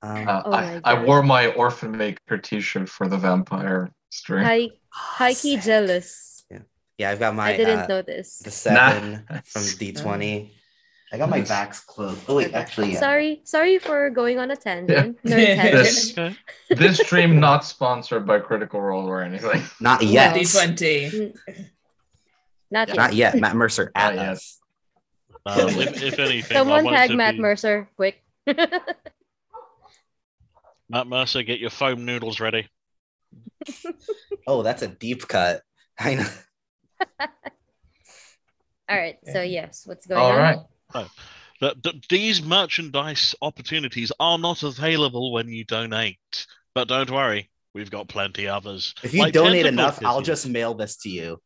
Oh my I God. wore my orphan maker t-shirt for the vampire stream. High key sick. jealous. Yeah, I've got my I didn't notice. the 7 Nice. from D20. I got my Nice. Vax clothes. Oh wait, actually, yeah. Sorry for going on a tangent. Nerd tangent. Okay. This stream not sponsored by Critical Role or anything. Not yet. No. D20. Not yet. Not yet. Matt Mercer at Not yet. us. If anything, Someone I want tag to Matt be... Mercer, quick. Matt Mercer, get your foam noodles ready. Oh, that's a deep cut. I know. All right. So yes, what's going All on? right. These merchandise opportunities are not available when you donate. But don't worry, we've got plenty others. If you Like donate tentacle enough, I'll kisses. just mail this to you.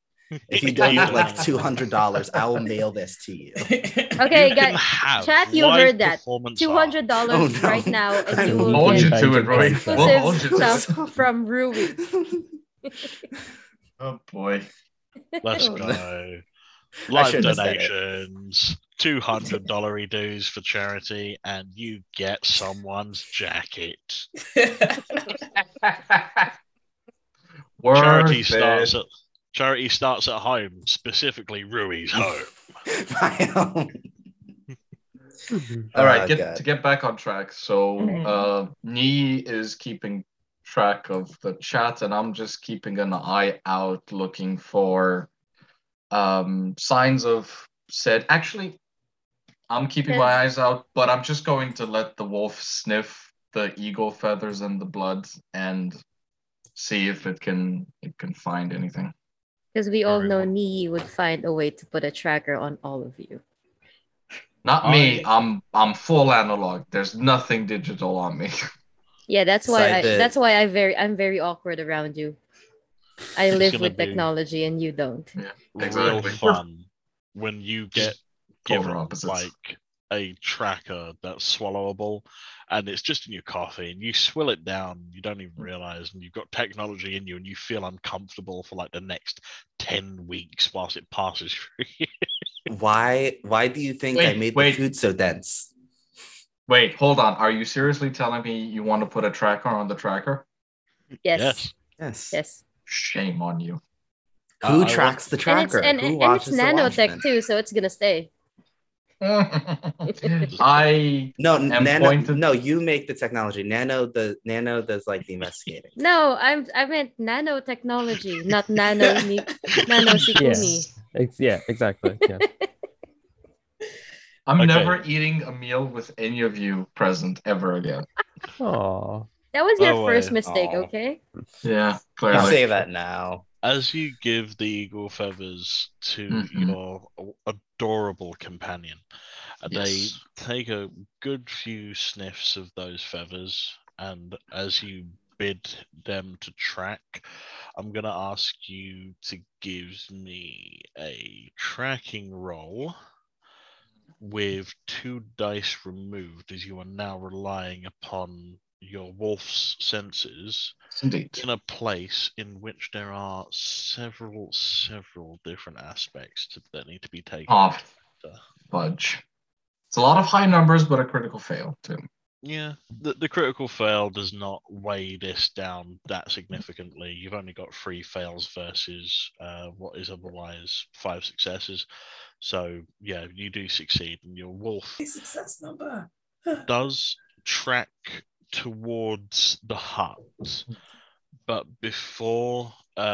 If you donate like $200, I will mail this to you. Okay, You can guys. have Chat, you live heard that. performance $200 Oh, no. right now, and I you will will Hold you get to it, Rui. Exclusive We'll hold you to stuff it. from Rui. Oh boy. Let's Oh, no. go. I Live shouldn't have said it. donations, $200 dues for charity, and you get someone's jacket. Charity starts at home, specifically Rui's home. My own. All right, God. to get back on track. So Nee is keeping track of the chat, and I'm just keeping an eye out looking for signs of said. Actually, I'm keeping my eyes out, but I'm just going to let the wolf sniff the eagle feathers and the blood and see if it can find anything. Because we all Very know well. Nii would find a way to put a tracker on all of you. Not me. I'm full analog. There's nothing digital on me. Yeah, that's why Besides I'm very awkward around you. I It's live gonna with be technology and you don't. Yeah, real exactly. fun when you get Polar given opposites. like a tracker that's swallowable and it's just in your coffee and you swill it down, you don't even realize, and you've got technology in you and you feel uncomfortable for like the next 10 weeks whilst it passes through you. Why do you think I made the food so dense? Wait, hold on. Are you seriously telling me you want to put a tracker on the tracker? Yes. Yes. Yes. Shame on you. Who I tracks the tracker? And Who it's watches the nanotech watchmen? too, so it's gonna stay. I No, am Nano. pointed. No, you make the technology. Nano does like the investigating. No, I meant nanotechnology, not nano Sikuni. Yeah, exactly. Yeah. I'm Okay. never eating a meal with any of you present ever again. Oh, That was your Oh, first wait. mistake, Aw. okay? Yeah, You clearly. say that now. As you give the eagle feathers to your adorable companion, they Yes. take a good few sniffs of those feathers, and as you bid them to track, I'm going to ask you to give me a tracking roll with 2 dice removed, as you are now relying upon your wolf's senses Indeed. in a place in which there are several different aspects that need to be taken. Oh, fudge. It's a lot of high numbers, but a critical fail too. Yeah, the critical fail does not weigh this down that significantly. You've only got 3 fails versus what is otherwise 5 successes. So yeah, you do succeed, and your wolf Success number. does track towards the hut, but before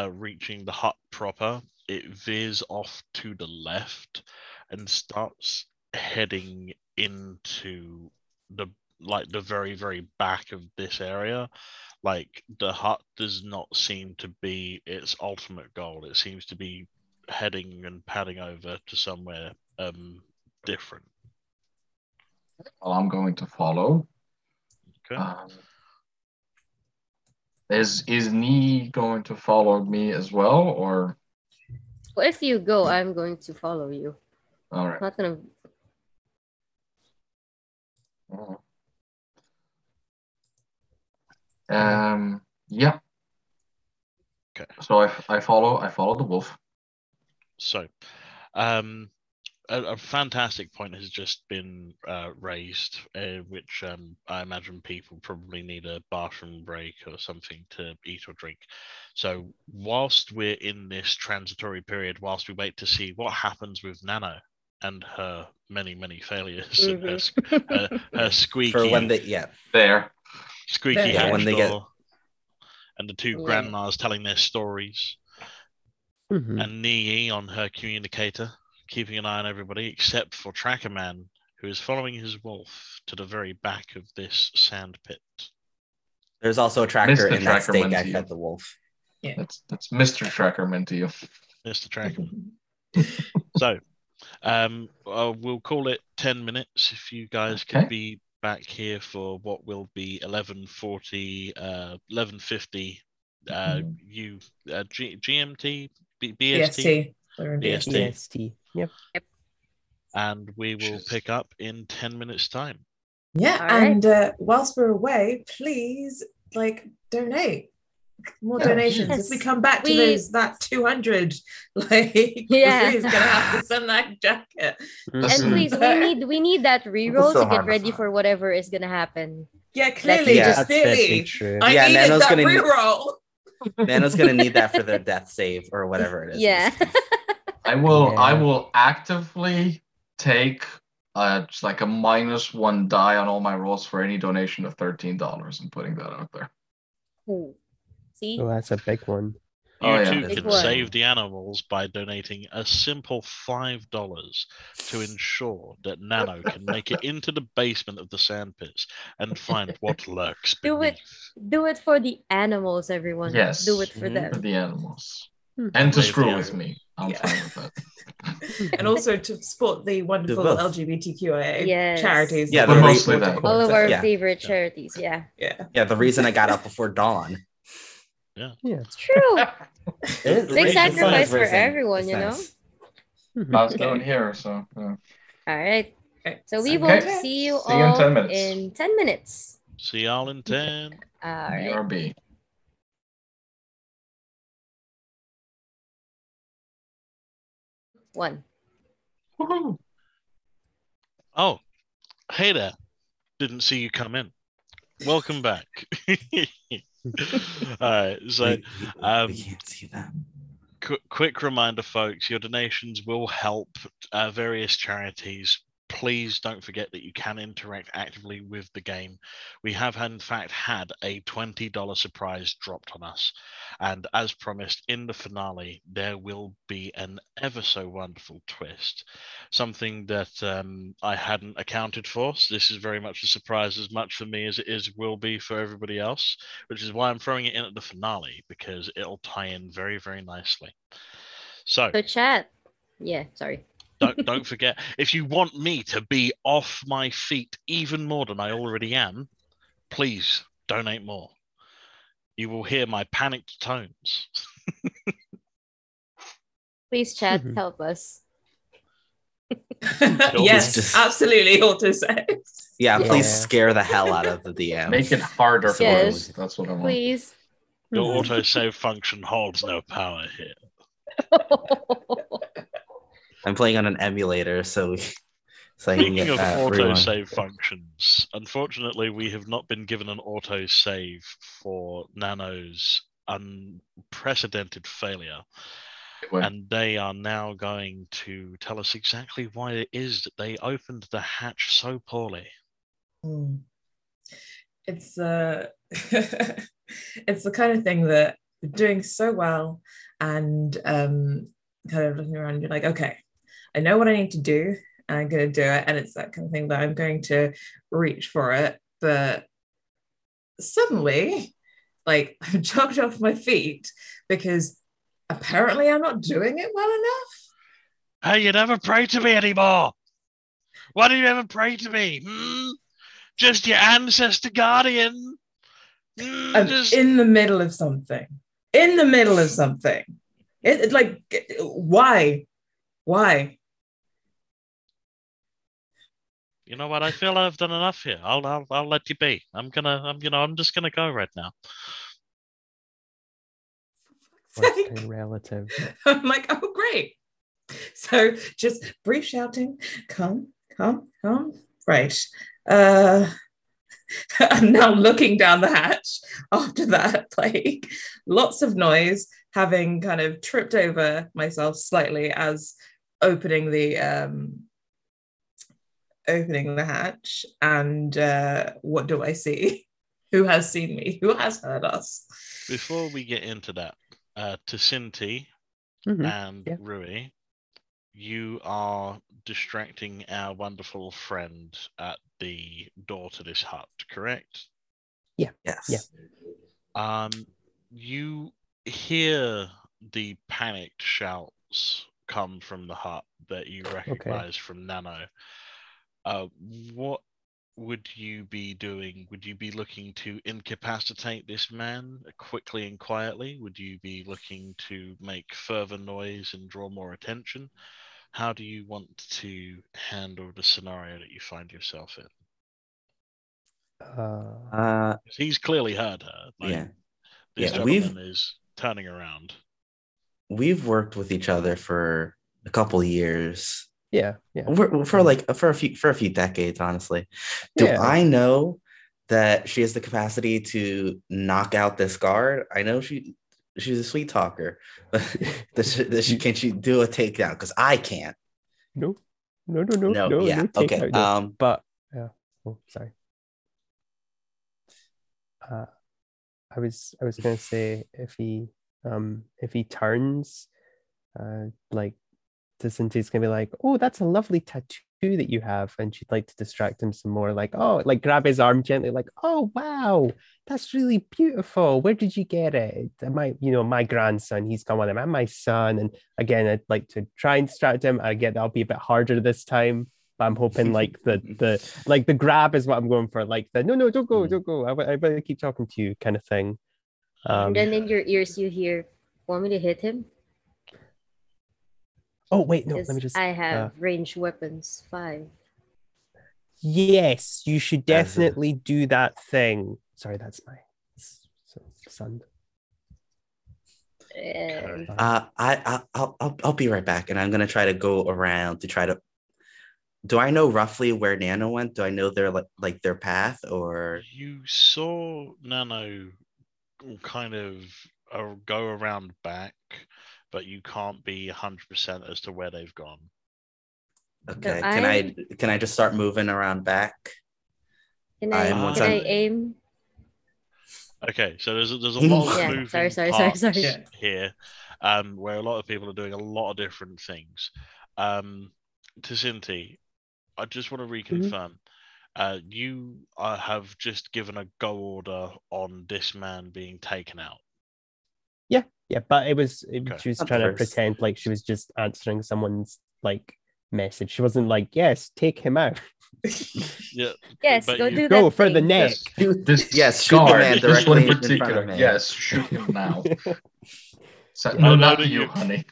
reaching the hut proper, it veers off to the left and starts heading into the very, very back of this area. Like, the hut does not seem to be its ultimate goal. It seems to be heading and padding over to somewhere different. Well, I'm going to follow. Okay. Is Nee going to follow me as well, or? Well, if you go, I'm going to follow you. All right. Not gonna. Yeah. Okay. So I follow the wolf. So, a fantastic point has just been raised, which I imagine people probably need a bathroom break or something to eat or drink. So whilst we're in this transitory period, whilst we wait to see what happens with Nano and her many failures and her squeaky For when they There. squeaky Yeah, when they get- door, and the 2 Yeah. grandmas telling their stories, Mhm. and Nee on her communicator, keeping an eye on everybody except for Tracker Man, who is following his wolf to the very back of this sand pit. there's also a tracker Mr. in that steak Trackerman I to you. fed the wolf. That's Mr. Trackerman to you. Mr. Tracker. So, we'll call it 10 minutes if you guys Okay. could be back here for what will be 11:40, 11:50 GMT, BST, BST. We're in BST. BST. EST. Yep. And we will Which is- pick up in 10 minutes time. Yeah, All right. and whilst we're away, please donate more Yeah. donations. Yes. If we come back to We- that 200, Yeah. Kazoo's gonna have to send that jacket. And Listen. please, we need that reroll so to hard get to ready find. for whatever is gonna happen. Yeah, clearly, Yeah. just That's definitely clearly. true. I Yeah, needed Nano's that gonna need- reroll. Nano's gonna need that for their death save or whatever it is. Yeah. I will Yeah. actively take just like a -1 die on all my rolls for any donation of $13. I'm putting that out there. Ooh. See? Oh, that's a big one. You Oh, yeah. two Big can one. save the animals by donating a simple $5 to ensure that Nano can make it into the basement of the sand pits and find what lurks Do it. beneath. Do it for the animals, everyone. Yes. Do it for Mhm. For them. the animals. Hmm. And to Save screw the with me. I'm Yeah. fine with that. And also to support the wonderful both. LGBTQIA Yes. charities. Yeah, that but we mostly support that. at All of Quanta. our Yeah. favorite charities. Yeah. Yeah. Yeah, the reason I got up before dawn. Yeah. It's true. It is- Big reason sacrifice for everything. everyone, It's you know? nice. Mhm. How's it going here? So All right. Okay. So we Okay. will see you See you in all 10 minutes. in 10 minutes. See y'all in 10. All right. BRB. One. Woohoo. Oh, hey there. Didn't see you come in. Welcome back. All right. So, We can't see that. quick reminder, folks, your donations will help various charities. Please don't forget that you can interact actively with the game. We have, in fact, had a $20 surprise dropped on us. And as promised, in the finale, there will be an ever so wonderful twist. Something that I hadn't accounted for. So this is very much a surprise, as much for me as it will be for everybody else, which is why I'm throwing it in at the finale, because it'll tie in very, very nicely. So chat. Yeah, sorry. don't forget, if you want me to be off my feet even more than I already am, please donate more. You will hear my panicked tones. Please, chat, Mhm. help us. Yes, Just- absolutely. Auto saves. Yeah, Yeah. please scare the hell out of the DM. Make it harder for Yes. us. That's what I want. Please. Your Mhm. autosave function holds no power here. I'm playing on an emulator, so so I can Speaking of rewind. autosave functions, unfortunately, we have not been given an autosave for Nano's unprecedented failure. And they are now going to tell us exactly why it is that they opened the hatch so poorly. It's it's the kind of thing that you're doing so well and kind of looking around, you're like, okay, I know what I need to do and I'm going to do it. And it's that kind of thing that I'm going to reach for it. But suddenly, like, I'm jogged off my feet because apparently I'm not doing it well enough. Hey, you never pray to me anymore. Why do you never pray to me? Just your ancestor guardian. I'm in the middle of something. It like, why? You know what? I feel I've done enough here. I'll let you be. I'm just gonna go right now. What's kind of relative? I'm like, oh great. So just brief shouting, come. Right. I'm now looking down the hatch after that, like lots of noise, having kind of tripped over myself slightly as opening the hatch. And what do I see? Who has seen me? Who has heard us? Before we get into that, Tacinti and Rui, you are distracting our wonderful friend at the door to this hut, correct? Yeah. Yes. Yeah. You hear the panicked shouts come from the hut that you recognize from Nano. What would you be doing? Would you be looking to incapacitate this man quickly and quietly? Would you be looking to make further noise and draw more attention? How do you want to handle the scenario that you find yourself in? He's clearly heard her. This gentleman is turning around. We've worked with each other for a couple years. Yeah. For a few decades, honestly. Do I know that she has the capacity to knock out this guard? I know she's a sweet talker. Can she do a takedown? Because I can't. No. Yeah. No Okay. No. But sorry. I was gonna say if he turns, like Cindy's gonna be like, oh, that's a lovely tattoo that you have, and she'd like to distract him some more, like, oh, like grab his arm gently, like, oh wow, that's really beautiful. Where did you get it? My grandson, he's got one of them, and my son. And again, I'd like to try and distract him. I get that'll be a bit harder this time, but I'm hoping like the grab is what I'm going for, like the no, don't go. I better keep talking to you kind of thing. And then in your ears you hear, want me to hit him? Oh wait, no, let me just. I have ranged weapons 5. Yes, you should definitely do that thing. Sorry, that's my son. I'll be right back, and I'm gonna try to go around to try to. Do I know roughly where Nano went? Do I know their like their path, or you saw Nano kind of go around back, but you can't be 100% as to where they've gone. Okay, can I just start moving around back? Can I aim? Okay, so there's a lot of moving sorry. Here, where a lot of people are doing a lot of different things. Tacinti, I just want to reconfirm. You have just given a go order on this man being taken out. Yeah, but she was trying to pretend like she was just answering someone's like message. She wasn't like, yes, take him out. Yeah. Yes, go go for the neck. Shoot the man directly in front of me. Yes, shoot him now. So, not you, honey.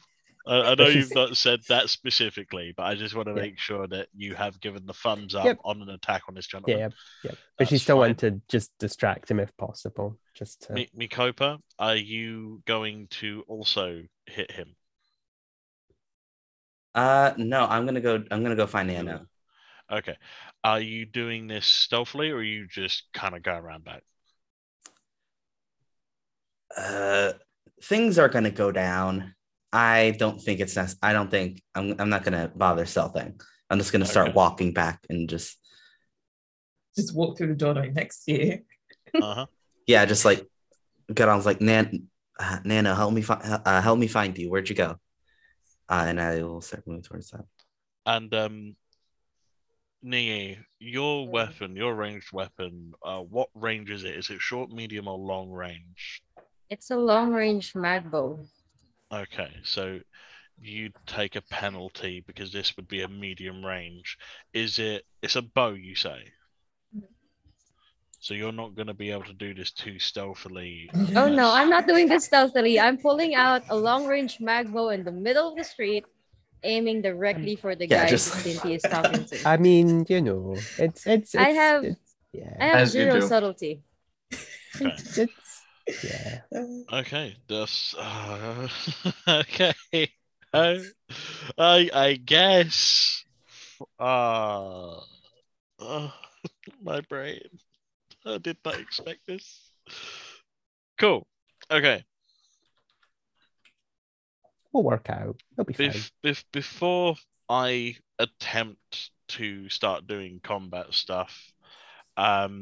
I know you've not said that specifically, but I just want to make sure that you have given the thumbs up on an attack on this gentleman. Yeah. But she still wanted to just distract him if possible. Just to... Mikopa, are you going to also hit him? No, I'm gonna go find Nano. Okay. Are you doing this stealthily, or are you just kind of going around back? Things are gonna go down. I don't think it's necessary. I don't think I'm not gonna bother stealthing. I'm just gonna start Okay. walking back and just walk through the doorway next to you. Uh-huh. yeah, just like get on like Nana, help me find you. Where'd you go? And I will start moving towards that. And Nee, your weapon, your ranged weapon, what range is it? Is it short, medium, or long range? It's a long range mag bow. Okay, so you take a penalty because this would be a medium range. It's a bow, you say? So you're not going to be able to do this too stealthily. Oh no, I'm not doing this stealthily. I'm pulling out a long range mag bow in the middle of the street, aiming directly for the guy just Cynthia is talking to. I mean, you know, it's I have yeah. I have As you zero do. subtlety. Okay. It's yeah. Okay, that's okay. I guess. Uh, my brain. I did not expect this. Cool. Okay. We'll work out. It'll be fine. Before I attempt to start doing combat stuff, wait.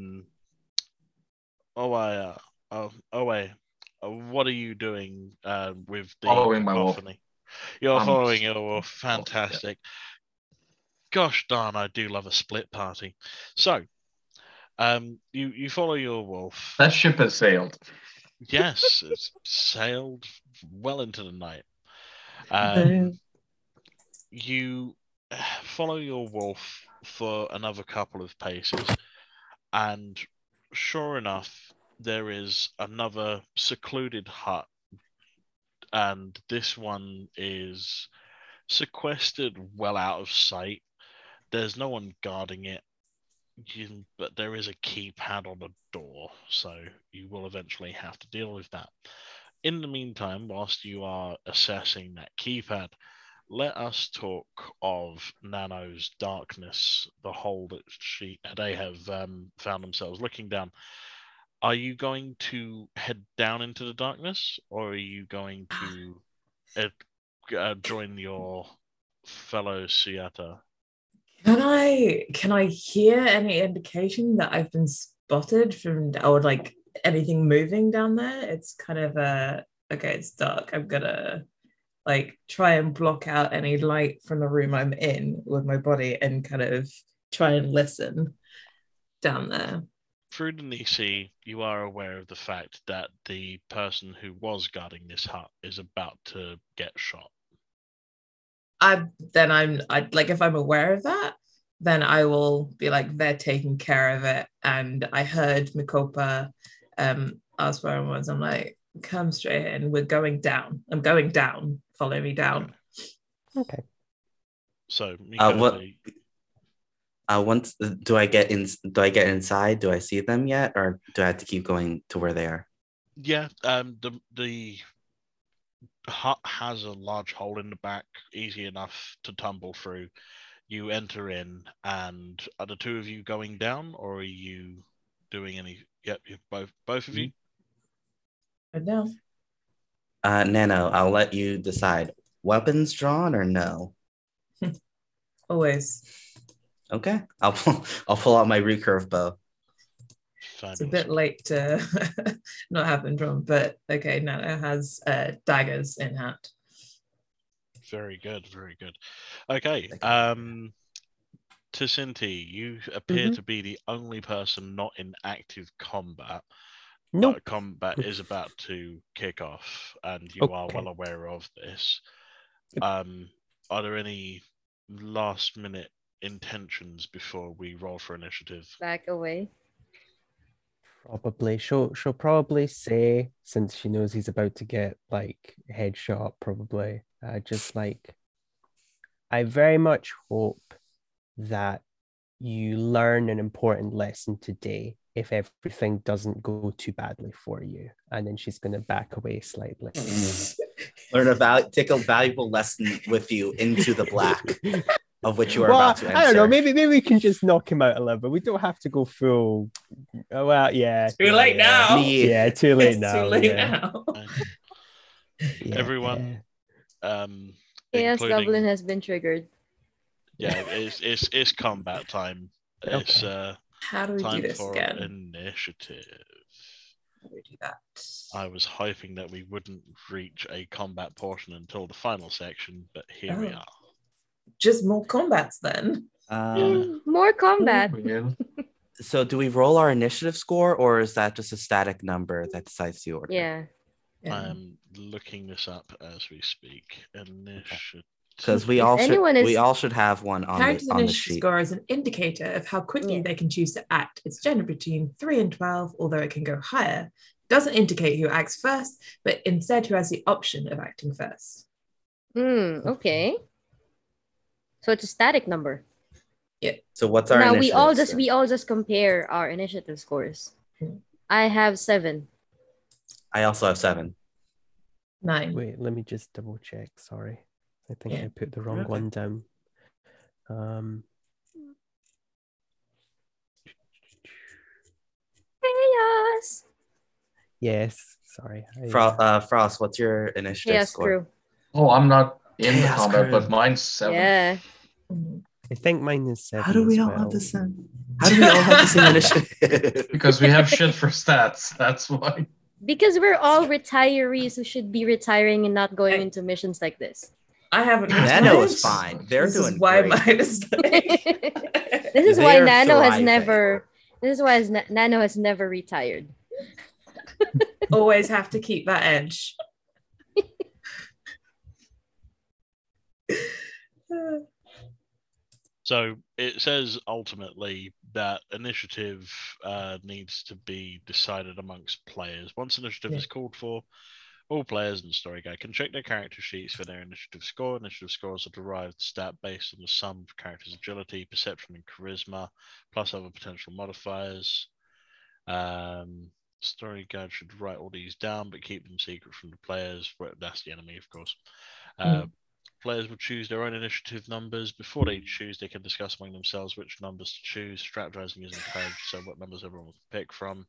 What are you doing with the Following my wolf. cacophony? You're Um, following your wolf. Fantastic. Gosh darn, I do love a split party. So, you follow your wolf. That ship has sailed. Yes, it's sailed well into the night. You follow your wolf for another couple of paces, and sure enough, there is another secluded hut, and this one is sequestered well out of sight. There's no one guarding it, but there is a keypad on the door, so you will eventually have to deal with that. In the meantime, whilst you are assessing that keypad, let us talk of Nano's darkness, the hole that they have found themselves looking down. Are you going to head down into the darkness, or are you going to join your fellow Suyata? Can I hear any indication that I've been spotted from or like anything moving down there? It's kind of okay, it's dark. I'm gonna like try and block out any light from the room I'm in with my body and kind of try and listen down there. Through the Nisi, you are aware of the fact that the person who was guarding this hut is about to get shot. I like if I'm aware of that, then I will be like they're taking care of it. And I heard Mikopa ask where I was. I'm like, come straight in. We're going down. I'm going down. Follow me down. Okay. So what? Once do I get inside? Do I see them yet, or do I have to keep going to where they are? Yeah. The hut has a large hole in the back, easy enough to tumble through. You enter in, and are the two of you going down, or are you doing any? Yep, both of you. No. Nano, I'll let you decide. Weapons drawn or no? Always. Okay, I'll pull out my recurve bow. Fabulous. It's a bit late to not have them drawn, but okay, Nano has daggers in hand. Very good, very good. Okay, Tacinti, you appear to be the only person not in active combat. Nope. But combat is about to kick off, and you are well aware of this. Are there any last-minute intentions before we roll for initiative? Back away. Probably. She'll probably say, since she knows he's about to get like headshot, probably just like, I very much hope that you learn an important lesson today if everything doesn't go too badly for you. And then she's going to back away slightly. Take a valuable lesson with you into the black. of which you are Well, about to enter. I don't know. Maybe we can just knock him out a little bit. We don't have to go full. Oh, well, yeah. Too late now. Yeah, too late It's now. too late yeah. now. Yeah. Everyone, Chaos including Goblin has been triggered. yeah, it's combat time. It's How do we do time this for again? initiative. How do we do that? I was hoping that we wouldn't reach a combat portion until the final section, but here we Oh. are. Just more combats then. More combat. Well, So do we roll our initiative score, or is that just a static number that decides the order? Yeah. I'm looking this up as we speak. Initiative. Because we If all anyone should have one on Character's the initiative sheet. score is an indicator of how quickly Yeah. they can choose to act. It's generally between 3 and 12, although it can go higher. Doesn't indicate who acts first, but instead who has the option of acting first. Okay. So it's a static number. So what's our Now initiative? we all just compare our initiative scores. I have 7. I also have 7. 9. Wait, let me just double check. Sorry. I think Yeah. I put the wrong Okay. one down. Chaos. Yes, sorry. Frost, what's your initiative Chaos score? crew. oh, I'm not in the Chaos combat, crew. but mine's 7. Yeah. I think mine is 7. How do we as all well. have the same? How do we all have the same initiative? Because we have shit for stats. That's why. Because we're all retirees who should be retiring and not going into missions like this. I haven't Nano retired. is fine. They're This doing is why great. mine is This is why They're Nano has thriving. never. This is why Nano has never retired. always have to keep that edge. So it says ultimately that initiative needs to be decided amongst players. Once initiative is called for, all players in the story guide can check their character sheets for their initiative score. Initiative scores are derived stat based on the sum of characters' agility, perception, and charisma, plus other potential modifiers. Story guide should write all these down, but keep them secret from the players. Well, that's the enemy, of course. Players will choose their own initiative numbers. Before they choose, they can discuss among themselves which numbers to choose. Strategizing is encouraged, so what numbers everyone will pick from.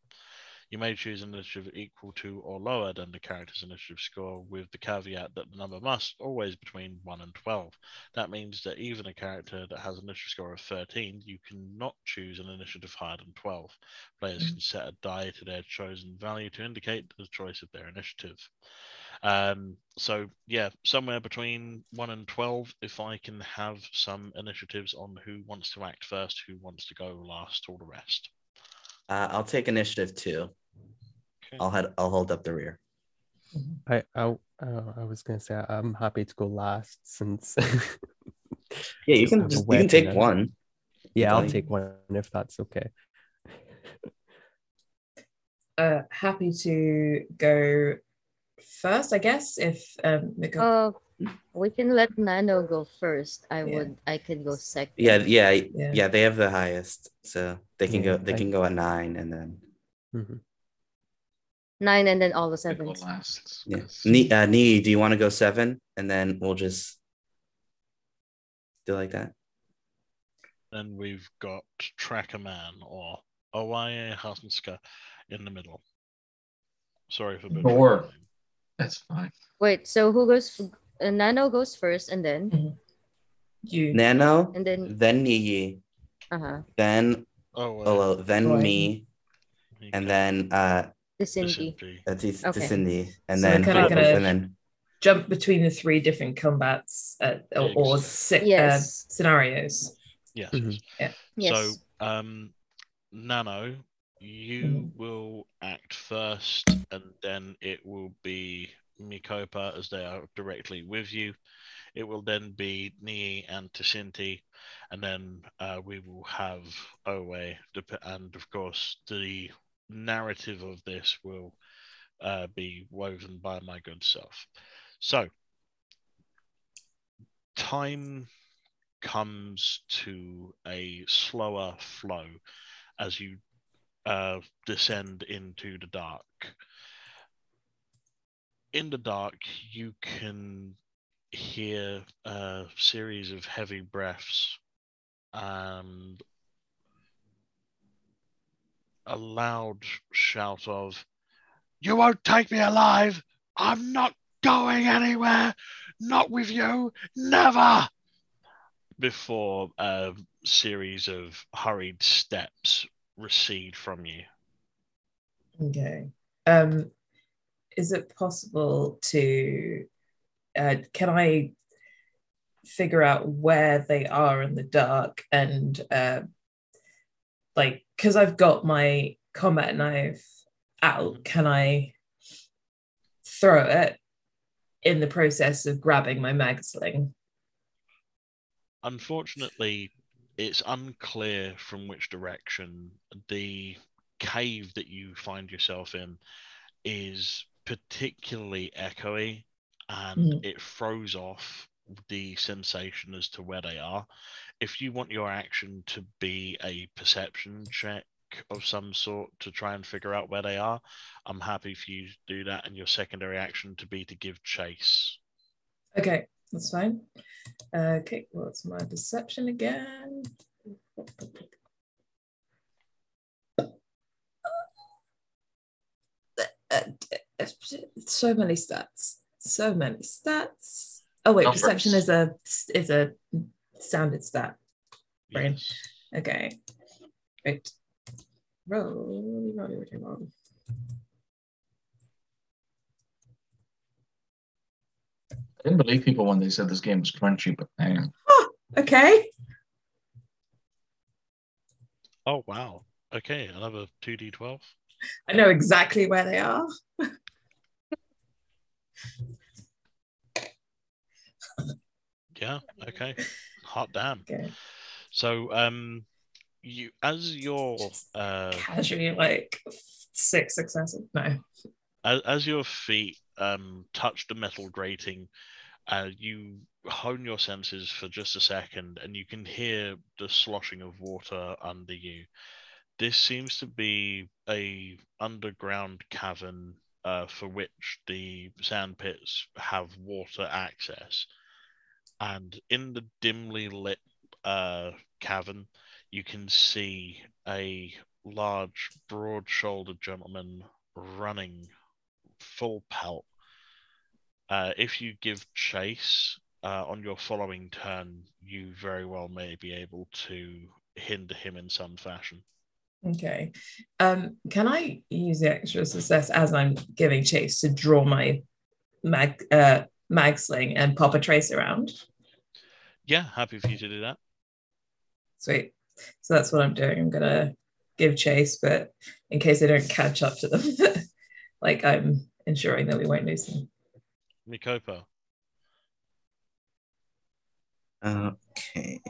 You may choose an initiative equal to or lower than the character's initiative score, with the caveat that the number must always be between 1 and 12. That means that even a character that has an initiative score of 13, you cannot choose an initiative higher than 12. Players can set a die to their chosen value to indicate the choice of their initiative. So yeah, somewhere between 1 and 12, if I can have some initiatives on who wants to act first, who wants to go last, all the rest. I'll take initiative 2. Okay. I'll hold up the rear. I was gonna say I'm happy to go last since. Yeah, you can take and... one. Yeah, I'll take one if that's okay. Happy to go first, I guess. If we can let Nano go first. I could go second. Yeah. They have the highest, so they can go. They can go at 9, and then 9, and then all the I go 7s. last. Yeah. Nee, do you want to go 7, and then we'll just do like that? Then we've got Tracker Man or Owaye Hasenska in the middle. Sorry for butchering Sure. the name. That's fine. Wait, so who goes? Nano goes first, and then you. Nano, and then Nee, then Olo, then Roy. me, and then Cindy. Cindy, and So then we're kinda gonna- and then Jump between the 3 different combats or scenarios. Yes. Yes. So, Nano, you will act first, and then it will be Mikopa as they are directly with you. It will then be Nii and Tacinti, and then we will have Owe, and of course the narrative of this will be woven by my good self. So, time comes to a slower flow as you descend into the dark. In the dark, you can hear a series of heavy breaths and a loud shout of, "You won't take me alive! I'm not going anywhere! Not with you! Never!" Before a series of hurried steps recede from you. Okay. Is it possible to can I figure out where they are in the dark and like, because I've got my combat knife out, can I throw it in the process of grabbing my mag sling? Unfortunately, it's unclear from which direction. The cave that you find yourself in is particularly echoey, and it throws off the sensation as to where they are. If you want your action to be a perception check of some sort to try and figure out where they are, I'm happy for you to do that, and your secondary action to be to give chase. Okay, that's fine. Okay, what's my perception again? So many stats. So many stats. Oh wait, Numbers. perception is a standard stat. Brain. Yes. Okay. Right. Roll. I didn't believe people when they said this game was crunchy, but hang on. Oh, okay. Oh, wow. Okay, another 2d12. I know exactly where they are. Yeah, okay. Hot damn. Okay. So, you as your casually like 6 successive. No. as your feet touch the metal grating, you hone your senses for just a second, and you can hear the sloshing of water under you. This seems to be a underground cavern for which the sand pits have water access. And in the dimly lit cavern, you can see a large, broad-shouldered gentleman running full pelt. If you give chase on your following turn, you very well may be able to hinder him in some fashion. Okay. Can I use the extra success as I'm giving chase to draw my mag sling and pop a trace around? Yeah, happy for you to do that. Sweet. So that's what I'm doing. I'm gonna give chase, but in case I don't catch up to them, like I'm ensuring that we won't lose them. Mikopo. Okay.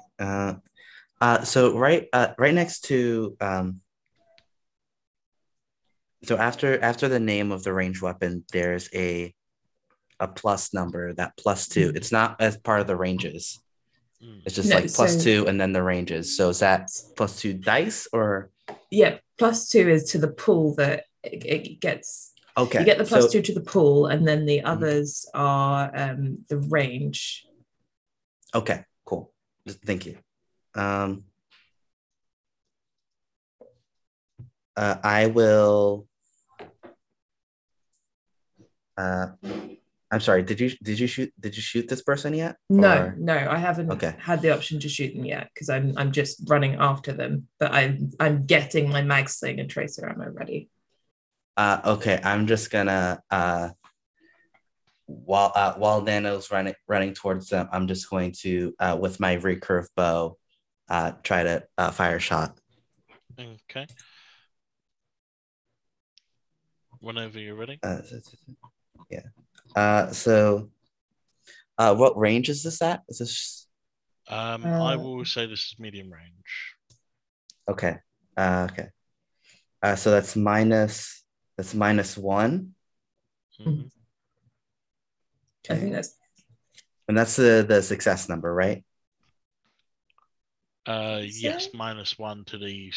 So right next to so after the name of the ranged weapon, there's a plus number, that +2. It's not as part of the ranges. It's just No, like +2 and then the ranges. So is that +2 dice or? Yeah, +2 is to the pool that it gets. Okay. You get the +2 to the pool, and then the others are the range. Okay, cool. Thank you. I will. I'm sorry. Did you shoot this person yet? No, I haven't Okay. had the option to shoot them yet because I'm just running after them. But I'm getting my mag sling and tracer ammo ready. Okay. I'm just gonna while Nano's running towards them, I'm just going to with my recurve bow try to fire a shot. Okay. Whenever you're ready. Yeah. So what range is this at? Is this I will say this is medium range. okay. Okay. So that's -1. Mm-hmm. Okay. I think that's. And that's the success number, right? Yes, -1 to the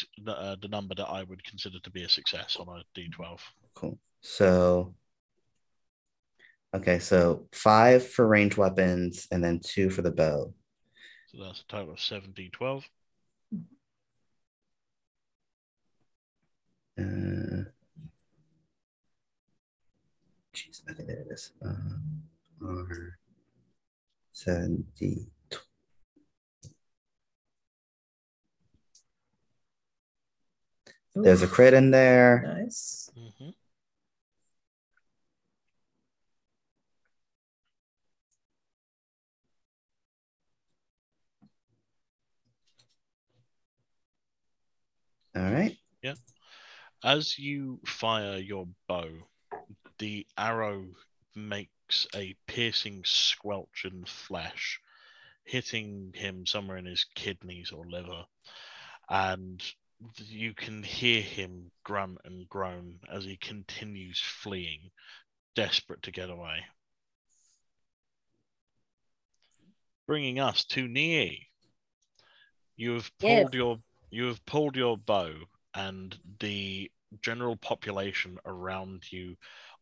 number that I would consider to be a success on a D12. Cool. So Okay, so 5 for ranged weapons and then 2 for the bow. So that's a total of 7d12. Jeez, okay, there it is. R70. There's a crit in there. Nice. Mm-hmm. All right. Yeah. As you fire your bow, the arrow makes a piercing squelch in flesh, hitting him somewhere in his kidneys or liver. And you can hear him grunt and groan as he continues fleeing, desperate to get away. Bringing us to Nie. You have pulled your bow, and the general population around you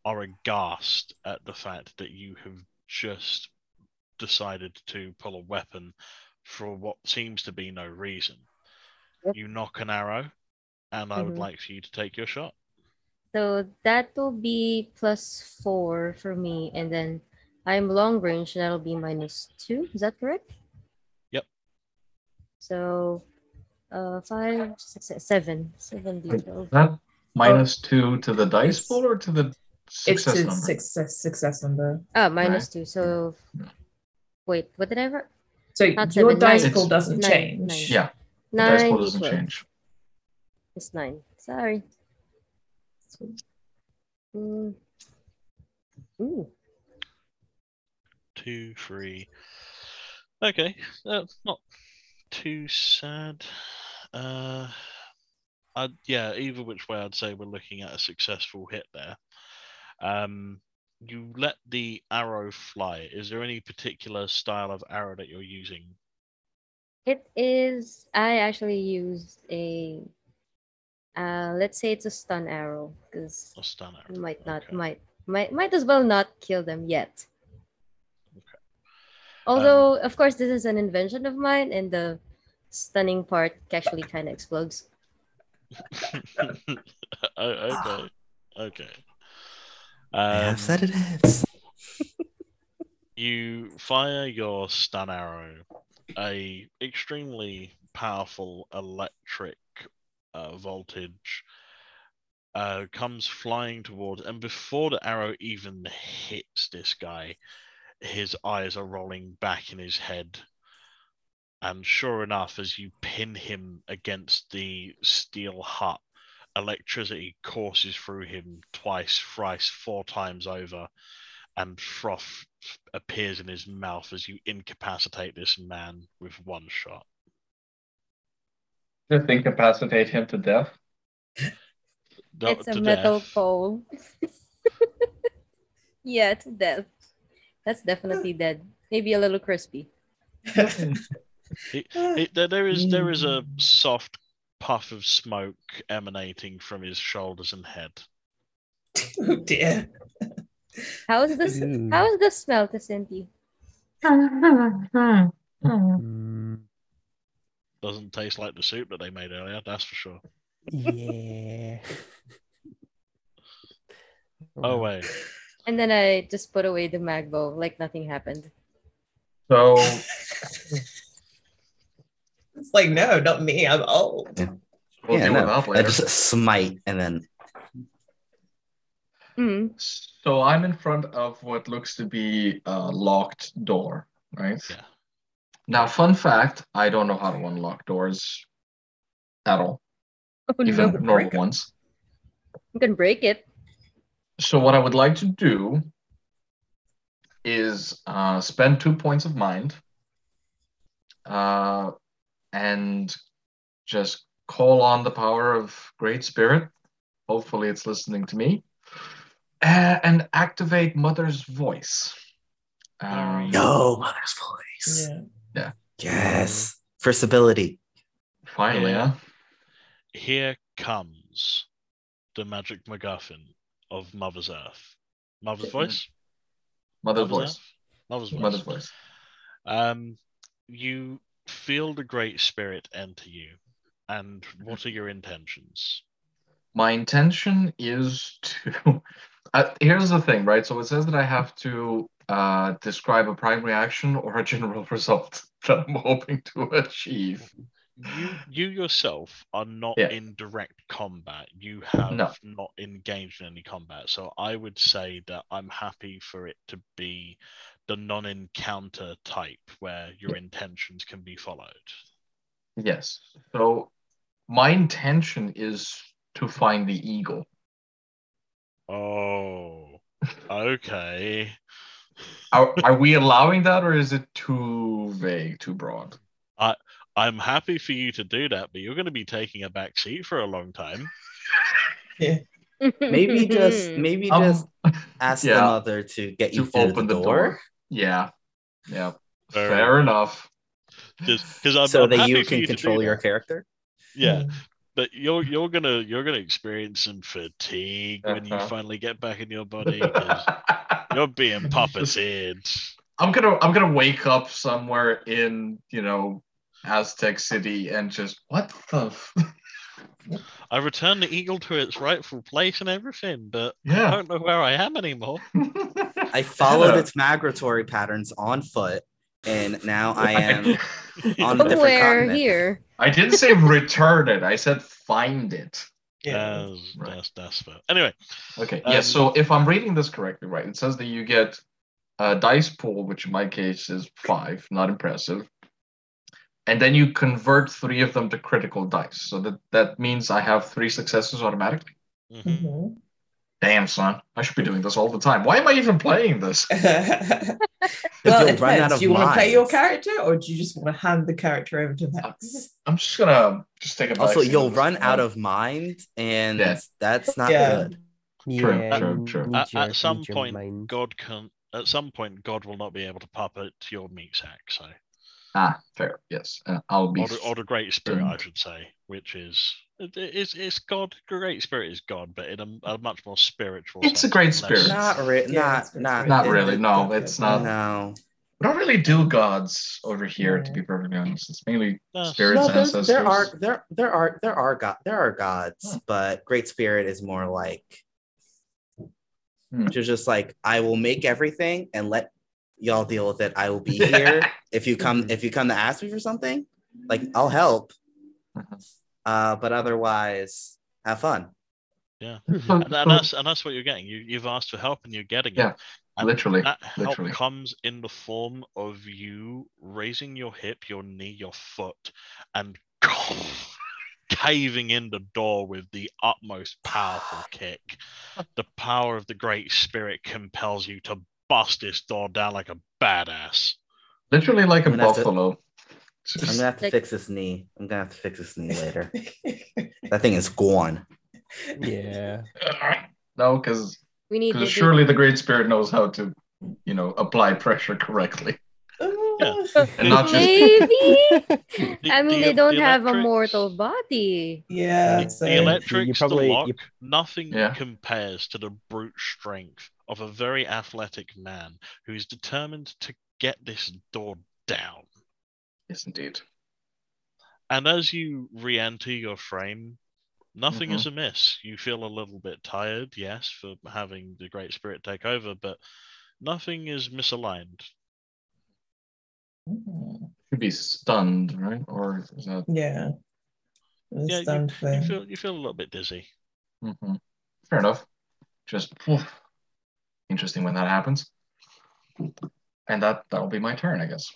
are aghast at the fact that you have just decided to pull a weapon for what seems to be no reason. Yep. You knock an arrow, and I would like for you to take your shot. So that will be +4 for me, and then I'm long range, that'll be -2. Is that correct? Yep. So 5, 6, 7, 7d12. That -2 to the dice It's- pool or to the It's success to number? success number. Ah, Right. -2. So wait, what did I write? So Not your 7, dice 9. pool doesn't Nine, change. Yeah, the dice pool 9 doesn't d12. change. It's 9. Sorry. Mm. Ooh. 2, 3. Okay, that's not too sad. Yeah, either which way, I'd say we're looking at a successful hit there. You let the arrow fly. Is there any particular style of arrow that you're using? It is. I actually used a. Let's say it's a stun arrow, because A stun arrow. you might not Okay. might as well not kill them yet. Okay. Although, of course, this is an invention of mine, and the stunning part actually kind of explodes. Okay. Okay. I have sedatives. You fire your stun arrow, a extremely powerful electric voltage comes flying towards, and before the arrow even hits this guy, his eyes are rolling back in his head. And sure enough, as you pin him against the steel hut, electricity courses through him twice, thrice, 4 times over, and froth appears in his mouth as you incapacitate this man with one shot. Just incapacitate him to death. It's a To metal death. pole. Yeah, to death. That's definitely dead. Maybe a little crispy. There is a soft puff of smoke emanating from his shoulders and head. Oh dear. How is this? Ooh. How is the smell to Cynthia? Mm, Doesn't taste like the soup that they made earlier, that's for sure. yeah. Oh wait. And then I just put away the magbo like nothing happened. So It's like, no, not me. I'm old. we'll deal with that I later. just smite and then So I'm in front of what looks to be a locked door, right? Yeah. Now, fun fact, I don't know how to unlock doors at all, Oh even no! normal ones. You can break it. So what I would like to do is spend 2 points of mind and just call on the power of Great Spirit. Hopefully it's listening to me. And activate Mother's voice. no mother's voice. Yeah. Yes. First ability. Finally, Yeah. huh? Here comes the magic MacGuffin of Mother's Earth. Mother's voice? Mother's voice. Mother's voice. Mother's voice. You feel the great spirit enter you, and what are your intentions? My intention is to. Here's the thing, right? So it says that I have to describe a primary action or a general result that I'm hoping to achieve. You yourself are not Yeah. in direct combat. You have No. not engaged in any combat. So I would say that I'm happy for it to be the non-encounter type where your intentions can be followed. Yes. So my intention is to find the eagle. Oh, okay. Are we allowing that, or is it too vague, too broad? I'm happy for you to do that, but you're going to be taking a back seat for a long time. Yeah. Maybe just ask the yeah. mother to get you To through open the door. Yeah. Fair enough. Because I'm so that happy you for can you control to do your that. character. Yeah, but you're gonna experience some fatigue when you Uh-huh. finally get back in your body because you're being puppeted. I'm gonna wake up somewhere in Aztec City and just what the. I returned the eagle to its rightful place and everything, but I Yeah. don't know where I am anymore. I followed its migratory patterns on foot, and now I am on a different Somewhere continent. here. I didn't say return it. I said find it. Yeah. That's fair. Anyway, Okay. Yes. So if I'm reading this correctly, right, it says that you get a dice pool, which in my case is 5, not impressive, and then you convert 3 of them to critical dice. So that means I have 3 successes automatically. mhm. Mhm. Damn, son, I should be doing this all the time. Why am I even playing this? Well, you'll it run out depends. of Do you want to play your minds. character, or do you just want to hand the character over to Vex? I'm just gonna take a back Also, seat you'll of this run one. out of mind, and Yeah. that's not Yeah. good. Yeah, True. At some need your point, mind. God will not be able to puppet your meat sack. So, Fair. Yes, I'll be. or the Great Spirit, I stunned. should say, which is it's God. Great Spirit is God, but in a much more spiritual sense. It's a great less- spirit. Not Not really. No, it's not. No. We don't really do gods over here, to be perfectly honest. It's mainly Yes. spirits, No, ancestors. there are gods, Huh. but Great Spirit is more like Hmm. just like I will make everything and let y'all deal with it. I will be here if you come to ask me for something. Like I'll help, but otherwise, have fun. Yeah, Mhm. and that's what you're getting. You've asked for help and you're getting it. Yeah, And literally. that help comes in the form of you raising your hip, your knee, your foot, and caving in the door with the utmost powerful kick. The power of the Great Spirit compels you to bust this door down like a badass. Literally like a I'm gonna have to- buffalo. I'm gonna have to Like- fix this knee. I'm gonna have to fix this knee later. That thing is gone. Yeah. No, because We need to surely the Great Spirit knows how to, apply pressure correctly. Yeah. And not just Maybe. I mean, they don't the have a electrics- mortal body. Yeah. The So electrics, probably- the lock, you- nothing Yeah. compares to the brute strength of a very athletic man who is determined to get this door down. Yes, indeed. And as you re-enter your frame, nothing is amiss. You feel a little bit tired, yes, for having the Great Spirit take over, but nothing is misaligned. Should be stunned, right? Or is that? yeah. Yeah, Stunned thing. you feel a little bit dizzy. Mm-hmm. Fair enough. Just interesting when that happens. And that'll be my turn, I guess.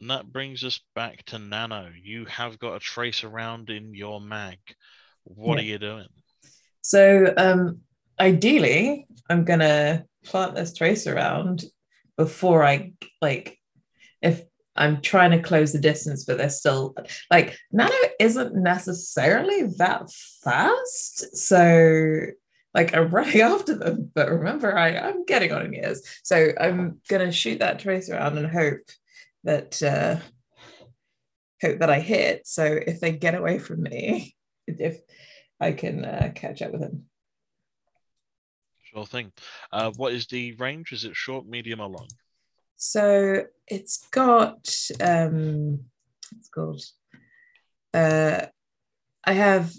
And that brings us back to Nano. You have got a trace around in your mag. What are you doing? So ideally, I'm gonna plant this trace around before I if I'm trying to close the distance, but they're still Nano isn't necessarily that fast. So I'm running after them, but remember I'm getting on in years. So I'm gonna shoot that trace around and hope that I hit. So if they get away from me, if I can catch up with him. Sure thing. What is the range? Is it short, medium, or long? So it's got it's called I have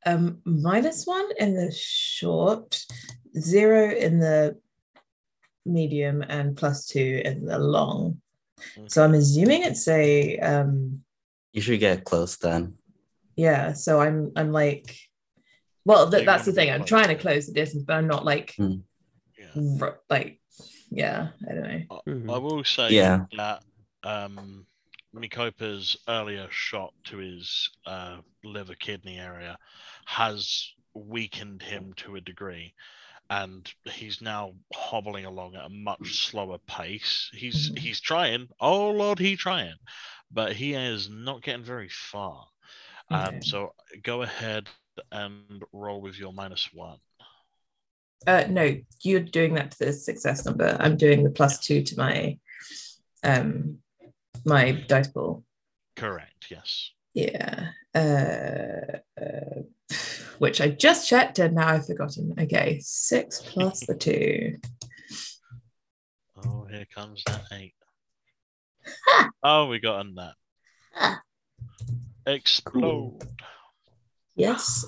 -1 in the short, 0 in the medium, and +2 in the long. Okay. So I'm assuming it's a You should get close then. yeah. So I'm like, well, So you that's the wanna be thing. I'm close trying to to it. close the distance, but I'm not like Yeah. like yeah. I don't know. Mhm. I will say Yeah. that Mikopa's earlier shot to his liver kidney area has weakened him to a degree, and he's now hobbling along at a much slower pace. He's trying. Oh Lord, he's trying, but he is not getting very far. Okay. So go ahead and roll with your -1. No, you're doing that to the success number. I'm doing the +2 to my my dice pool. Correct. Yes. Yeah. Which I just checked and now I've forgotten. Okay, 6 plus the 2. Oh, here comes that 8. Ha! Oh, we got a nat. Ah. Explode. Yes,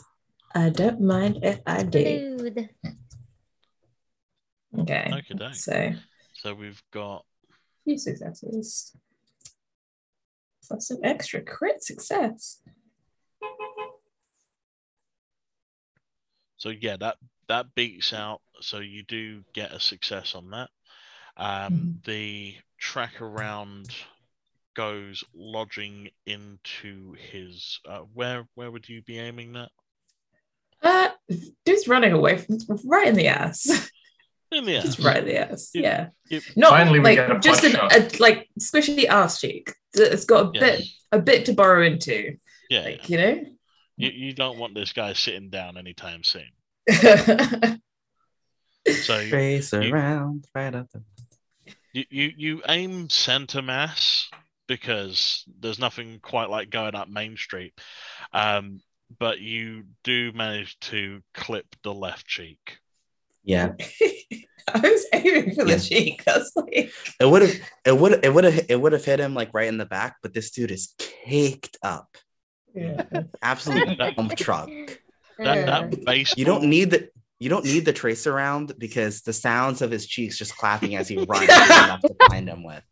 I don't mind if I do. Dude. Okay, Okey-doke. so we've got 2 successes plus an extra crit success. so yeah, that beats out. So you do get a success on that. The track around goes lodging into his. Where would you be aiming that? Dude's running away from right in the ass. In the Just ass. right in the ass. You- Yeah. you- Not Finally, we like get a just butt a shot. like squishy ass cheek. It's got Yes. a bit to borrow into. Yeah. Like, you know. You don't want this guy sitting down anytime soon. Okay. So Trace you- around right up the you aim center mass because there's nothing quite like going up Main Street. But you do manage to clip the left cheek. Yeah. I was aiming for Yeah. the cheek. That's like It would have hit him like right in the back, but this dude is caked up. yeah. Absolute dump truck. That baseball. You don't need the trace around because the sounds of his cheeks just clapping as he runs is enough to find him with.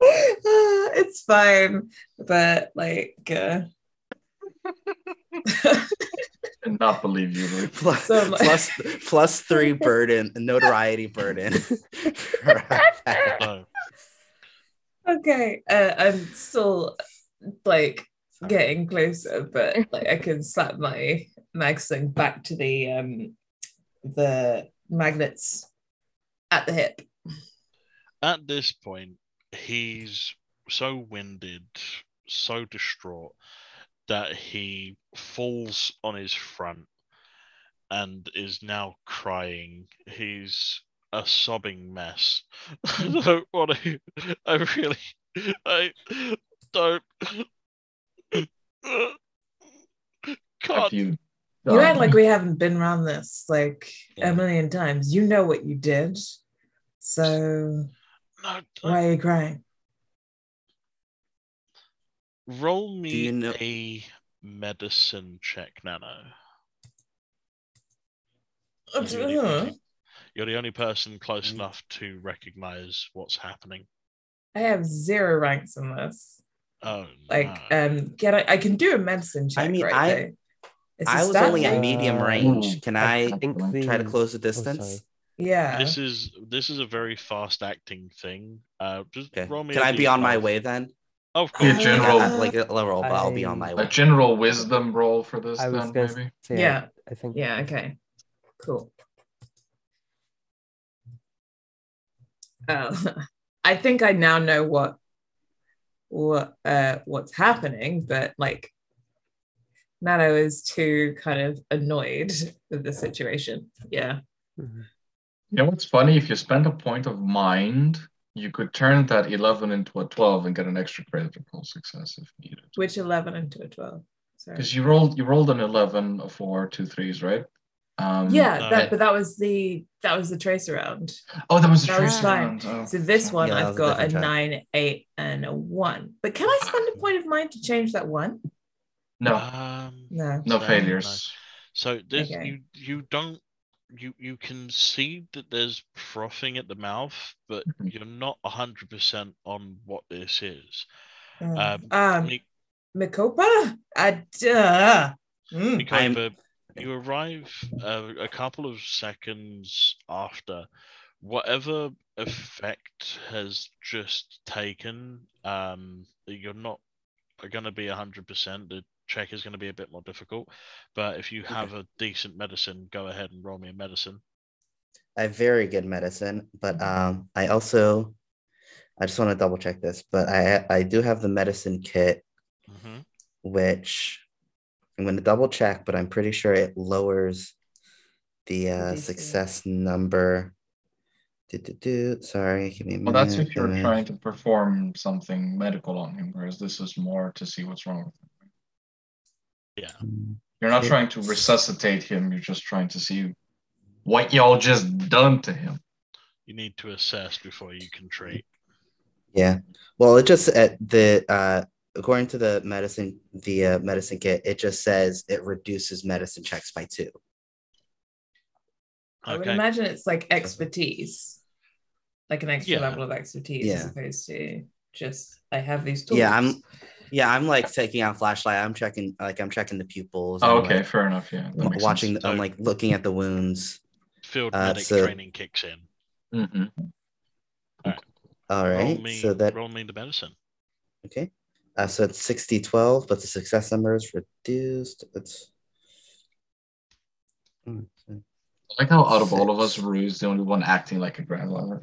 It's fine, but like Cannot believe you, Luke. Plus 3 burden, notoriety burden. So, okay. I'm still like getting closer, but like I can slap my mag sling back to the magnets at the hip. at this point, he's so winded, so distraught that he falls on his front and is now crying. He's a sobbing mess. I don't want to. I don't. Have Can't. you You act done? like we haven't been around this like Yeah. a million times. You know what you did. So No, why are you crying? roll me Do you know- a medicine check, Nano. You're the only person close enough to recognize what's happening. I have 0 ranks in this. Oh, Like, no. I can do a medicine check, I mean, right? I- It's a I was stat only at check? medium range. Can I think try to close the sorry. distance? Yeah. This is a very fast acting thing. Just Okay. roll me. Can a I be on my D12. way then? Of Be a course. general- Like a roll, but I'll be on my way. A general wisdom roll for this, I was then, gonna maybe? say, Yeah. I think Yeah, okay. Cool. I think I now know what's happening, but like Nano is too kind of annoyed with the situation. Yeah. Mhm. You know what's funny? If you spend a point of mind, you could turn that 11 into a 12 and get an extra critical success if needed. Which 11 into a 12? Sorry. Because you rolled an 11, a 4, 2 3s, right? But that was the tracer round. Oh, that was a That was tracer fine. round. Oh, So this one, that I've was a got a different check. 9, 8, and a 1. But can I spend a point of mine to change that 1? No, No. no failures. So this Okay. you don't you can see that there's frothing at the mouth, but you're not 100% on what this is. Mikopa? Mikopa, you arrive a couple of seconds after whatever effect has just taken. You're not going to be 100%. The check is going to be a bit more difficult, but if you have a decent medicine, go ahead and roll me a medicine. I have very good medicine, but I just want to double check this, but I do have the medicine kit, which I'm going to double check, but I'm pretty sure it lowers the success number. Sorry, give me a minute. Well, that's if you're trying to perform something medical on him, whereas this is more to see what's wrong with him. Yeah. You're not trying to resuscitate him, you're just trying to see what y'all just done to him. You need to assess before you can treat. Yeah. Well, it just according to the medicine kit, it just says it reduces medicine checks by 2. I would imagine it's like expertise, like an extra level of expertise, as opposed to just I have these tools. I'm like taking out flashlight. I'm checking the pupils. Oh, okay, fair enough. Yeah, watching. I'm like looking at the wounds. Field medic training kicks in. All right. Roll me the medicine. Okay. So it's 60-12, but the success number is reduced. It's. I like how out of all of us, Rue is the only one acting like a grandmother.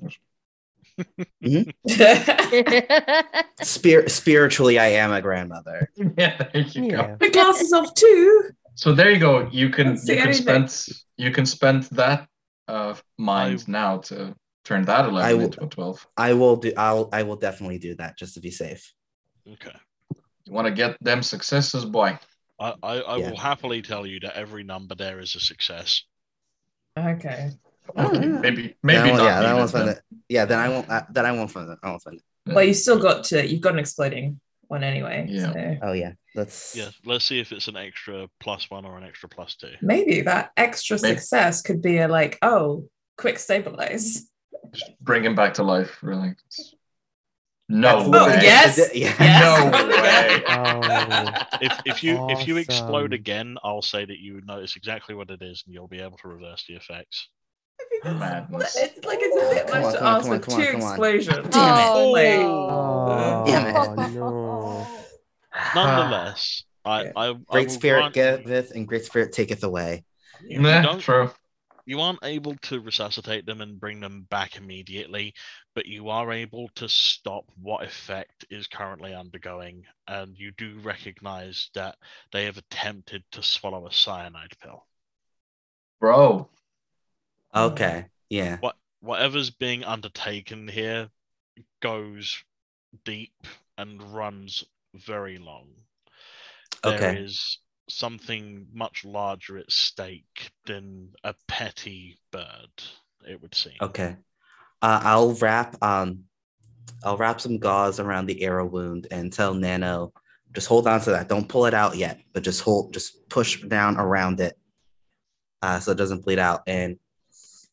Spiritually, I am a grandmother. Yeah, there you go. The glasses off too. So there you go. You can spend that mind now to turn that 11 into a 12. I will definitely do that just to be safe. Okay. You want to get them successes, boy. I will happily tell you that every number there is a success. Okay. Maybe not. Yeah, then I won't spend it. Yeah, then I won't. Then I won't spend it. I won't spend it. Well, you've got an exploding one anyway. Yeah. So. Oh yeah. Let's see if it's an extra +1 or an extra +2. Maybe that extra success could be a quick stabilize. Just bring him back to life, really. No way. Yes. No way. If you explode again, I'll say that you would notice exactly what it is, and you'll be able to reverse the effects. Madness. It's a bit much to ask for 2 explosions. Damn it! No. Nonetheless, I Great Spirit giveth and Great Spirit taketh away. True. You aren't able to resuscitate them and bring them back immediately, but you are able to stop what effect is currently undergoing, and you do recognize that they have attempted to swallow a cyanide pill. Bro. Okay. Yeah. Whatever's being undertaken here goes deep and runs very long. There is something much larger at stake than a petty bird, it would seem. Okay. I'll wrap some gauze around the arrow wound and tell Nano, just hold on to that. Don't pull it out yet, but just push down around it so it doesn't bleed out. And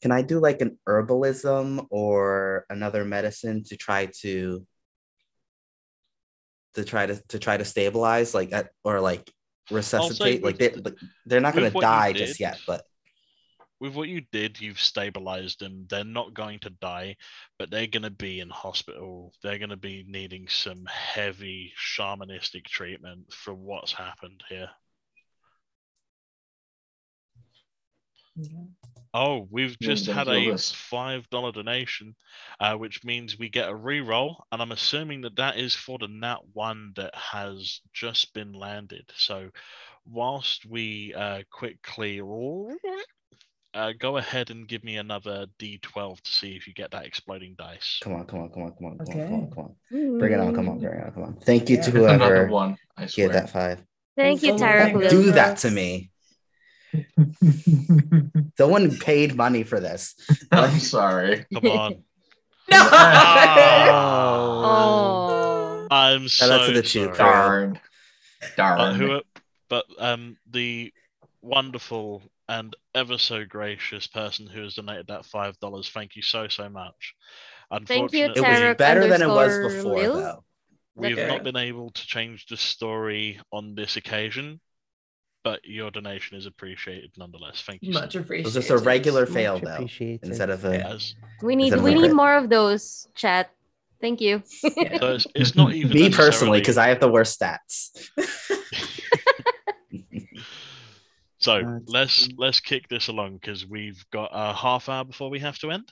can I do like an herbalism or another medicine to try to stabilize or resuscitate? Like they're not going to die just yet, but with what you did, you've stabilized them. They're not going to die, but they're going to be in hospital. They're going to be needing some heavy shamanistic treatment for what's happened here. Oh, we've just had a $5 donation, which means we get a reroll, and I'm assuming that is for the nat 1 that has just been landed. So whilst we quickly go ahead and give me another D12 to see if you get that exploding dice. Come on. Bring it on, come on. Thank you to whoever another one, I swear. Get that 5. Thank you, Tyra. Do that to me. Someone paid money for this. I'm sorry. Come on. No. Oh. I'm Shout out to so the Chew sorry. Crew. Darn. But the wonderful and ever so gracious person who has donated that $5, thank you so much. Thank you, It was Unfortunately, Tarek better than it was underscore before, Lil. though. we have Okay. not been able to change the story on this occasion, but your donation is appreciated nonetheless. Thank you. Much so It appreciated. was just a regular fail, Much though, appreciated. instead of Yeah. a. As, We need Instead of a crit. more of those, chat. Thank you. Yeah. so it's not even Me personally, necessarily. because I have the worst stats. So let's kick this along because we've got a half hour before we have to end.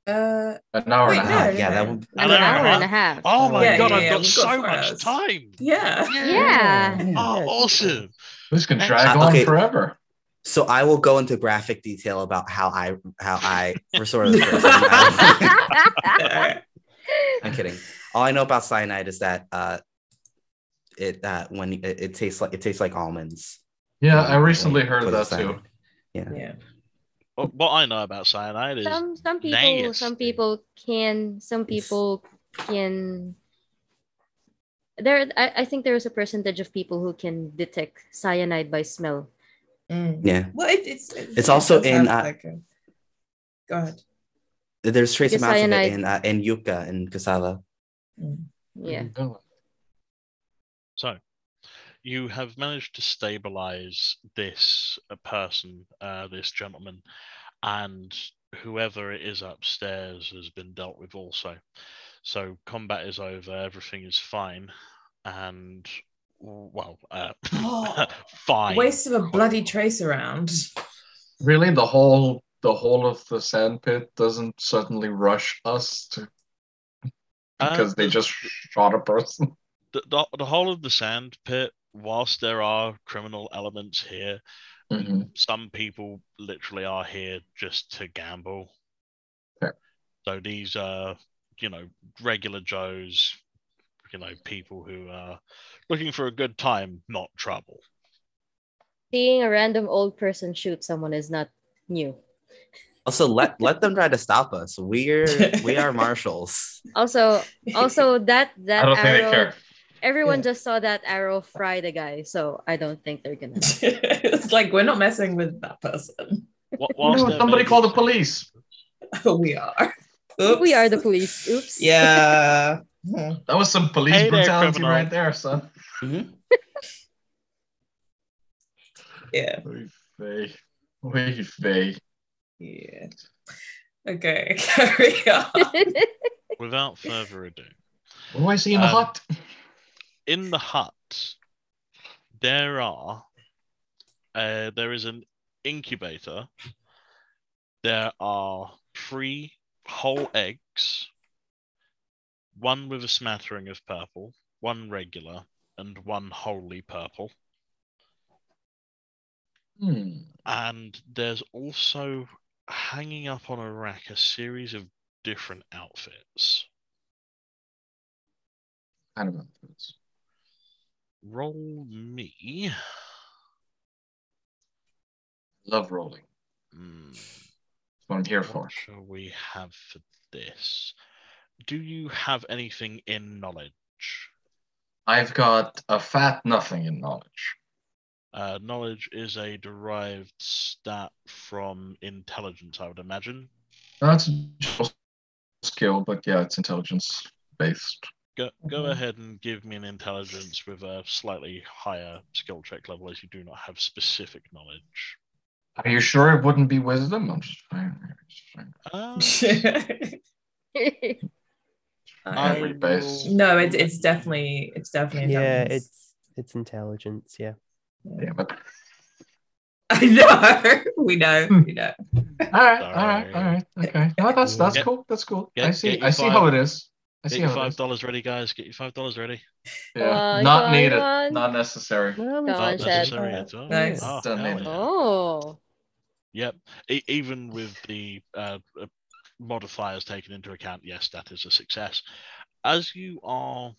Uh, An hour Wait, and a no, half. Yeah, that no. would. An hour and a half. Oh my Yeah, god, yeah, I've yeah, got we've got so 4 much hours. time. Yeah. Yeah. Yeah. Awesome. This can drag on Okay. forever. So I will go into graphic detail about how I restore this person. I'm kidding. All I know about cyanide is that it tastes like almonds. Yeah, when I recently you heard put that cyanide. too. Yeah. Yeah. What I know about cyanide is some nasty. people can there I think there is a percentage of people who can detect cyanide by smell. Yeah. Well, It's also does in, have, go ahead. There's trace Because amounts cyanide- of it in yucca and cassava. Yeah. So you have managed to stabilize this person, this gentleman, and whoever it is upstairs has been dealt with also. So combat is over, everything is fine, and well, fine. Waste of a bloody trace around. Really, the whole of the sand pit doesn't suddenly rush us to because they just shot a person. The whole of the sand pit, whilst there are criminal elements here, some people literally are here just to gamble. Fair. So these are, regular Joes, people who are looking for a good time, not trouble. Seeing a random old person shoot someone is not new. Also, let them try to stop us. We are marshals. Also that I don't think they arrow, care. everyone Yeah. just saw that arrow fry the guy, so I don't think they're gonna. It's like we're not messing with that person. Somebody call the police. We are. Oops. We are the police. Oops. Yeah. That was some police Hey there, brutality criminal. right there, son. Yeah. Oy vey. Yeah. Okay, carry on. Without further ado, What do I see in the hut? in the hut, there is an incubator. There are 3 whole eggs, 1 with a smattering of purple, 1 regular, and 1 wholly purple. And there's also hanging up on a rack a series of different outfits. Kind of outfits. Roll me. Love rolling. That's what I'm here for. What shall we have for this? Do you have anything in knowledge? I've got a fat nothing in knowledge. Knowledge is a derived stat from intelligence, I would imagine. That's a skill, but yeah, it's intelligence based. Go ahead and give me an intelligence with a slightly higher skill check level, as you do not have specific knowledge. Are you sure it wouldn't be wisdom? I'm just trying. Every base. No, it's definitely Yeah, intelligence. it's intelligence. Yeah. Yeah, but I know. We know. all right. Okay. No, that's cool. That's cool. I see how it is. Get your $5 ready, guys. Get your $5 ready. Yeah, Come not on, needed. come on. Not necessary. Come on, Not Chad. necessary at all. Nice. Oh, Done hell it. yeah. Oh. Yep. Even with the modifiers taken into account, yes, that is a success. As you are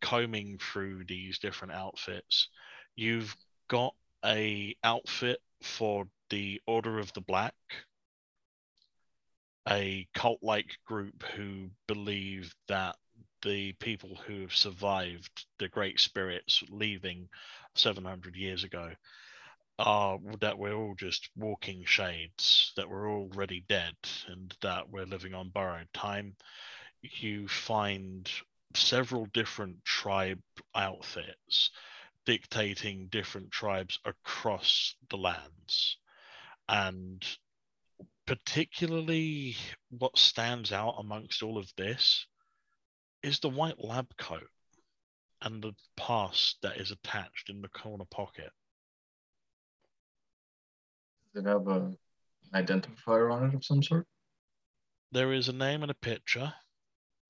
combing through these different outfits, you've got a outfit for the Order of the Black, a cult-like group who believe that the people who have survived the Great Spirits leaving 700 years ago are that we're all just walking shades, that we're already dead, and that we're living on borrowed time. You find several different tribe outfits dictating different tribes across the lands. And particularly what stands out amongst all of this is the white lab coat and the pass that is attached in the corner pocket. Does it have an identifier on it of some sort? There is a name and a picture.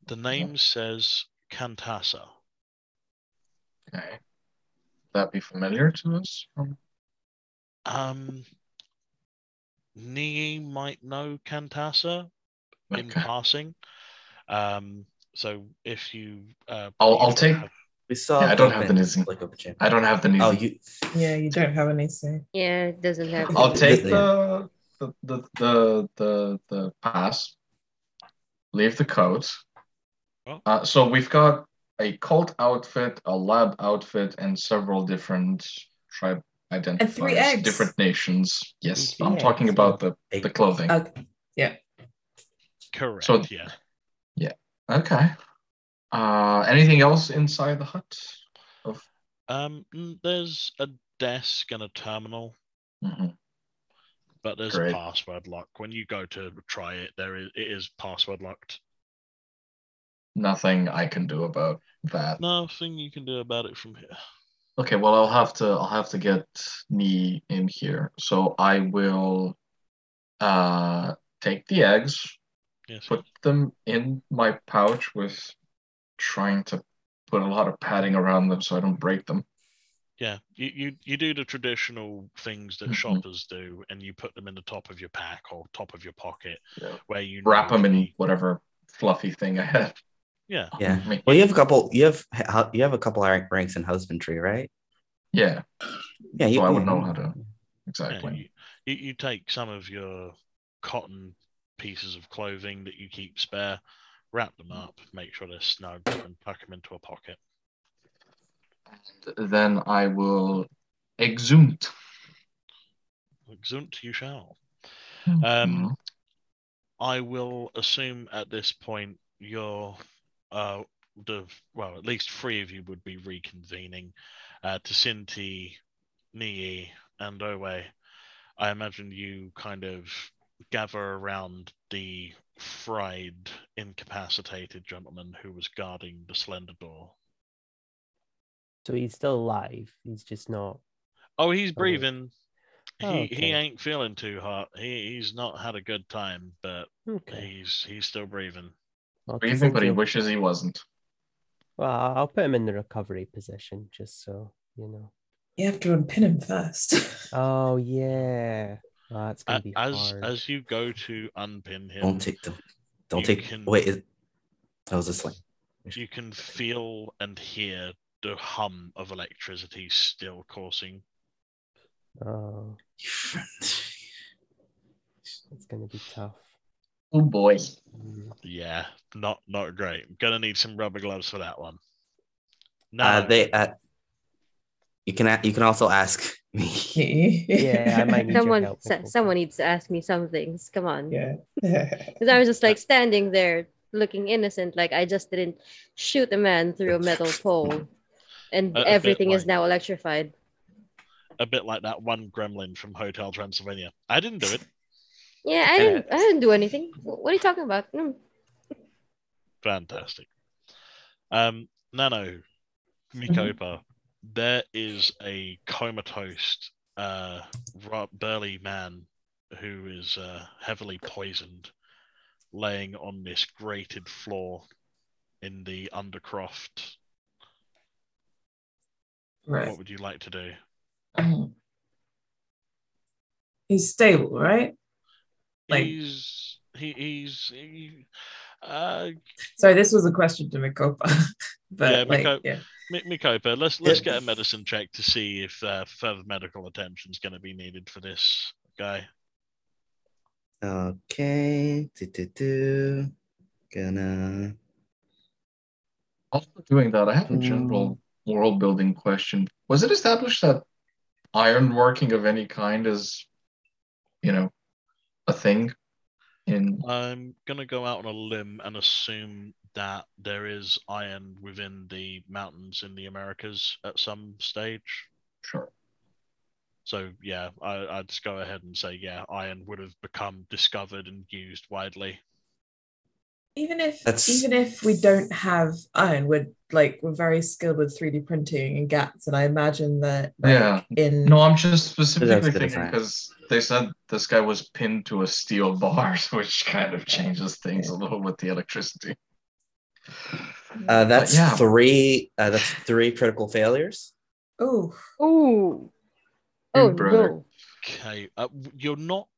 The name says Cantassa. Okay. Would that be familiar to us? Nee might know Cantassa in passing. So if you, I'll take. We still Yeah, have I don't have the open, Nizi. like open chamber. I don't have the Nizi. Oh, you. Yeah, you don't have any say. Yeah, it doesn't have. I'll take Yeah. the pass. Leave the coat. Oh. So we've got a cult outfit, a lab outfit, and several different tribe identifiers, And 3 eggs. different nations. Yes, And 3 I'm talking eggs, about yeah. the clothing. Okay. Yeah. Correct, So- yeah. Yeah. Okay. Anything else inside the hut? There's a desk and a terminal, Mhm. but there's Great. a password lock. When you go to try it, it is password locked. Nothing I can do about that. Nothing you can do about it from here. Okay, well I'll have to get Nee in here. So I will take the eggs, Yes. put them in my pouch with trying to put a lot of padding around them so I don't break them. Yeah, you do the traditional things that Mhm. shoppers do, and you put them in the top of your pack or top of your pocket, Yeah. where you Wrap know them in the- whatever fluffy thing I have. Yeah, Yeah. Me. Well, you have a couple. You have a couple ranks in husbandry, right? Yeah. Yeah. So I would know how to yeah. exactly. You take some of your cotton pieces of clothing that you keep spare, wrap them up, make sure they're snug, and tuck them into a pocket. And then I will exhumt. Exunt you shall. Mhm. I will assume at this point you're at least 3 of you would be reconvening. Tacinti, Nii, and Owe. I imagine you kind of gather around the fried, incapacitated gentleman who was guarding the slender door. So he's still alive. He's just not. Oh, he's awake. breathing. Oh, He okay. ain't feeling too hot. He's not had a good time, but Okay. he's still breathing. Well, Breathing, but he Jacinto- wishes he wasn't. Well, I'll put him in the recovery position just so you know. You have to unpin him first. Oh yeah, well, that's gonna be As hard. you go to unpin him, Don't You take. can- Wait. I was just like. you can feel and hear the hum of electricity still coursing. Oh, it's gonna be tough. Oh boy. Mm. Yeah, not great. Gonna need some rubber gloves for that one. No, You can also ask me. Yeah, I might need your help. Someone needs to ask me some things. Come on. Yeah. Because I was just like standing there looking innocent, like I just didn't shoot a man through a metal pole, and A bit everything is like- now electrified. a bit like that one gremlin from Hotel Transylvania. I didn't do it. Yeah, I didn't do anything. What are you talking about? Fantastic. Nano, Mikopa, there is a comatose, burly man who is heavily poisoned, laying on this grated floor in the Undercroft. Right. What would you like to do? He's stable, right? Like- He's Sorry, this was a question to Mikopa. But Yeah, like, Miko- yeah. Mikopa, let's get a medicine check to see if further medical attention is going to be needed for this guy. Okay. Gonna. Also doing that, I have a general world building question. Was it established that ironworking of any kind is, a thing in? I'm going to go out on a limb and assume that there is iron within the mountains in the Americas at some stage. Sure. So yeah, I'd just go ahead and say yeah, iron would have become discovered and used widely. Even if we don't have iron, we're very skilled with 3D printing and GATs, and I imagine that No, I'm just specifically good thinking design. because they said this guy was pinned to a steel bar, which kind of changes things a little with the electricity. That's yeah. three. That's 3 critical failures. Oh, brother. no. Okay, you're not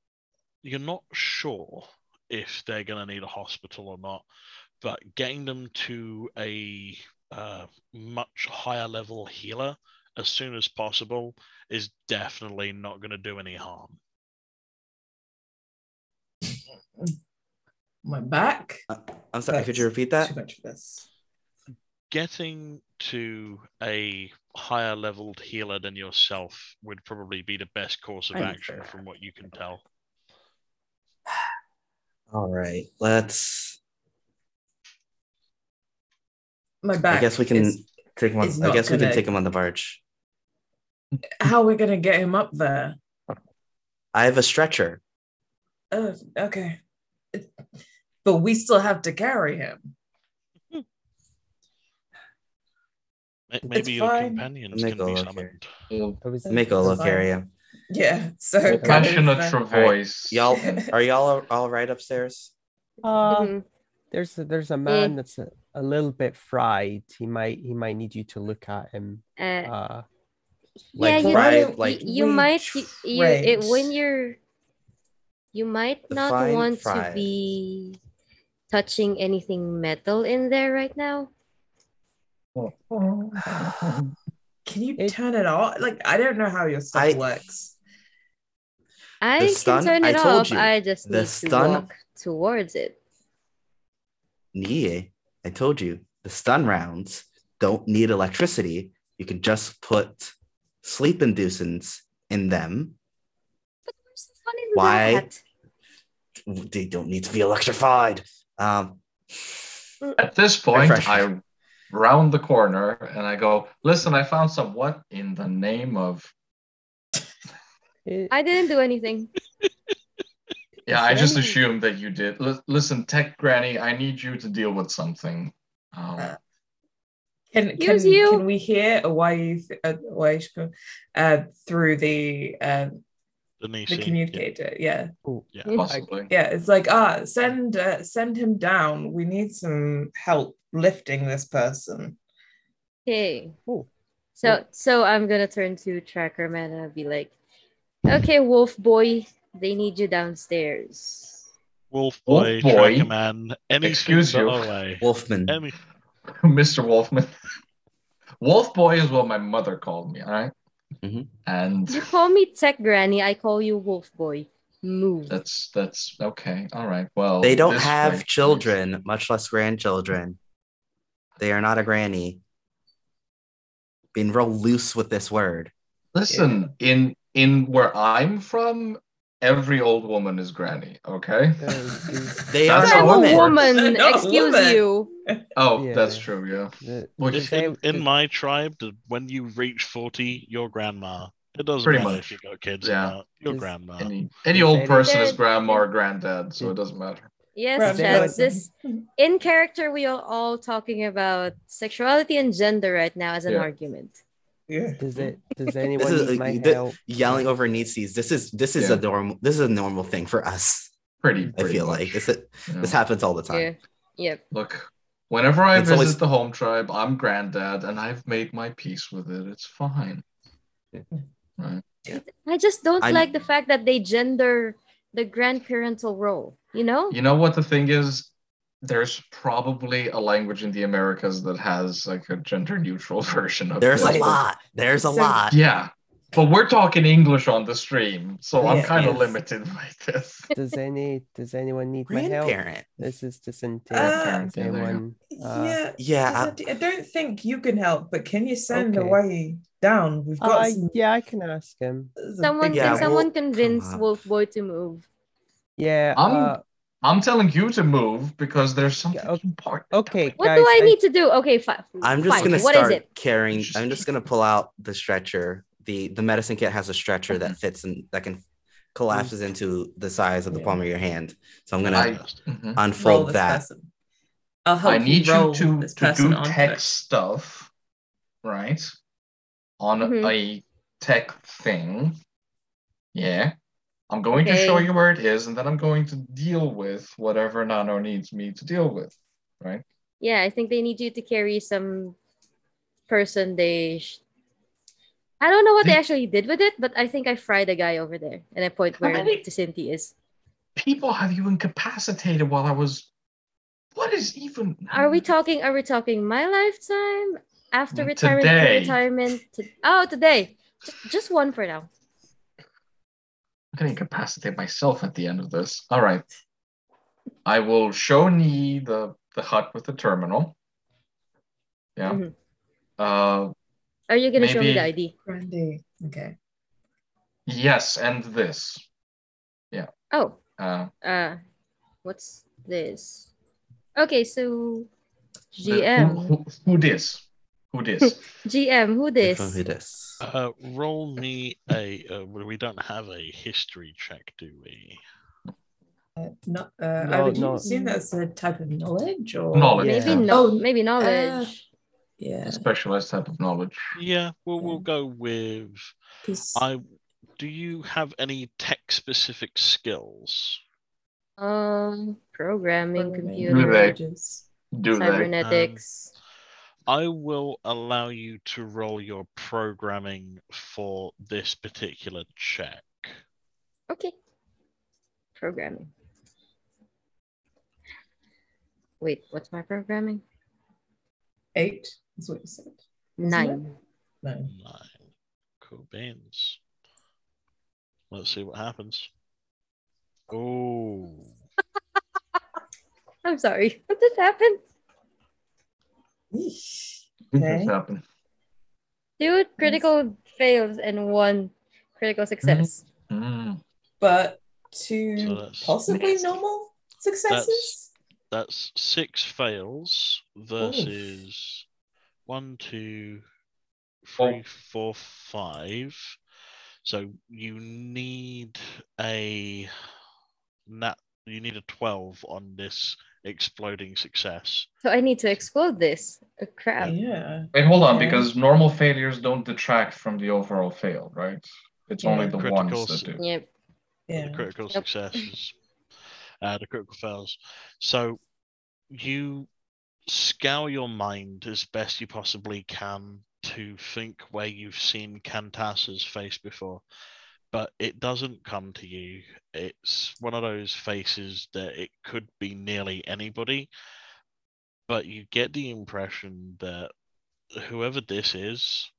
sure if they're going to need a hospital or not, but getting them to a much higher level healer as soon as possible is definitely not going to do any harm. My back. I'm sorry. Could you repeat that? Too much for this. Getting to a higher leveled healer than yourself would probably be the best course of action from what you can tell. All right, let's. My back. I guess we can take him on. I guess we can take him on the barge. How are we gonna get him up there? I have a stretcher. Oh, okay. But we still have to carry him. Maybe your companions can be summoned. Miko, carry him. Yeah. So passionate voice. Y'all, are y'all all right upstairs? There's a man that's a little bit fried. He might need you to look at him. You might not want to be touching anything metal in there right now. Can you turn it off? I don't know how your stuff works. I can turn it off. I just need to walk towards it. Yeah, I told you. The stun rounds don't need electricity. You can just put sleep inducents in them. But what's the fun in that? They don't need to be electrified. At this point, I round the corner and I go, listen, I found some what in the name of... I didn't do anything. Yeah, I just assumed that you did. Listen, Tech Granny, I need you to deal with something. Can we hear a through the communicator? Yeah. Ooh, yeah, possibly. It's send him down. We need some help lifting this person. Okay. So I'm gonna turn to Tracker Man and be like, okay, Wolf Boy, they need you downstairs. Wolf Boy, Tracker Man, excuse you, Wolfman, Mr. Wolfman. Wolf Boy is what my mother called me. All right. Mm-hmm. And you call me Tech Granny, I call you Wolf Boy. Move. That's okay. All right. Well, they don't have children, much less grandchildren. They are not a granny. Being real loose with this word. Listen, in where I'm from, every old woman is granny. Okay. They are a woman. Excuse you. Oh, yeah. That's true. Yeah. In my tribe, when you reach 40, you're grandma. It doesn't matter if you got kids or not. You're grandma. Any old person is grandma or granddad, so it doesn't matter. Yes, Chad. This in character, we are all talking about sexuality and gender right now as an argument. Yeah. Does anyone need my help? Yelling over Nietzsche's. This is a normal thing for us. Pretty I feel much. Like this happens all the time. Yeah. Yep. Look, whenever I visit the home tribe, I'm granddad, and I've made my peace with it. It's fine. Right. I just don't like the fact that they gender the grandparental role. You know. You know what the thing is? there's probably a language in the Americas that has like a gender neutral version of There's this. a lot. There's a So- lot. Yeah. But we're talking English on the stream, so I'm Yeah. kind of Yes. limited by this. Does anyone need my help? Grandparent. This is just in Grandparent, Does anyone? Yeah. I don't think you can help, but can you send Okay. away down? We've got some. Yeah, I can ask him. There's a Someone big Yeah, can guy. someone well, convince come on. Wolf Boy to move? Yeah. I'm telling you to move because there's something okay, important. okay, What guys. do I need to do? Okay, fine. I'm just gonna What is start it? carrying. Just I'm just keep- gonna pull out the stretcher. The medicine kit has a stretcher that fits in that can collapses into the size of the palm of your hand. So I'm gonna Mhm. Roll unfold this that. person. I'll help I need you roll to this person do onto tech it. stuff, right? On Mhm. a tech thing. Yeah. I'm going to show Okay. you where it is, and then I'm going to deal with whatever Nano needs me to deal with, right? Yeah, I think they need you to carry some person I don't know what they actually did with it, but I think I fried a guy over there. And I point where many- Tisinti is. People have you incapacitated while I was. What is even? Are we talking my lifetime? After retirement, Today. pre-retirement? Today. Just one for now. I'm gonna incapacitate myself at the end of this. All right. I will show Nee the hut with the terminal. Yeah. Mhm. Are you gonna show me the maybe- ID? Brandy. Okay. Yes, and this. Oh, What's what's this? Okay, so the- GM. who this? Who this? GM, who From who this? this? Roll me a. Well, we don't have a history check, do we? I No, would no. assume that's a type of knowledge or Knowledge. Maybe Yeah. no. Oh, Maybe knowledge. Yeah. A specialized type of knowledge. Yeah, we'll go with. Because Do you have any tech-specific skills? Programming, Do computer, they? Do they? cybernetics. I will allow you to roll your programming for this particular check. Okay. Programming. Wait, what's my programming? 8 is what you said. 9. No. 9. Cool beans. Let's see what happens. Oh. I'm sorry. What just happened? Eesh. What Okay. just happened? 2 critical fails and 1 critical success. Mm. But So 2 that's- possibly normal successes? That's 6 fails versus 1, 2, 3, 4, 5. So you need a 12 on this exploding success. So I need to explode this. Oh, crap. Yeah. Wait, hold on, Okay. because normal failures don't detract from the overall fail, right? It's only Yeah. the Critical ones that do. Yep. The Yeah. critical Nope. successes, the critical fails. So you scour your mind as best you possibly can to think where you've seen Cantassa's face before, but it doesn't come to you. It's one of those faces that it could be nearly anybody, but you get the impression that whoever this is,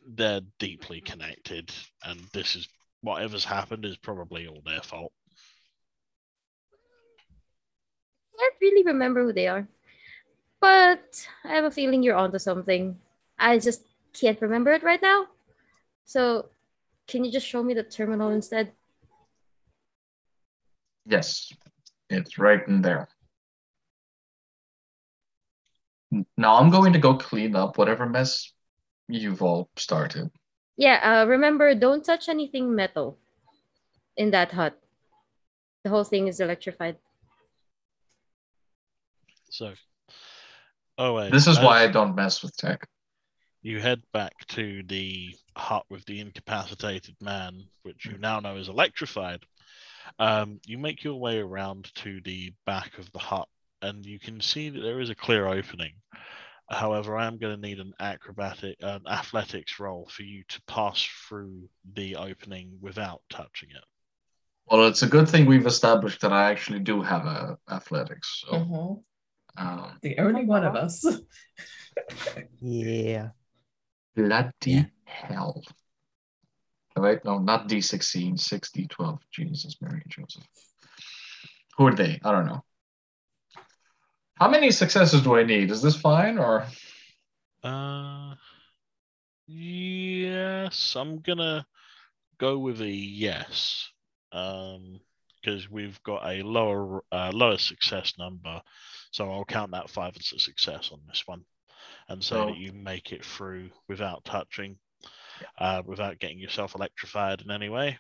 they're deeply connected, and this is whatever's happened is probably all their fault. I can't really remember who they are. But I have a feeling you're onto something. I just can't remember it right now. So can you just show me the terminal instead? Yes, it's right in there. Now I'm going to go clean up whatever mess you've all started. Yeah, remember, don't touch anything metal in that hut. The whole thing is electrified. So, This is as why I don't mess with tech. you head back to the hut with the incapacitated man, which you now know is electrified. You make your way around to the back of the hut, and you can see that there is a clear opening. However, I am going to need an athletics roll for you to pass through the opening without touching it. Well, it's a good thing we've established that I actually do have a athletics. So, The only one of us. Yeah. bloody hell. Oh, wait, no, not D16, 6D12. Jesus, Mary and Joseph. Who are they? I don't know. How many successes do I need? Is this fine or? Yes, I'm gonna go with a yes. Because we've got a lower success number, so I'll count that 5 as a success on this one, and say that you make it through without touching, without getting yourself electrified in any way.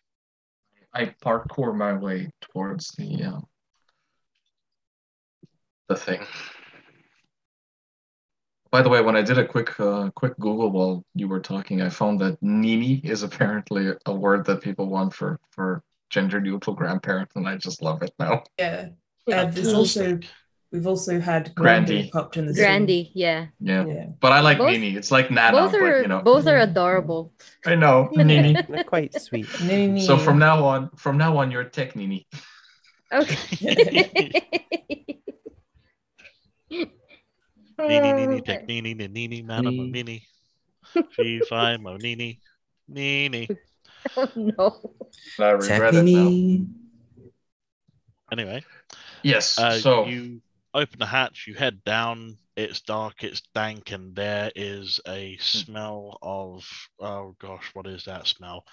I parkour my way towards the thing. By the way, when I did a quick Google while you were talking, I found that Nini is apparently a word that people want for gender neutral grandparents, and I just love it now. Yeah. We've also had Grandy. popped in the Grandy, yeah. But I like Both- Nini. It's like Nana, Both are but you know. both are adorable. I know, Nini. They're quite sweet. Nini. So from now on, you're Tech Nini. Okay. Nini, tech, Nini, madam, Nini. Fee, fi, mo, Nini. Oh no. I regret it now. Anyway. Yes, so you open the hatch, you head down, it's dark, it's dank, and there is a smell of, oh gosh, what is that smell?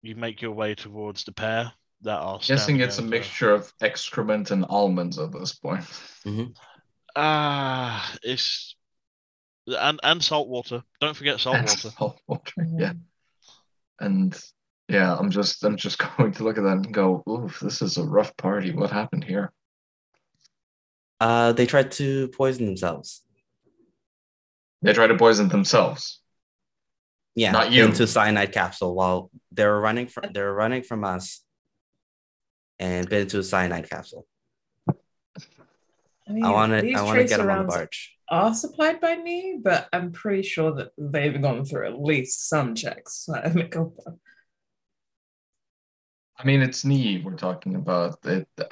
You make your way towards the pair that are guessing it's a over. mixture of excrement and almonds at this point. It's and salt water. Don't forget salt water. Salt water, yeah. And yeah, I'm just going to look at that and go, oof, this is a rough party. What happened here? They tried to poison themselves. They tried to poison themselves. Yeah, not you. Into cyanide capsule while they were running from us, and been into a cyanide capsule. I want to get them on the barge. Are supplied by me, but I'm pretty sure that they've gone through at least some checks. I mean, it's Nii we're talking about.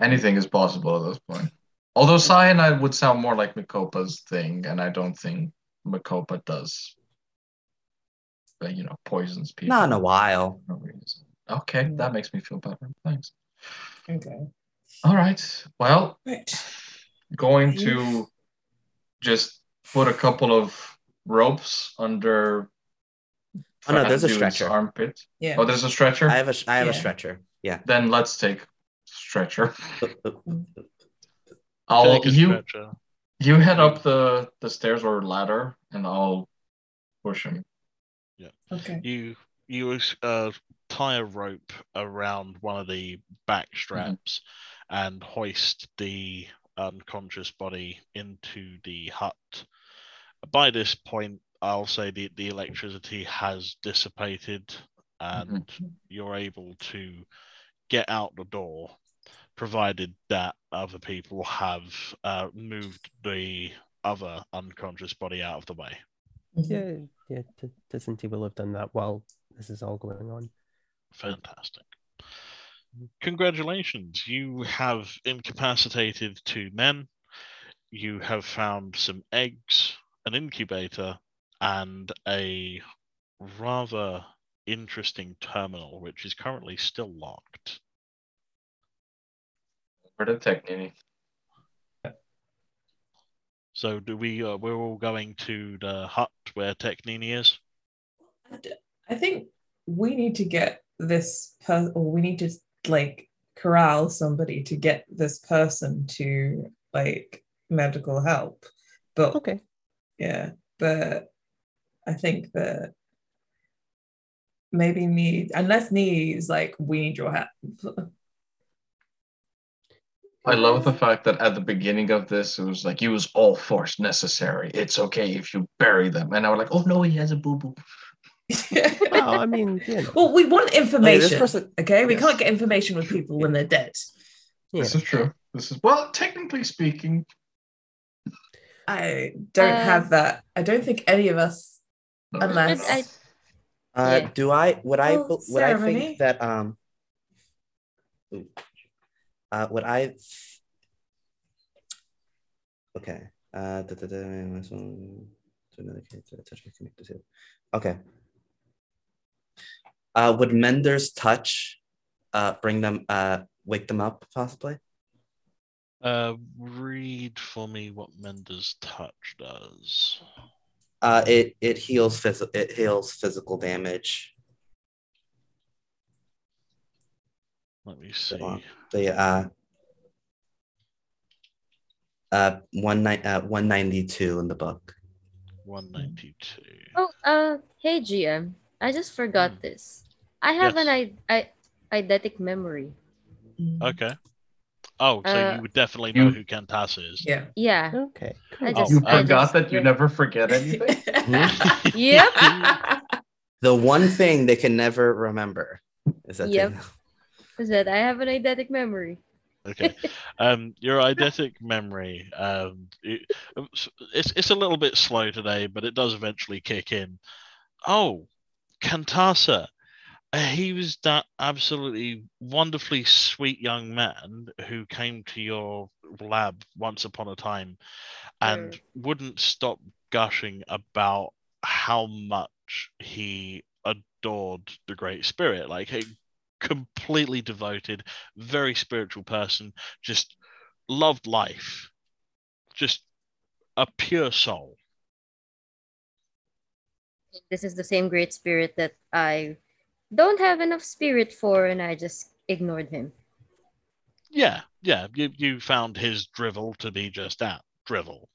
Anything is possible at this point. Although cyanide would sound more like Makopa's thing, and I don't think Makopa does, poisons people. Not in a while. For no reason. Okay, that makes me feel better. Thanks. Okay. All right. Well, going to just put a couple of ropes under. Oh no, there's a stretcher. Armpit. Yeah. Oh, there's a stretcher. I have a stretcher. Yeah. Then let's take stretcher. You head up the stairs or ladder, and I'll push him. Yeah. Okay. You tie a rope around one of the back straps and hoist the unconscious body into the hut. By this point, I'll say the electricity has dissipated, and you're able to get out the door, provided that other people have moved the other unconscious body out of the way. Yeah, Tizinti will have done that while this is all going on. Fantastic. Congratulations. You have incapacitated 2 men. You have found some eggs, an incubator, and a rather interesting terminal, which is currently still locked. For the Technini. So do we're all going to the hut where Technini is? I think we need to get this or we need to corral somebody to get this person to medical help. But okay. Yeah, but I think that maybe unless Nee's we need your help. I love the fact that at the beginning of this, it was use all force necessary. It's okay if you bury them. And I was like, oh no, he has a boo-boo. Well, I mean, Well, we want information. Okay, we can't get information with people when they're dead. This is true. Technically speaking, I don't have that. I don't think any of us, unless. Would I think that Would I? Okay. Okay. Would Mender's touch bring them wake them up possibly? Read for me what Mender's touch does. It heals physical damage. Let me see. The 192 in the book. 192. Oh, hey GM. I just forgot this. I have Yes. an eidetic memory. Okay. Oh, so you would definitely know who Kantasa is. Yeah. Yeah. Okay, cool. You forgot that you never forget anything? Yep. The one thing they can never remember is that Yep. Is that I have an eidetic memory. Okay. Your eidetic memory, it's a little bit slow today, but it does eventually kick in. Oh, Kantasa. He was that absolutely wonderfully sweet young man who came to your lab once upon a time and wouldn't stop gushing about how much he adored the Great Spirit. Like a completely devoted, very spiritual person, just loved life, just a pure soul. This is the same great spirit that I don't have enough spirit for, and I just ignored him. Yeah. You found his drivel to be just that, drivel.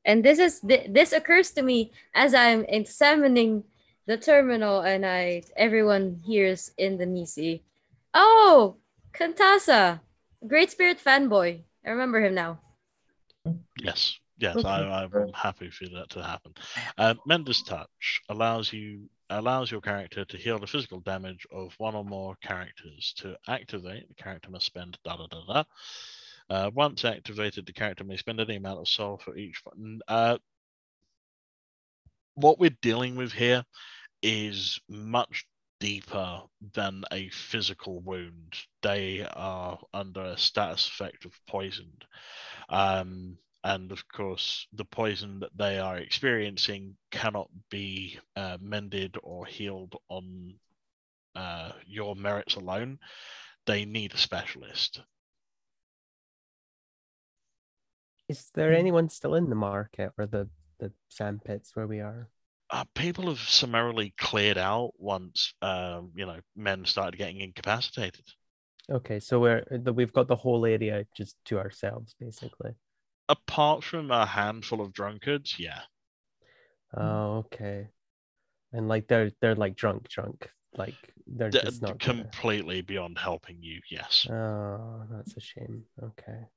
And this occurs to me as I'm examining the terminal, and everyone hears in the Nisi, "Oh, Kantasa, Great Spirit fanboy. I remember him now." Yes, Okay. I'm happy for that to happen. Mender's touch allows your character to heal the physical damage of one or more characters. To activate, the character must spend once activated, the character may spend any amount of soul for each button. What we're dealing with here is much deeper than a physical wound. They are under a status effect of poisoned. And of course, the poison that they are experiencing cannot be mended or healed on your merits alone. They need a specialist. Is there anyone still in the market or the sand pits where we are? People have summarily cleared out once men started getting incapacitated. Okay, so we've got the whole area just to ourselves, basically. Apart from a handful of drunkards, yeah. Oh, okay. And like they're like drunk, like they're just not completely beyond helping you. Yes. Oh, that's a shame. Okay.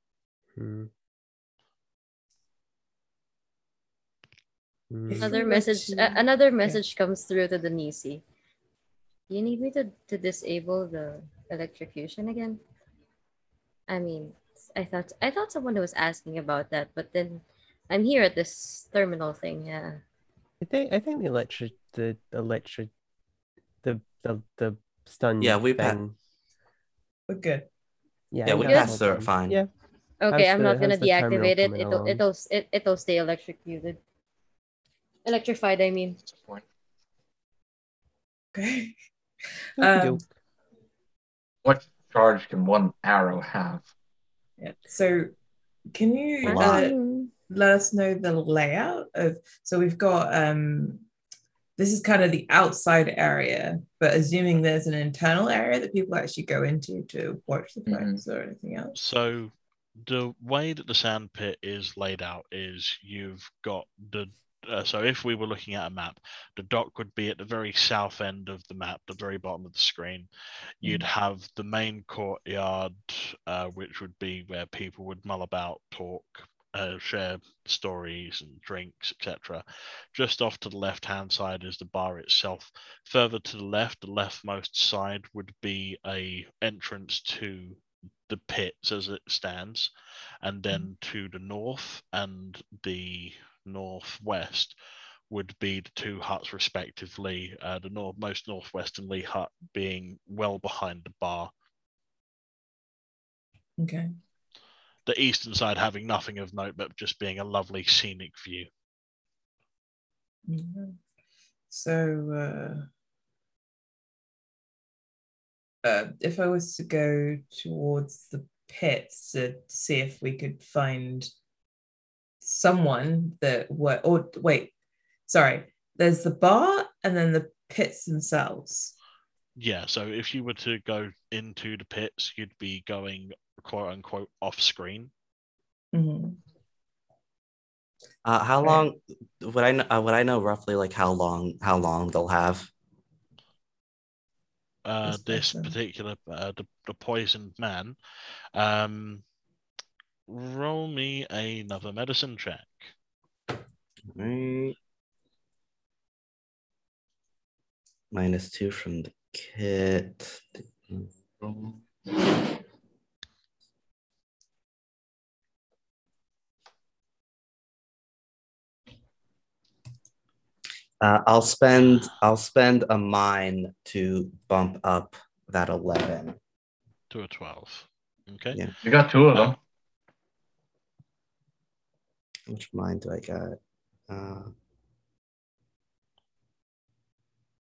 Another message comes through to the Nisi. You need me to disable the electrocution again? I mean, I thought someone was asking about that, but then I'm here at this terminal thing. Yeah. I think the stun thing. We're good. Yeah, we passed through it fine. Yeah. Okay, I'm not gonna deactivate it. It'll stay electrocuted. Electrified, I mean. Okay. What charge can one arrow have? Yeah. So can you let us know the layout of, so we've got this is kind of the outside area, but assuming there's an internal area that people actually go into to watch the fights or anything else. So the way that the sand pit is laid out is you've got so if we were looking at a map, the dock would be at the very south end of the map, the very bottom of the screen. You'd have the main courtyard, which would be where people would mull about, talk, share stories and drinks, etc. Just off to the left-hand side is the bar itself. Further to the left, the leftmost side would be a entrance to the pits as it stands, and then to the north and the northwest would be the two huts respectively. The most northwesternly hut being well behind the bar. Okay. The eastern side having nothing of note, but just being a lovely scenic view. Mhm. So, if I was to go towards the pits to see if we could find someone sorry, there's the bar and then the pits themselves. Yeah, so if you were to go into the pits, you'd be going quote unquote off screen. Mhm. How Right. long would I know roughly like how long they'll have? This person. particular the poisoned man. Roll me another medicine check. Right. -2 from the kit. I'll spend a mine to bump up that 11 to a 12. Okay. Yeah. You got two of them. Which mine do I got?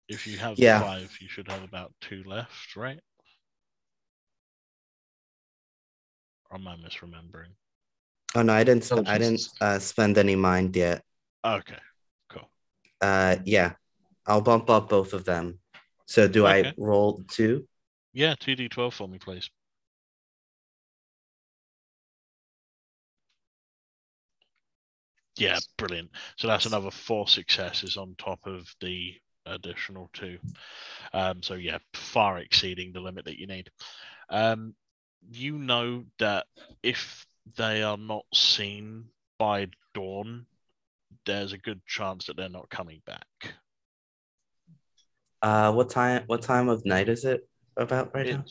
If you have Yeah. 5, you should have about 2 left, right? Or am I misremembering? Oh no, I didn't spend any mine yet. Okay, cool. Yeah, I'll bump up both of them. So do Okay. I roll 2? Yeah, 2d12 for me, please. Yeah, brilliant. So that's another 4 successes on top of the additional 2. So yeah, far exceeding the limit that you need. You know that if they are not seen by dawn, there's a good chance that they're not coming back. What time of night is it about right now?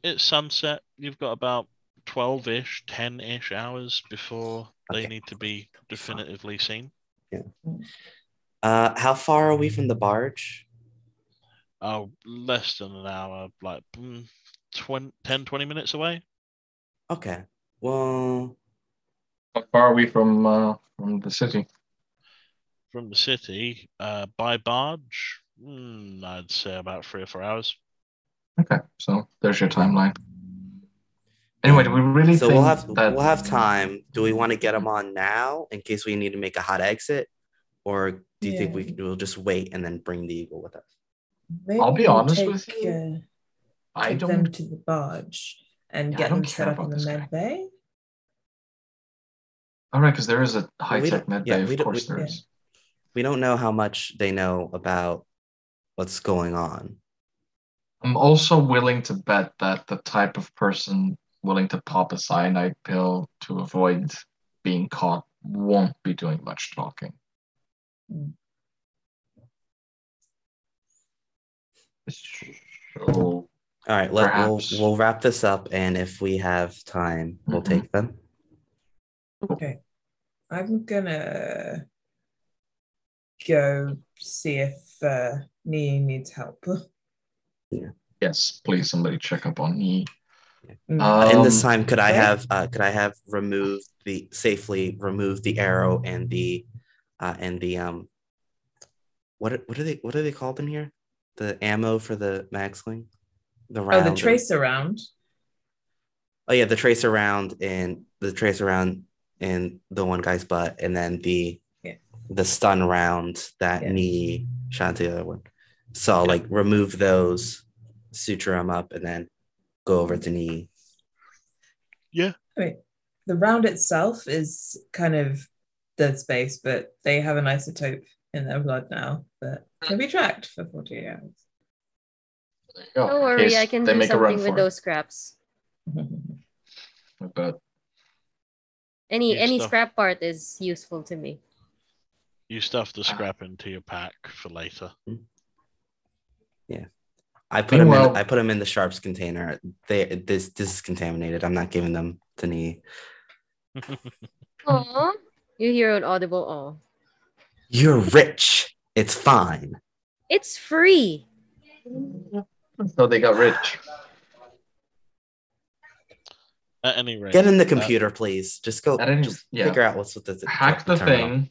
It's sunset. You've got about 12-ish, 10-ish hours before they Okay. need to be definitively seen. Yeah. How far are we from the barge? Oh, less than an hour, like 10, 20 minutes away. Okay. Well, How far are we from the city? From the city, by barge, I'd say about 3 or 4 hours. Okay, so there's your timeline. Anyway, do we really so think we'll have time. Do we want to get them on now in case we need to make a hot exit, or do you think we'll just wait and then bring the eagle with us? Maybe I'll be you honest take, with you. I take don't. them to the barge and Yeah, I get don't them set care up in about the this med guy. bay. All right, because there is a high-tech don't- med yeah, bay. we Of don't- course we- there is. We don't know how much they know about what's going on. I'm also willing to bet that the type of person willing to pop a cyanide pill to avoid being caught won't be doing much talking. Mm. So, All right, we'll wrap this up, and if we have time, we'll take them. Okay. I'm gonna go see if Nee needs help. Yeah. Yes, please, somebody check up on me. In this time, could I have safely remove the arrow and the what are they called in here? The ammo for the mag sling? The round. Oh, the tracer round. Oh yeah, the tracer round in the one guy's butt, and then the stun round that knee shot to the other one. So I'll like remove those, suture them up, and then go over to knee. Yeah. Wait, the round itself is kind of dead space, but they have an isotope in their blood now that can be tracked for 48 hours. There you go. Don't worry, I can do something with those scraps. I bet. Any scrap part is useful to me. You stuff the scrap into your pack for later. Yeah, I put them in the sharps container. This is contaminated. I'm not giving them to Nee. Aww. You hear an audible "oh." You're rich. It's fine. It's free. So they got rich. At any rate, Get in the computer, please. Just go. Figure out what's with the hack the terminal.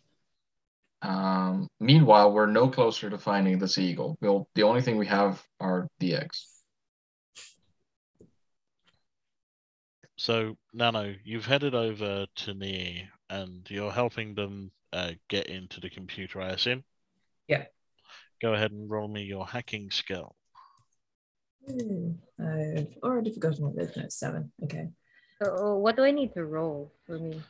thing. Meanwhile, we're no closer to finding the seagull. The only thing we have are the eggs. So, Nano, you've headed over to Nia and you're helping them get into the computer, I assume? Yeah. Go ahead and roll me your hacking skill. I've already forgotten what it is. No, it's 7. Okay. So what do I need to roll for me?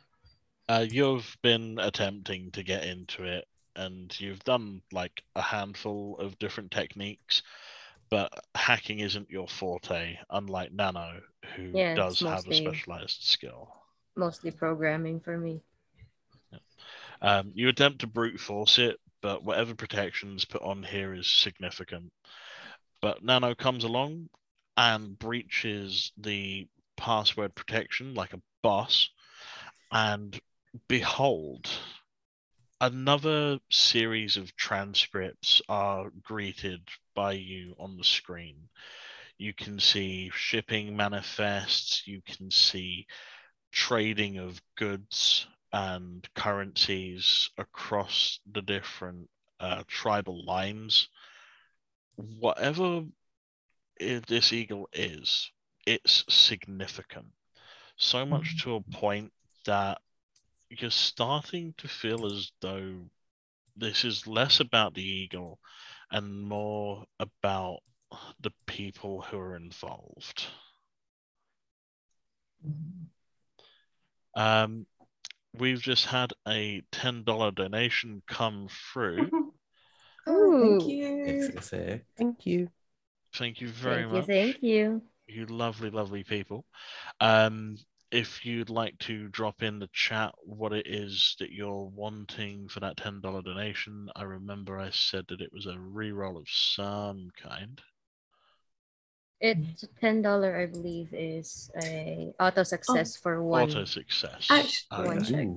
You've been attempting to get into it, and you've done like a handful of different techniques, but hacking isn't your forte, unlike Nano, who does have a specialized skill. Mostly programming for me. You attempt to brute force it, but whatever protections put on here is significant. But Nano comes along and breaches the password protection like a boss, and behold, another series of transcripts are greeted by you on the screen. You can see shipping manifests, you can see trading of goods and currencies across the different tribal lines. Whatever this eagle is, it's significant. So much to a point that you're starting to feel as though this is less about the eagle and more about the people who are involved. We've just had a $10 donation come through. Oh, thank you. Thank you. Thank you very much. Thank you. You lovely, lovely people. If you'd like to drop in the chat what it is that you're wanting for that $10 donation, I remember I said that it was a reroll of some kind. It's $10, I believe, is a auto success for one. Auto success. Actually, one check.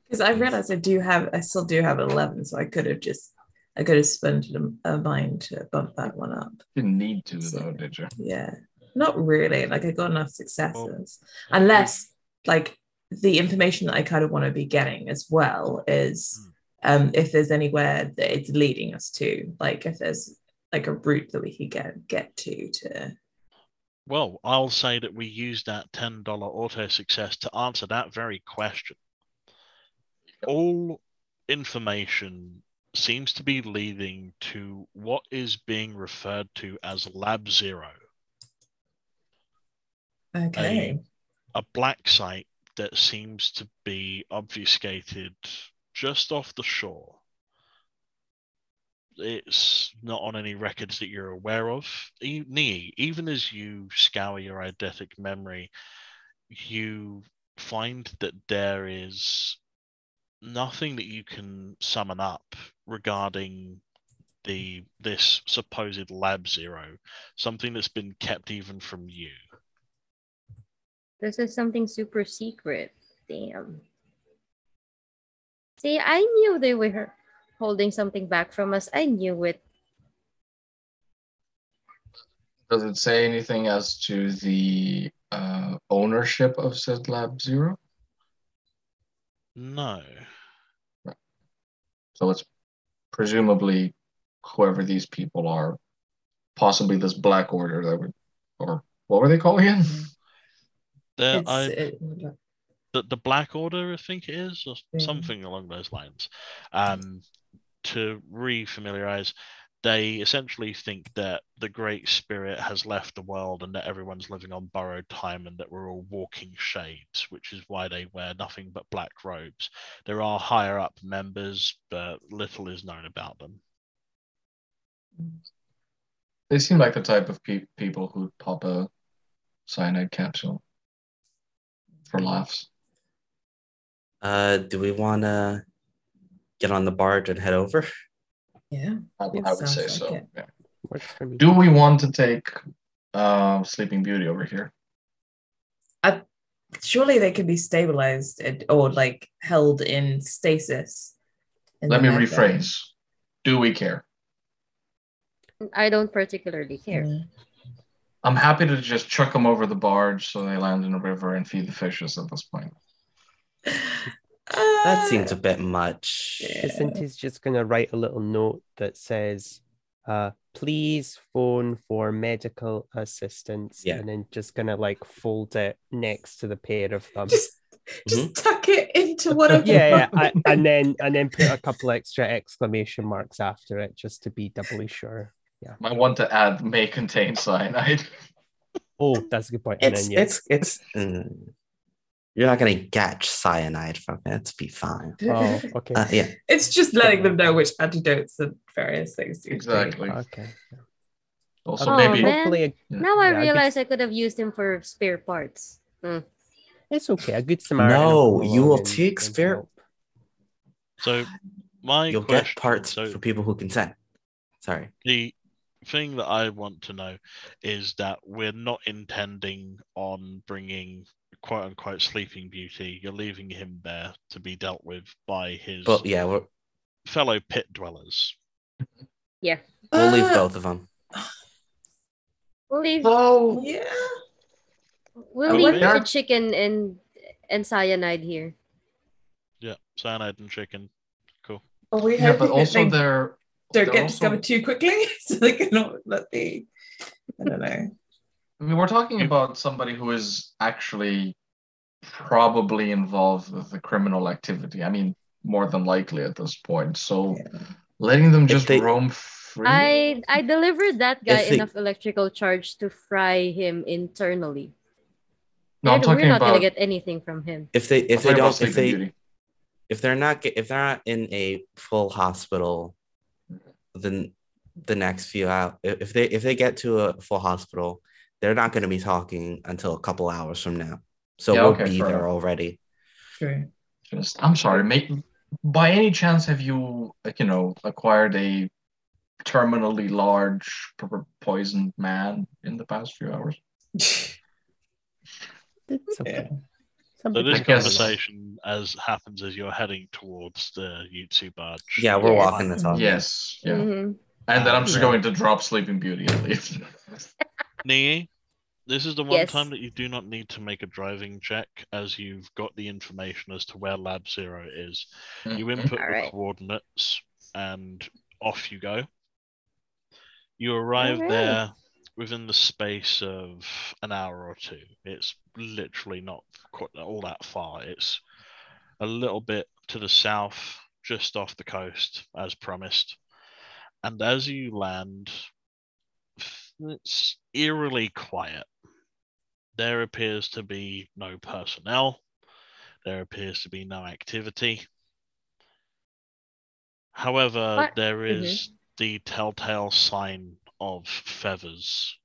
Because I realized I still do have 11, so I could have spent a mind to bump that one up. Didn't need to though, did you? Yeah. Not really. Like I got enough successes. Unless like the information that I kind of want to be getting as well is if there's anywhere that it's leading us to, like if there's like a route that we could get to. Well, I'll say that we used that $10 auto success to answer that very question. All information seems to be leading to what is being referred to as Lab Zero. Okay. A black site that seems to be obfuscated just off the shore. It's not on any records that you're aware of. Even as you scour your eidetic memory, you find that there is nothing that you can summon up regarding this supposed Lab Zero, something that's been kept even from you. This is something super secret. Damn. See, I knew they were holding something back from us. I knew it. Does it say anything as to the ownership of said Lab Zero? No. So it's presumably whoever these people are, possibly this Black Order that would, or what were they called again? The Black Order, I think it is, or something along those lines. To re-familiarize, they essentially think that the Great Spirit has left the world and that everyone's living on borrowed time and that we're all walking shades, which is why they wear nothing but black robes. There are higher up members, but little is known about them. They seem like the type of people who'd pop a cyanide capsule for laughs. Do we want to get on the barge and head over? Yeah, I would say so. Yeah. Works for me. Do we want to take Sleeping Beauty over here? Surely they could be stabilized or like held in stasis in Let the me med bay. rephrase. Do we care? I don't particularly care. Yeah. I'm happy to just chuck them over the barge so they land in a river and feed the fishes at this point. That seems a bit much. Isn't he just going to write a little note that says, please phone for medical assistance, Yeah. and then just going to like fold it next to the pair of them? Just tuck it into one of Yeah, and then put a couple extra exclamation marks after it just to be doubly sure. Yeah. Might want to add may contain cyanide. Oh, that's a good point. You're not gonna catch cyanide from it. It's be fine. Oh, okay. Yeah. It's just letting them know which antidotes and various things do. Exactly. Okay. Also, Oh, maybe. man. Now I Yeah, realize I could have used him for spare parts. It's okay. A good Samaritan. No, you will take spare. help. So my You'll question, get parts so for people who consent. Sorry. the thing that I want to know is that we're not intending on bringing quote unquote Sleeping Beauty. You're leaving him there to be dealt with by his But yeah, fellow pit dwellers. Yeah. we'll leave both of them. We'll leave. So, Yeah. We'll I leave wonder- the chicken and cyanide here. Yeah, cyanide and chicken. Cool. Are we yeah, but hoping that also they they're don't get also- discovered too quickly, so they cannot let the. I don't know. I mean, we're talking about somebody who is actually probably involved with the criminal activity. I mean, more than likely at this point. So Yeah. letting them If just they- roam free. I delivered that guy If they- enough electrical charge to fry him internally. No, I'm We're talking not gonna about get anything from him. If they I'm talking about don't Sleeping Beauty. if they're not in a full hospital, then the next few out if they get to a full hospital, they're not going to be talking until a couple hours from now. So Yeah, we'll okay, be fair there enough. already. True. I'm sorry, mate. By any chance, have you, acquired a terminally large poisoned man in the past few hours? It's okay. Yeah. So Somebody this I guess- conversation happens as you're heading towards the Yutsu barge. Yeah, we're Yes. walking the talk. Yes, yeah. Mhm. And then I'm just Yeah. going to drop Sleeping Beauty and leave. Nee, this is the one Yes. time that you do not need to make a driving check, as you've got the information as to where Lab Zero is. You Mhm. input the Alright. coordinates, and off you go. You arrive Alright. there within the space of an hour or two. It's literally not quite all that far. It's a little bit to the south, just off the coast, as promised. And as you land, it's eerily quiet. There appears to be no personnel. There appears to be no activity. However, What? there is the telltale sign of feathers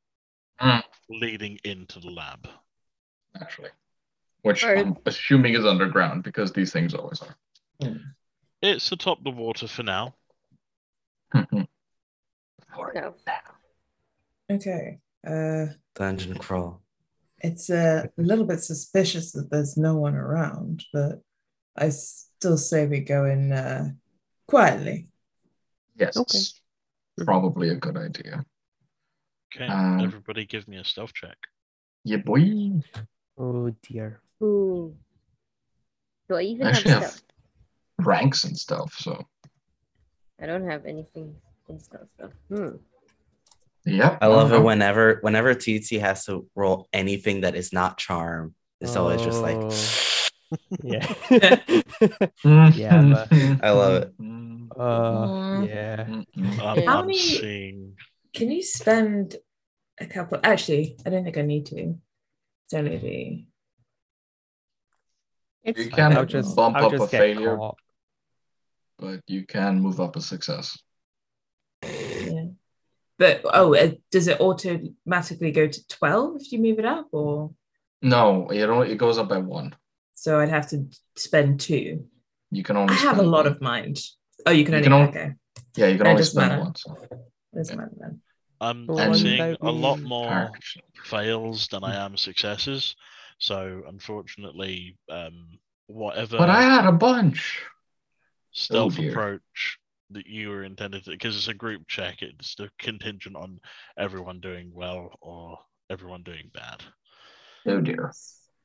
Mm. leading into the lab. Actually. Which Or- I'm assuming is underground because these things always are. It's atop the water for now. No. Okay. Dungeon crawl. It's a little bit suspicious that there's no one around, but I still say we go in quietly. Yes, Okay. it's probably a good idea. Okay, Um, everybody give me a stealth check. Yeah, boy. Oh dear. Ooh. Do I even I have actually have stuff? ranks and stuff, so I don't have anything in stuff though. yep. I love no. it whenever TT has to roll anything that is not charm. It's always just like Yeah. Mm. Yeah, but- I love it. Yeah. I'm How many- seeing. Can you spend a couple? Actually, I don't think I need to. It's only the. It's You fine. can I'll just bump I'll up just a get failure. caught. But you can move up a success. Yeah. But does it automatically go to 12 if you move it up, or No, it goes up by 1. so I'd have to spend 2? You can I only have a spend lot one. of mind. Oh, you can You only. can only- Okay, Yeah, you can That only doesn't spend matter. once. doesn't matter then. I'm One seeing that a lot we more Actually. fails than I am successes. So unfortunately, whatever. But I had a bunch. stealth dear. approach that you were intended to, because it's a group check, it's contingent on everyone doing well or everyone doing bad. Oh dear.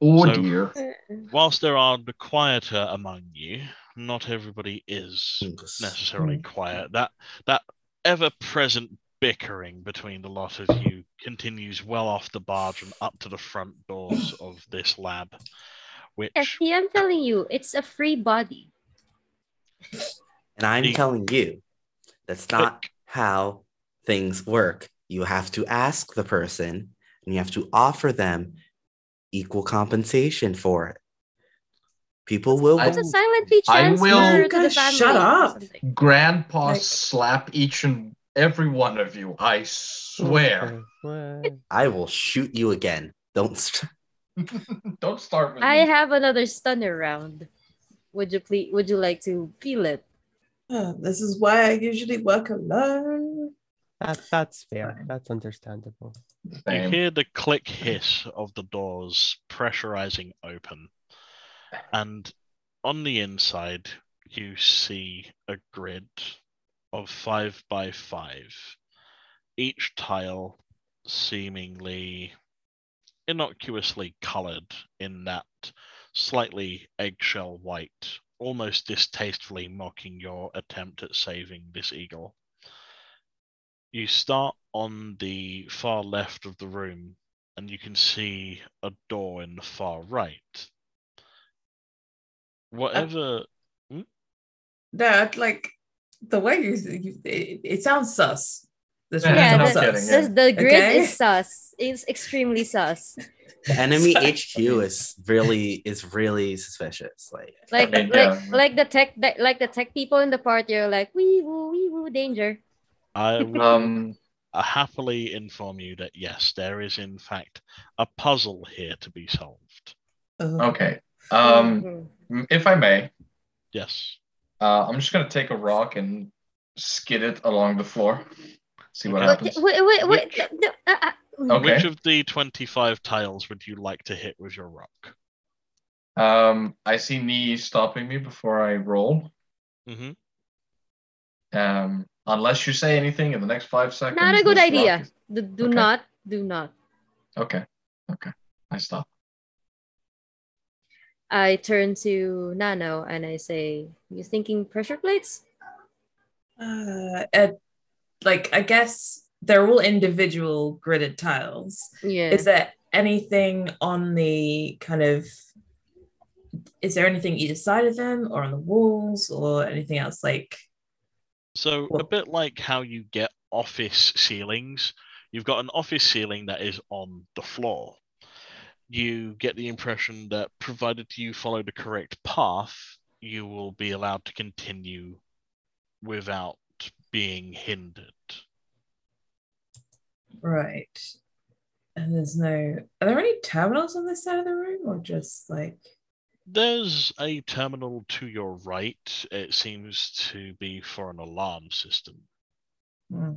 Oh So- dear. Whilst there are the quieter among you, not everybody is necessarily quiet. That ever-present bickering between the lot of you continues well off the barge and up to the front doors of this lab, which See, I'm telling you, it's a free body. And I'm The- telling you, that's not how things work. You have to ask the person and you have to offer them equal compensation for it. People will. Let's silently I transfer will- to the Guys, family. shut or up. something. Grandpa Like- slap each and every one of you. I swear. I will shoot you again. Don't. Don't start with I me. have another stunner round. Would you like to feel it? This is why I usually work alone. That's fair. That's understandable. you Same. hear the click hiss of the doors pressurizing open, and on the inside you see a grid of 5 by 5, each tile seemingly innocuously colored in that slightly eggshell white, almost distastefully mocking your attempt at saving this eagle. You start on the far left of the room and you can see a door in the far right. Whatever. No, like the way it sounds sus. This Yeah, really Yeah, no sounds kidding, sus. yeah. the grid Okay. is sus. It's extremely sus. The enemy Sorry. HQ is really suspicious. Like I mean, yeah. like the tech people in the party are like wee woo danger. I will Um, happily inform you that yes, there is in fact a puzzle here to be solved. okay. Mhm. If I may, Yes. I'm just gonna take a rock and skid it along the floor. See what Okay. happens. Wait. Which- no, Okay. Which of the 25 tiles would you like to hit with your rock? I see Nee stopping me before I roll. Mm-hmm. Unless you say anything in the next 5 seconds. Not a good this rock idea. is- Do Okay. not. Okay. I stop. I turn to Nano and I say, "You thinking pressure plates?" Like I guess they're all individual gridded tiles. Yeah. Is there anything on the kind of? Is there anything either side of them, or on the walls, or anything else? Like, So a What? bit like how you get office ceilings, you've got an office ceiling that is on the floor. You get the impression that provided you follow the correct path, you will be allowed to continue without being hindered. right? And there's no. Are there any terminals on this side of the room, or just like? There's a terminal to your right. It seems to be for an alarm system. Hmm.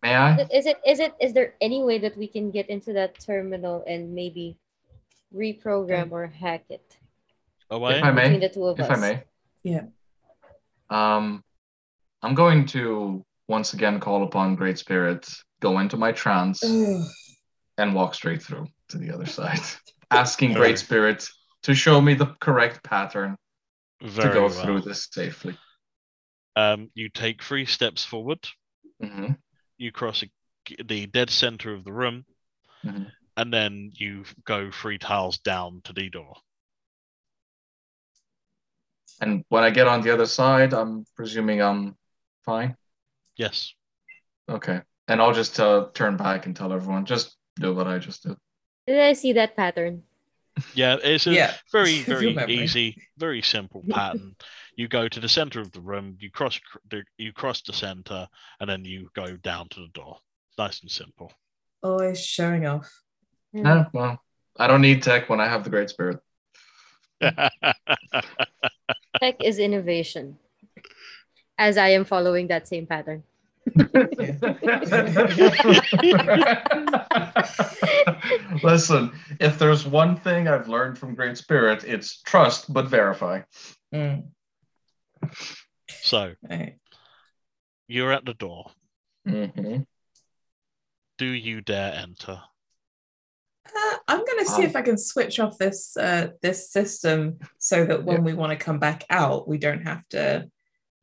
May I? Is there any way that we can get into that terminal and maybe reprogram or hack it Away? If I between may. the two of If us? I may. Yeah. I'm going to once again call upon Great Spirit, go into my trance, Ugh. and walk straight through to the other side, asking Very- Great Spirit to show me the correct pattern to Very go well. through this safely. You take 3 steps forward. Hmm. You cross the dead center of the room, Mhm. and then you go 3 tiles down to the door. And when I get on the other side, I'm presuming I'm fine. Yes. Okay. And I'll just turn back and tell everyone, just do what I just did. Did I see that pattern? Yeah, it's a Yeah. very, Your very memory. easy, very simple pattern. You go to the center of the room, you cross the center, and then you go down to the door. Nice and simple. Always showing off. Yeah, well, I don't need tech when I have the Great Spirit. Tech is innovation. As I am following that same pattern. Listen, if there's one thing I've learned from Great Spirit, it's trust but verify. Mm. So Right. you're at the door. Mm-hmm. Do you dare enter? I'm going to see if I can switch off this this system so that when we want to come back out, we don't have to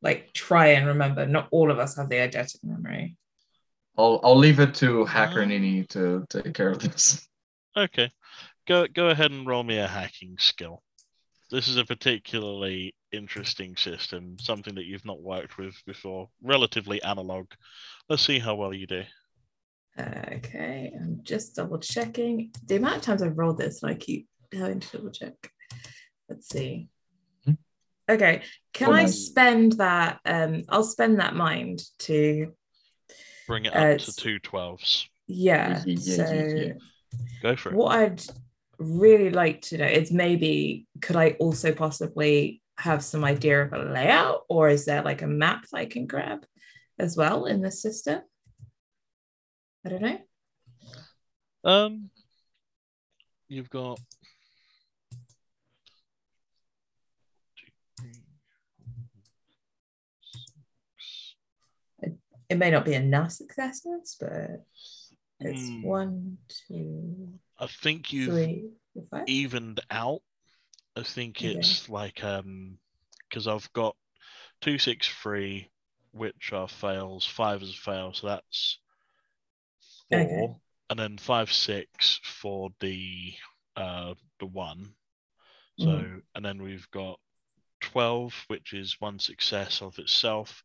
like try and remember. Not all of us have the eidetic memory. I'll leave it to Hacker Nini to take care of this. Okay. Go ahead and roll me a hacking skill. This is a particularly interesting system, something that you've not worked with before, relatively analog. Let's see how well you do. Okay, I'm just double checking. The amount of times I've rolled this and I keep having to double check. Let's see. Okay, can I spend that? I'll spend that mind to bring it up to 2 12s. Yeah, so go for it. What I'd really like to know is maybe could I also possibly have some idea of a layout, or is there like a map that I can grab as well in the system? I don't know. You've got it may not be enough successes, but it's 1, 2. I think you've 3, 4, 5. evened out. I think it's like because I've got 2, 6, 3, which are fails, 5 is a fail, so that's 4, and then 5, 6 for the 1. So and then we've got 12, which is 1 success of itself,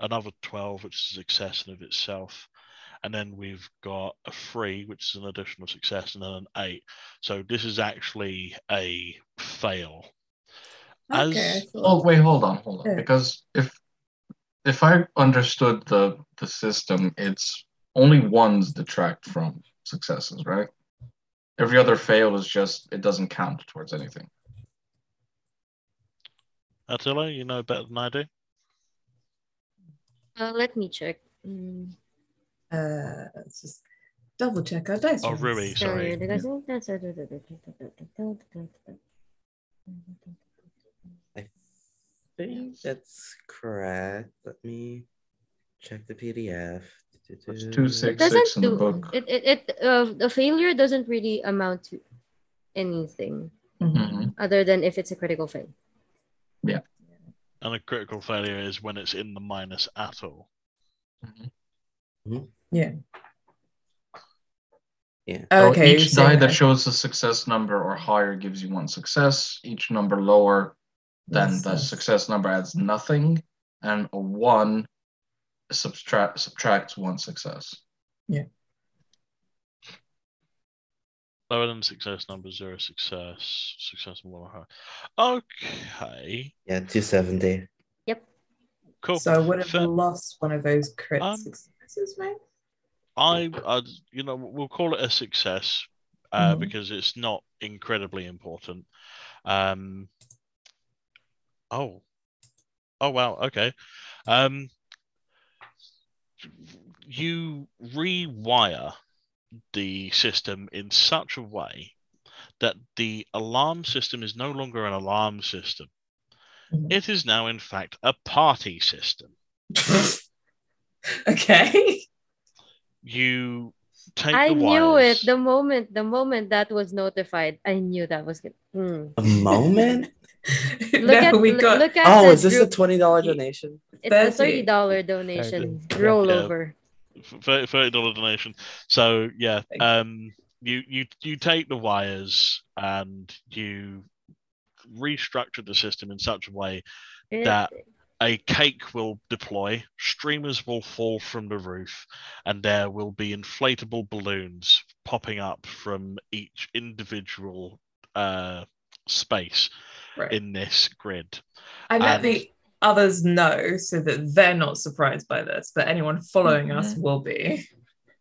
another 12, which is a success of itself, and then we've got a 3, which is an additional success, and then an 8. So this is actually a fail. Okay. Wait, hold on. Because if I understood the system, it's only ones detract from successes, right? Every other fail is just it doesn't count towards anything. Attila, you know better than I do. Let me check. Let's just double check our dice. Oh, Rui, sorry. I think that's correct. Let me check the PDF. It's 266 in the book. The failure doesn't really amount to anything other than if it's a critical fail. Yeah. And a critical failure is when it's in the minus at all. Yeah. Yeah. So okay, each die that shows a success number or higher gives you 1 success. Each number lower than the success number adds nothing, and a 1 subtracts 1 success. Yeah. Lower than success number, 0 success. Success more high. Okay. Yeah, 270. Yep. Cool. So I would have lost one of those crit successes, right? We'll call it a success because it's not incredibly important. Oh wow, okay. You rewire the system in such a way that the alarm system is no longer an alarm system. It is now, in fact, a party system. Okay. You take I the knew wires. it the moment that was notified. I knew that was good. A moment? Look at oh, is this a $20 donation? It's a $30 donation rollover. $30 donation. So yeah, you take the wires and you restructure the system in such a way that a cake will deploy, streamers will fall from the roof, and there will be inflatable balloons popping up from each individual space in this grid. I let the others know so that they're not surprised by this, but anyone following us will be.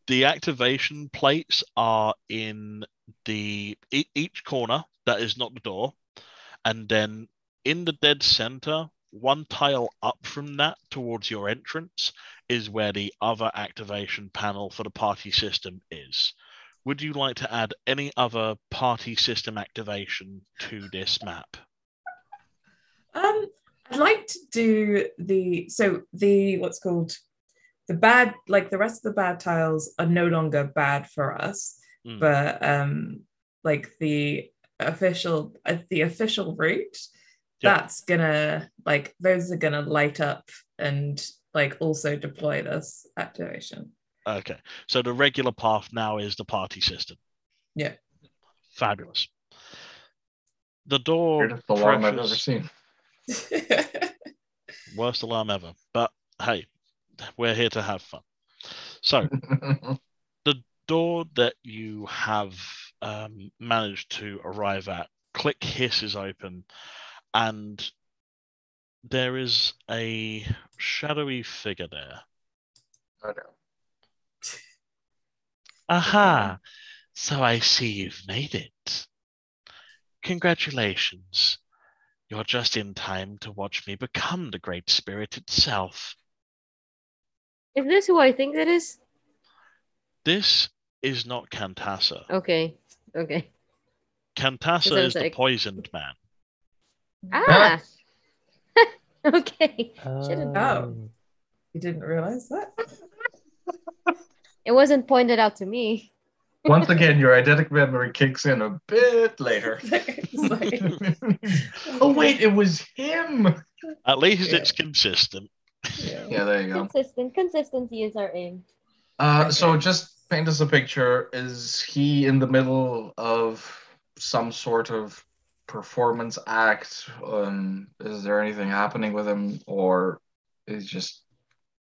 The activation plates are in each corner that is not the door, and then in the dead center, 1 tile up from that towards your entrance is where the other activation panel for the party system is. Would you like to add any other party system activation to this map? I'd like to do the what's called the bad, like the rest of the bad tiles are no longer bad for us, but like the official route, that's gonna like those are gonna light up and like also deploy this activation. Okay, so the regular path now is the party system. Yeah. Fabulous. The door. Weirdest alarm I've ever seen. Worst alarm ever. But hey, we're here to have fun. So the door that you have managed to arrive at, click hisses open, and there is a shadowy figure there. Oh, no. Aha! So I see you've made it. Congratulations. You're just in time to watch me become the Great Spirit itself. Is this who I think it is? This is not Kantassa. Okay. Kantassa is the poisoned man. Ah! Okay. Should've- Oh. You didn't realize that? It wasn't pointed out to me. Once again, your eidetic memory kicks in a bit later. Oh, wait, it was him. At least it's consistent. Yeah, there you go. Consistency is our aim. So just paint us a picture. Is he in the middle of some sort of performance act? Is there anything happening with him, or is just...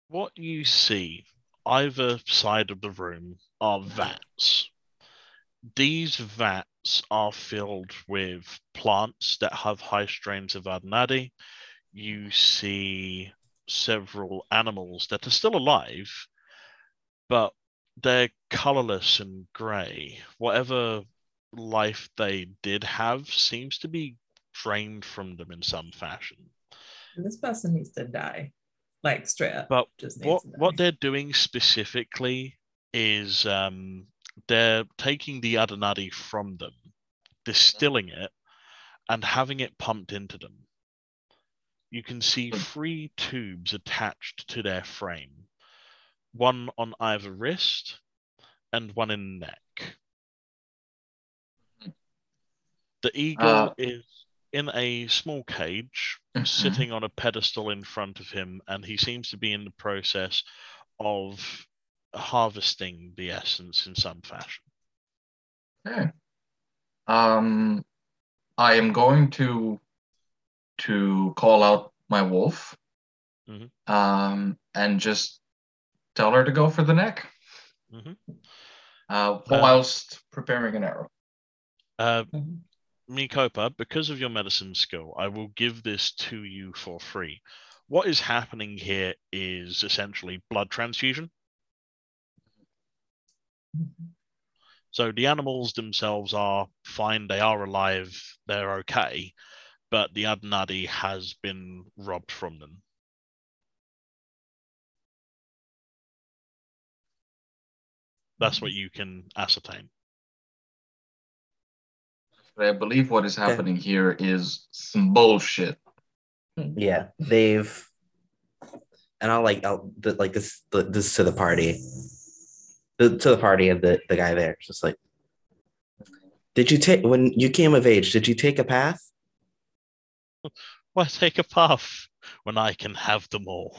What you see either side of the room are vats. These vats are filled with plants that have high strains of Adnadi. You see several animals that are still alive, but they're colorless and gray. Whatever life they did have seems to be drained from them in some fashion. This person needs to die, like straight up. But what they're doing specifically is they're taking the Adnadi from them, distilling it, and having it pumped into them. You can see 3 tubes attached to their frame, one on either wrist and one in the neck. The eagle is in a small cage, sitting on a pedestal in front of him, and he seems to be in the process of harvesting the essence in some fashion. Okay. I am going to call out my wolf, and just tell her to go for the neck, whilst preparing an arrow. Mikopa, because of your medicine skill, I will give this to you for free. What is happening here is essentially blood transfusion. So the animals themselves are fine, they are alive, they're okay, but the Adnadi has been robbed from them. That's what you can ascertain. I believe what is happening here is some bullshit. Yeah, they've, and I'll this to the party, to the party of the guy there. It's just like, did you take, when you came of age, did you take a path? Why take a path when I can have them all?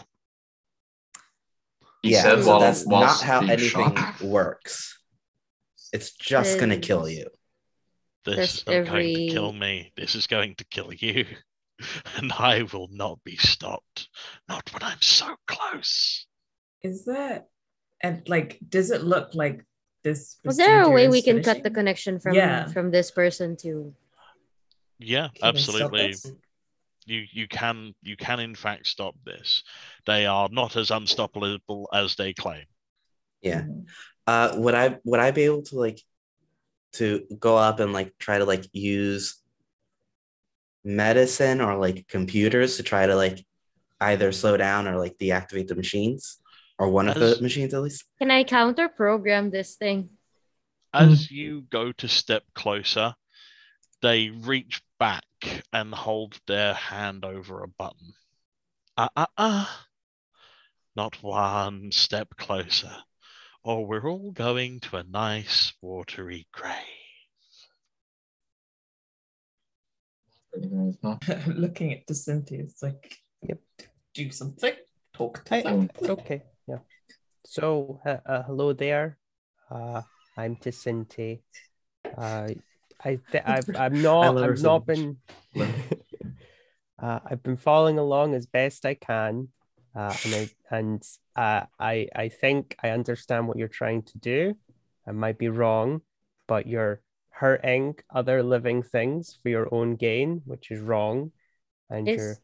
He said, so that's while not how anything shot. works. It's just going to kill you. This isn't going to kill me. This is going to kill you. And I will not be stopped. Not when I'm so close. Is that, and like, does it look like this? Was there a way we can cut the connection from this person to? Yeah, absolutely. You can in fact stop this. They are not as unstoppable as they claim. Yeah. Would I be able to to go up and try to use medicine or computers to try to either slow down or deactivate the machines, or one of the machines at least? Can I counter program this thing? As you go to step closer, they reach back and hold their hand over a button. Not one step closer, or we're all going to a nice watery grave. Looking at Decenti, it's like, Yep. Do something. Talk to them. Okay, yeah. So, hello there. I'm Decenti. I've not been. I've been following along as best I can, and I think I understand what you're trying to do. I might be wrong, but you're hurting other living things for your own gain, which is wrong. And you're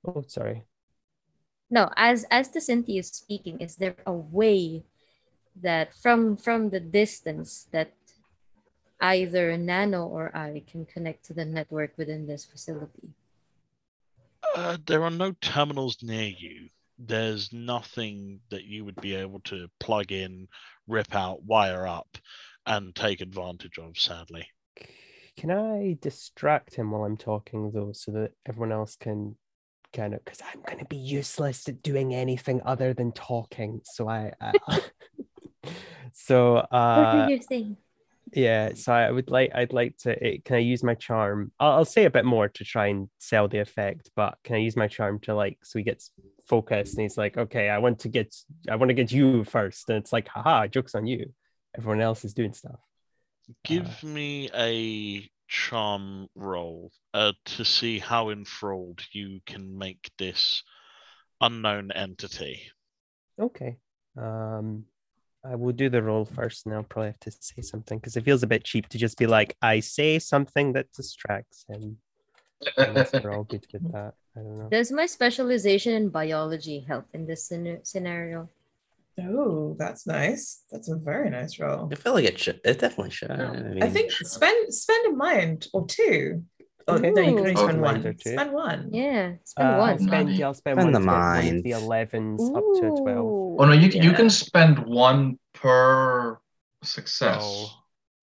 oh, sorry. No, as the Cynthia is speaking, is there a way that from the distance that either Nano or I can connect to the network within this facility? There are no terminals near you. There's nothing that you would be able to plug in, rip out, wire up, and take advantage of, sadly. Can I distract him while I'm talking, though, so that everyone else can kind of, because I'm going to be useless at doing anything other than talking. So so yeah, so I'd like to, can I use my charm? I'll say a bit more to try and sell the effect, but can I use my charm to like, so he gets focused and he's like, okay, I want to get you first. And it's like, haha, joke's on you. Everyone else is doing stuff. Give me a charm roll to see how enthralled you can make this unknown entity. Okay. I will do the roll first, and I'll probably have to say something because it feels a bit cheap to just be like, I say something that distracts him. Unless we're all good with that. I don't know. Does my specialization in biology help in this scenario? Oh, that's nice. That's a very nice roll. I feel like it should. It definitely should. I think spend a mind or two. Oh, Okay. no, you can only Oh, spend mind or one. two. Spend one. Yeah, spend one. I'll spend one Spend the to get one of mind. the 11s up to a 12. Oh no, you can spend one per success.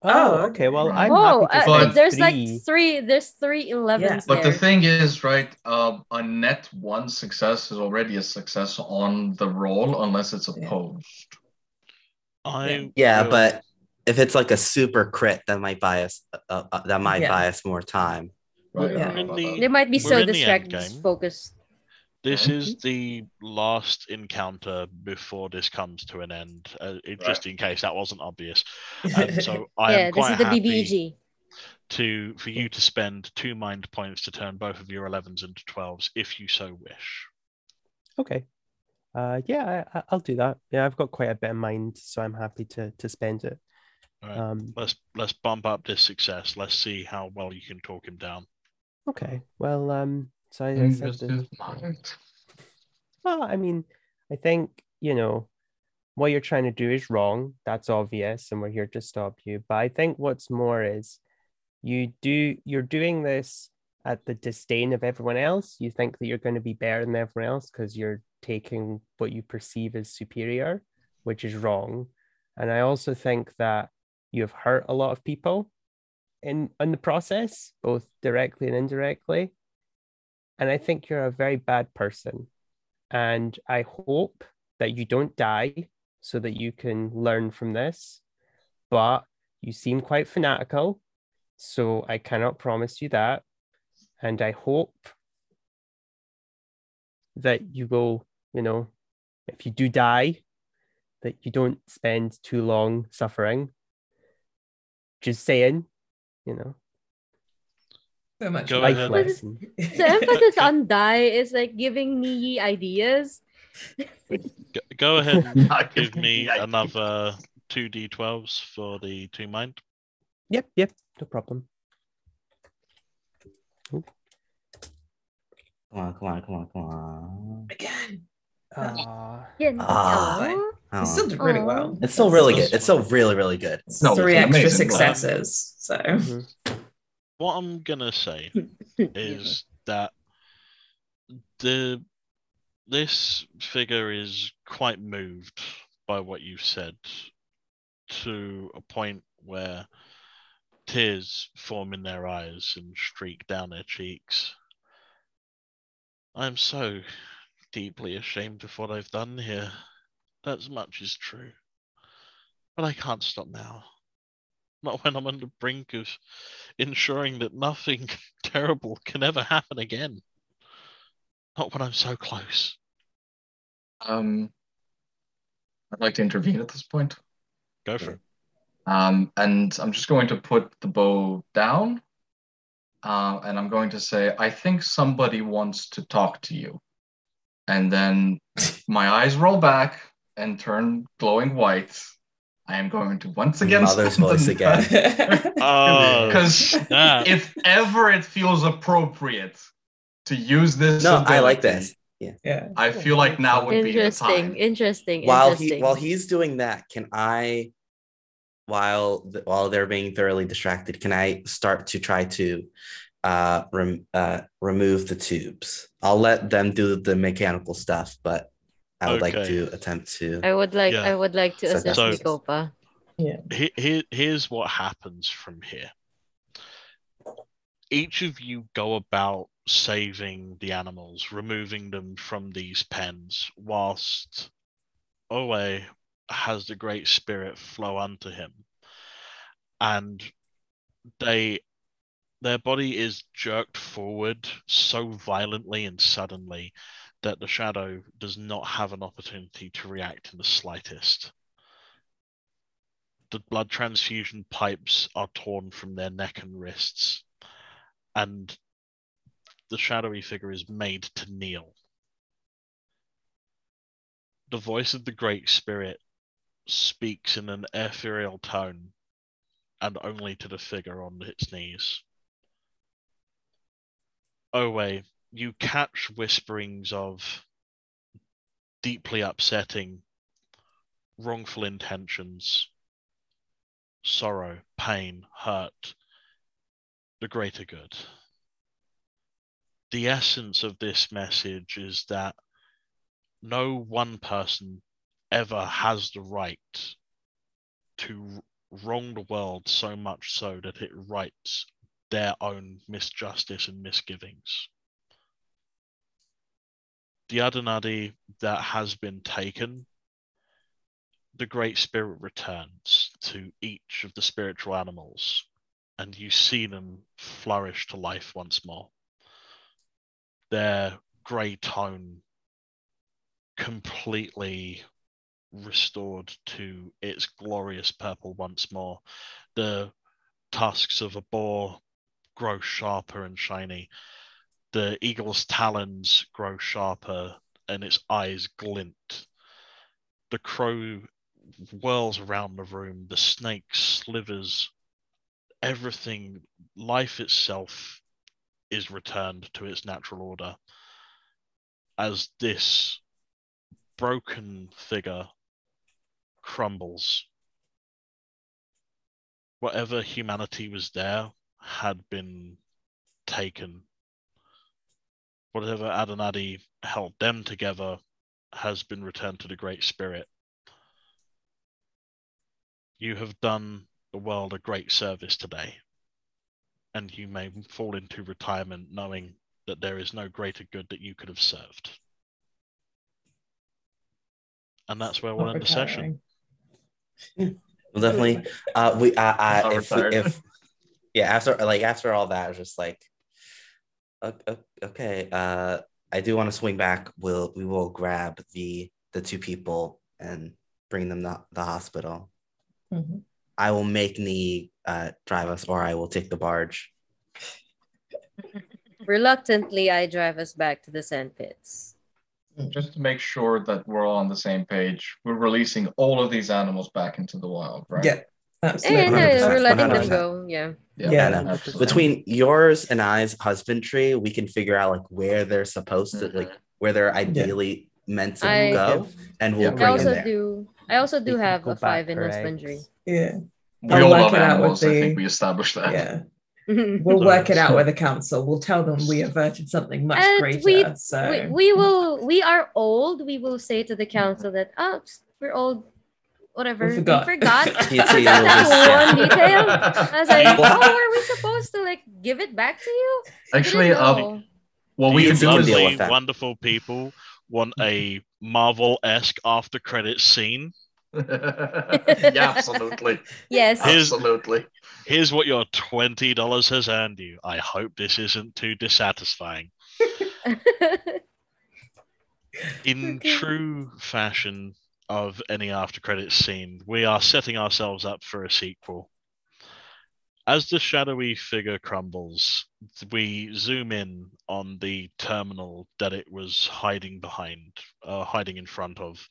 Oh, okay. Well, Right. I'm happy to spend there's three. like three. There's 3 11s But there. the thing is, right? A net one success is already a success on the roll, unless it's opposed. But if it's like a super crit, that might buy us. That might buy us more time. Right. They might be so distracted, focused. This is the last encounter before this comes to an end, just in case that wasn't obvious. So I am quite happy for you to spend 2 mind points to turn both of your 11s into 12s, if you so wish. Okay. Yeah, I'll do that. Yeah, I've got quite a bit of mind, so I'm happy to spend it. All right. Let's bump up this success. Let's see how well you can talk him down. Okay. Well, so I said well, I mean, I think, what you're trying to do is wrong. That's obvious, and we're here to stop you. But I think what's more is you're doing this at the disdain of everyone else. You think that you're going to be better than everyone else because you're taking what you perceive as superior, which is wrong. And I also think that you've hurt a lot of people in the process, both directly and indirectly. And I think you're a very bad person. And I hope that you don't die so that you can learn from this. But you seem quite fanatical, so I cannot promise you that. And I hope that you will, if you do die, that you don't spend too long suffering. Just saying, So much life lesson. The emphasis on die is like giving me ideas. Go ahead and give me another 2d12s for the 2 mind. Yep, no problem. Ooh. Come on. Again. You still did really well. It's still really good. It's still really, really good. No, 3 extra successes. So what I'm gonna say is that this figure is quite moved by what you've said, to a point where Tears form in their eyes and streak down their cheeks. I'm so deeply ashamed of what I've done here. That much is true. But I can't stop now. Not when I'm on the brink of ensuring that nothing terrible can ever happen again. Not when I'm so close. I'd like to intervene at this point. Go for it. And I'm just going to put the bow down. And I'm going to say, I think somebody wants to talk to you. And then my eyes roll back and turn glowing white. I am going to once again Mother's voice again. Because That if ever it feels appropriate to use this No, I like ability, this. Yeah. I feel like now would be the time. Interesting. While he's doing that, can I, while they're being thoroughly distracted, can I start to try to remove the tubes? I'll let them do the mechanical stuff, but I would like Okay. to attempt to. I would like to So assist that's- Mikopa. Yeah. Here's what happens from here. Each of you go about saving the animals, removing them from these pens, whilst Owe has the Great Spirit flow unto him. And their body is jerked forward so violently and suddenly that the shadow does not have an opportunity to react in the slightest. The blood transfusion pipes are torn from their neck and wrists, and the shadowy figure is made to kneel. The voice of the Great Spirit speaks in an ethereal tone, and only to the figure on its knees. Owe, you catch whisperings of deeply upsetting, wrongful intentions, sorrow, pain, hurt, the greater good. The essence of this message is that no one person ever has the right to wrong the world so much so that it rights their own misjustice and misgivings. The Adenadi that has been taken, the Great Spirit returns to each of the spiritual animals, and you see them flourish to life once more. Their grey tone completely restored to its glorious purple once more. The tusks of a boar grow sharper and shiny. The eagle's talons grow sharper and its eyes glint. The crow whirls around the room. The snake slithers. Everything, life itself, is returned to its natural order as this broken figure crumbles. Whatever humanity was there had been taken. Whatever Adenadi held them together has been returned to the Great Spirit. You have done the world a great service today, and you may fall into retirement knowing that there is no greater good that you could have served. And that's where we'll end the session. Well, definitely. After all that, I was just like, okay. I do want to swing back. We will grab the two people and bring them to the hospital. Mm-hmm. I will make Nee drive us, or I will take the barge. Reluctantly, I drive us back to the sand pits. Just to make sure that we're all on the same page, we're releasing all of these animals back into the wild, right? Yeah, absolutely. We're letting 100%. them go. Yeah. No. Absolutely. Between yours and I's husbandry, we can figure out like where they're supposed to, like where they're ideally meant to go, and we'll bring them there. I also do We can have go a 5 back in for husbandry. eggs. Yeah. We I'll all work love it out animals. with I think the- we established that. Yeah. We'll work it out with the council. We'll tell them we averted something much greater. We are old. We will say to the council that we're old. whatever. We forgot. It's a That little one bit- detail. I was like, oh, were we supposed to like give it back to you? Actually, Didn't know. what Do we you can do can is deal lovely, with that. wonderful people want a Marvel-esque after credits scene? yeah, absolutely, Yes. absolutely. Here's what your $20 has earned you. I hope this isn't too dissatisfying. In Okay. true fashion of any after credits scene, we are setting ourselves up for a sequel. As the shadowy figure crumbles, we zoom in on the terminal that it was hiding behind, hiding in front of,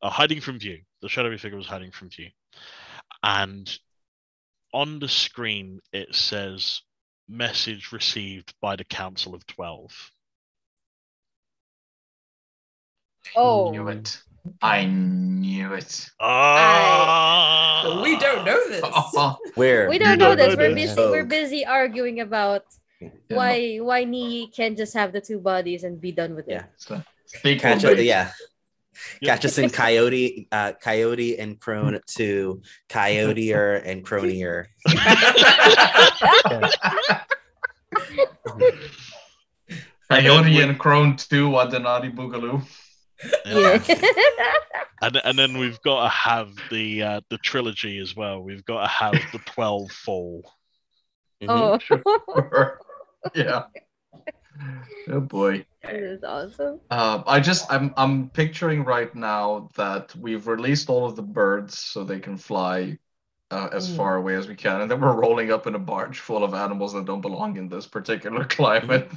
hiding from view. The shadowy figure was hiding from view. And on the screen, it says, message received by the Council of 12. Oh. Knew it. I knew it. Ah! We don't know this. Where? We don't You know don't this. know We're this. busy. We're busy arguing about Yeah. why Nii can just have the two bodies and be done with it. Yeah. So, sequel Catch bait. yeah. Catch us in Coyote and Crone to Coyote-er and Cronier. Coyote and Crone 2 Wadanari Boogaloo. Yeah. And then we've got to have the trilogy as well. We've got to have the 12 fall. Mhm. Oh. Yeah. Oh boy. This is awesome. I'm picturing right now that we've released all of the birds so they can fly as far away as we can, and then we're rolling up in a barge full of animals that don't belong in this particular climate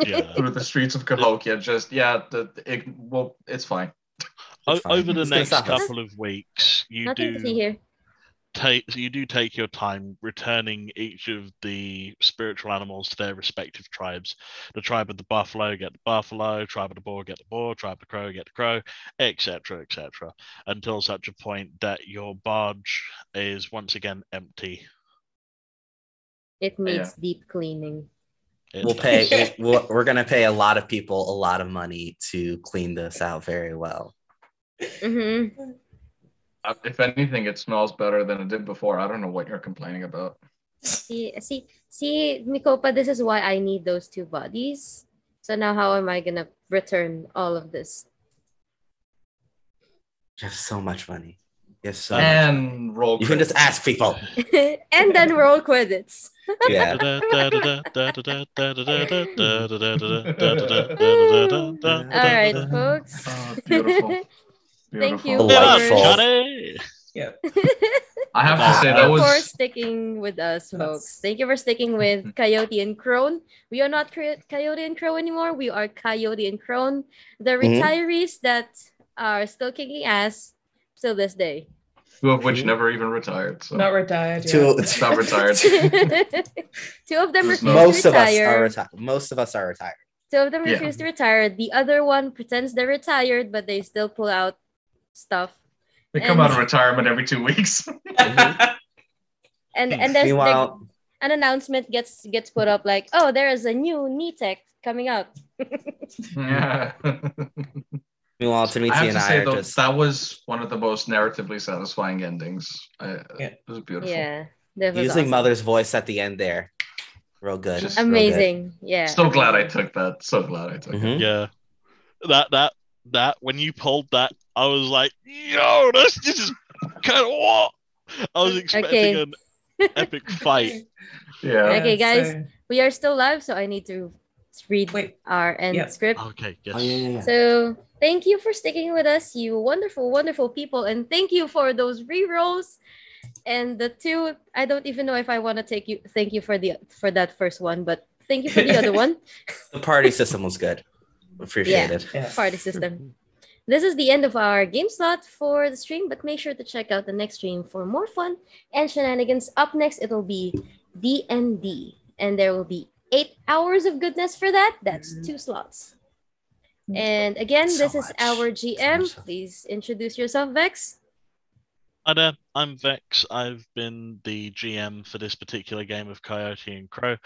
Yeah. through the streets of Cahokia. It's fine. It's fine. Over the It's gonna next stop us. couple of weeks, you Nothing to see do here. take your time returning each of the spiritual animals to their respective tribes. The tribe of the buffalo get the buffalo, tribe of the boar get the boar, tribe of the crow get the crow, etc., etc., until such a point that your barge is once again empty. It needs deep cleaning. We're gonna pay a lot of people a lot of money to clean this out very well. Mm-hmm. If anything, it smells better than it did before. I don't know what you're complaining about. See, Mikopa, this is why I need those two bodies. So now how am I gonna return all of this? You have so much money. You have so much money. And roll. You can just ask people. And then roll credits. Yeah. All right, folks. Oh, beautiful. Thank you Delightful. Yep. I have to say Thank that you for was sticking with us, folks. Thank you for sticking with Coyote and Crow. We are not Coyote and Crow anymore. We are Coyote and Crow, the retirees that are still kicking ass till this day. two of which never even retired. So. Not retired yet. It's not retired. Two of them refuse Most to of us retire. are retired. Most of us are retired. Two of them refuse to retire. The other one pretends they're retired, but they still pull out stuff. They come out of retirement every 2 weeks. And there's Meanwhile, an announcement gets put up like, oh, there is a new knee tech coming out. Yeah. meanwhile, Timothy I have and to I say are though, just that was one of the most narratively satisfying endings. It was beautiful. Yeah, that was using awesome. Mother's voice at the end there. Real good. Just real good. Amazing. Yeah. So glad I took that. So glad I took it. Mhm. Yeah. That when you pulled that, I was like, yo, this is kind of what? I was expecting an epic fight. Yeah. Okay, guys, so- we are still live, so I need to read our end script. Okay, yes. Oh, yeah. So thank you for sticking with us, you wonderful, wonderful people, and thank you for those re-rolls. And the two, I don't even know if I want to thank you for that first one, but thank you for the other one. The party system was good. Appreciate it. Yeah. Party system. This is the end of our game slot for the stream, but make sure to check out the next stream for more fun and shenanigans. Up next, it'll be D&D, and there will be 8 hours of goodness for that. That's 2 slots. And again, So this is much. our So GM. much. Please introduce yourself, Vex. Hi there, I'm Vex. I've been the GM for this particular game of Coyote and Crow.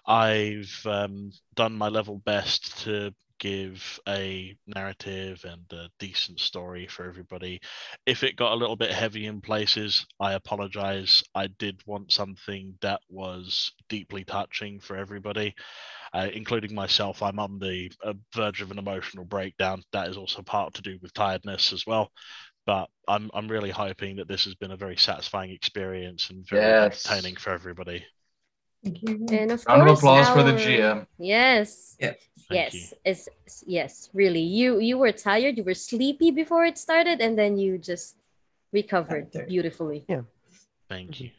I've done my level best to give a narrative and a decent story for everybody. If it got a little bit heavy in places, I apologize. I did want something that was deeply touching for everybody, including myself. I'm on the verge of an emotional breakdown. That is also part to do with tiredness as well. But I'm really hoping that this has been a very satisfying experience and very entertaining for everybody. Thank you. And of Round of course, applause for the GM. Yes. Yep. Thank you. Yes, really. You were tired, you were sleepy before it started, and then you just recovered beautifully. Yeah. Thank you.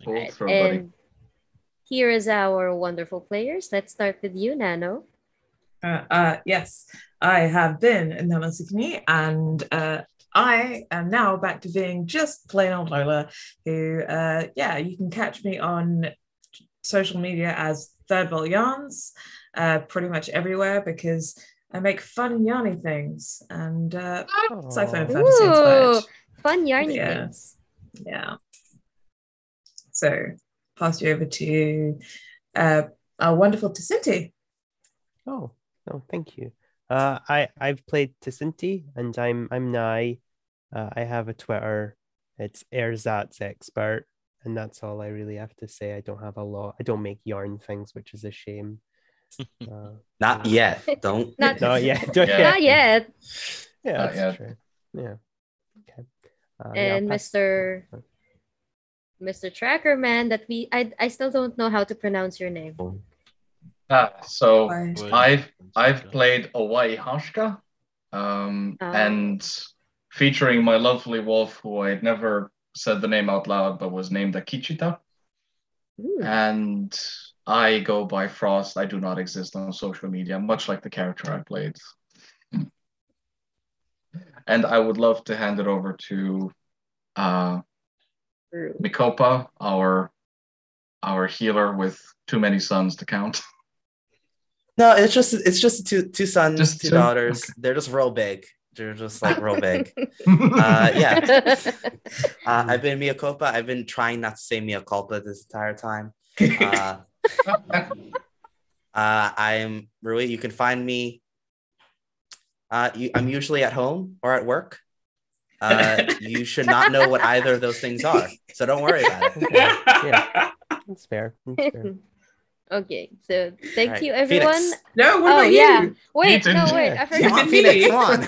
Pull Right. through, buddy. And here is our wonderful players. Let's start with you, Nano. Yes, I have been Nana Sukini, and I am now back to being just plain old Lola, who, you can catch me on social media as Third Bolt Yarns, pretty much everywhere, because I make fun yarny things and sci-fi and fantasy inspired. Fun yarny Yeah. things. Yeah. So, pass you over to our wonderful Tacinti. Oh, thank you. I've played Tacinti, and I'm Nai. I have a Twitter. It's Erzat's Expert, and that's all I really have to say. I don't have a lot. I don't make yarn things, which is a shame. Not yet. Don't. Not yet. Not yet. Yeah, Not that's yet. true. Yeah. Okay. And Mr. Tracker Man, that I still don't know how to pronounce your name. So Bye. I've played Hawaii Hashka, and featuring my lovely wolf, who I'd never said the name out loud, but was named Akichita. Ooh. And I go by Frost. I do not exist on social media, much like the character I played. And I would love to hand it over to Mikopa, our healer with too many sons to count. No, it's just two sons, Just two two? daughters. Okay. They're just real big. They're just like real big. Yeah. I've been Mia Culpa. I've been trying not to say Mia Culpa this entire time. I'm Rui. You can find me. I'm usually at home or at work. You should not know what either of those things are, so don't worry about it. Yeah, that's fair. That's fair. Okay, so thank Right. you, everyone. Phoenix. No, what about yeah. you? Wait, Ethan. I Come forgot. on, Phoenix. Come on.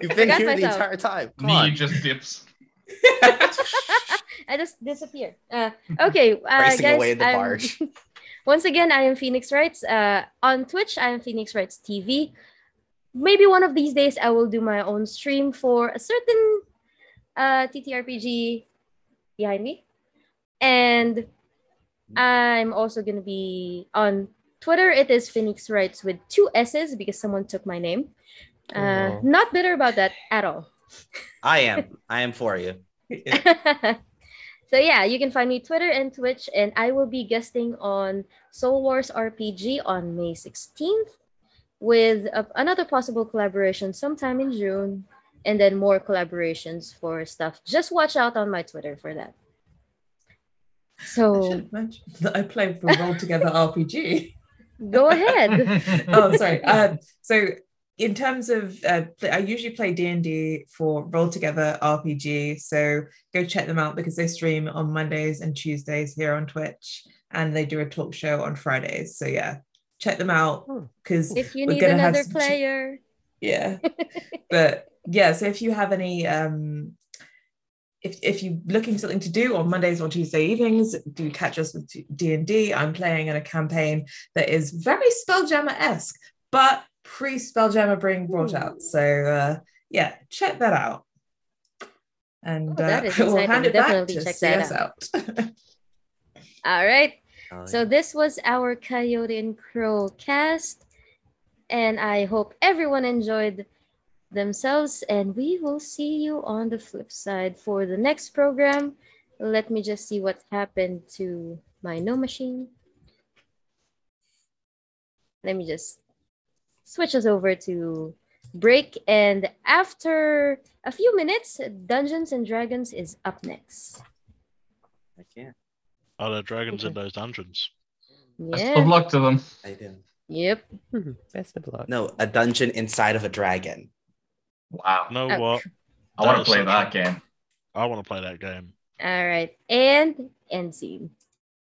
You've been Forgot here the myself. entire time. Come Me on. just dips. I just disappeared. Okay, Racing guys. away in the barge. Once again, I am Phoenix Writes. On Twitch, I am Phoenix Writes TV. Maybe one of these days, I will do my own stream for a certain TTRPG behind me. And I'm also going to be on Twitter. It is Phoenix Writes with 2 S's because someone took my name. Not bitter about that at all. I am for you. So yeah, you can find me Twitter and Twitch, and I will be guesting on Soul Wars RPG on May 16th with another possible collaboration sometime in June, and then more collaborations for stuff. Just watch out on my Twitter for that. I So should have mentioned that I play for Roll Together RPG. go ahead. Oh, sorry. So in terms of, I usually play D&D for Roll Together RPG. So go check them out because they stream on Mondays and Tuesdays here on Twitch, and they do a talk show on Fridays. So yeah, check them out because If you need another player. Yeah. But yeah, so if you have any if you're looking for something to do on Mondays or Tuesday evenings, do catch us with D&D. I'm playing in a campaign that is very Spelljammer-esque, but pre-Spelljammer being brought out. So yeah, check that out. And that is I will exciting. hand it Definitely back to check see that us out. All right. Oh, So this was our Coyote and Crow cast, and I hope everyone enjoyed themselves, and we will see you on the flip side for the next program. Let me just see what happened to my no machine. Let me just switch us over to break, and after a few minutes, Dungeons and Dragons is up next. I can't. Are there dragons in Okay. those dungeons? Best of Yeah. luck to them. I do. Yep. Best of luck. No, a dungeon inside of a dragon. Wow. You know Oh. what? I want to is play such that a- game. I want to play that game. All right. And end scene.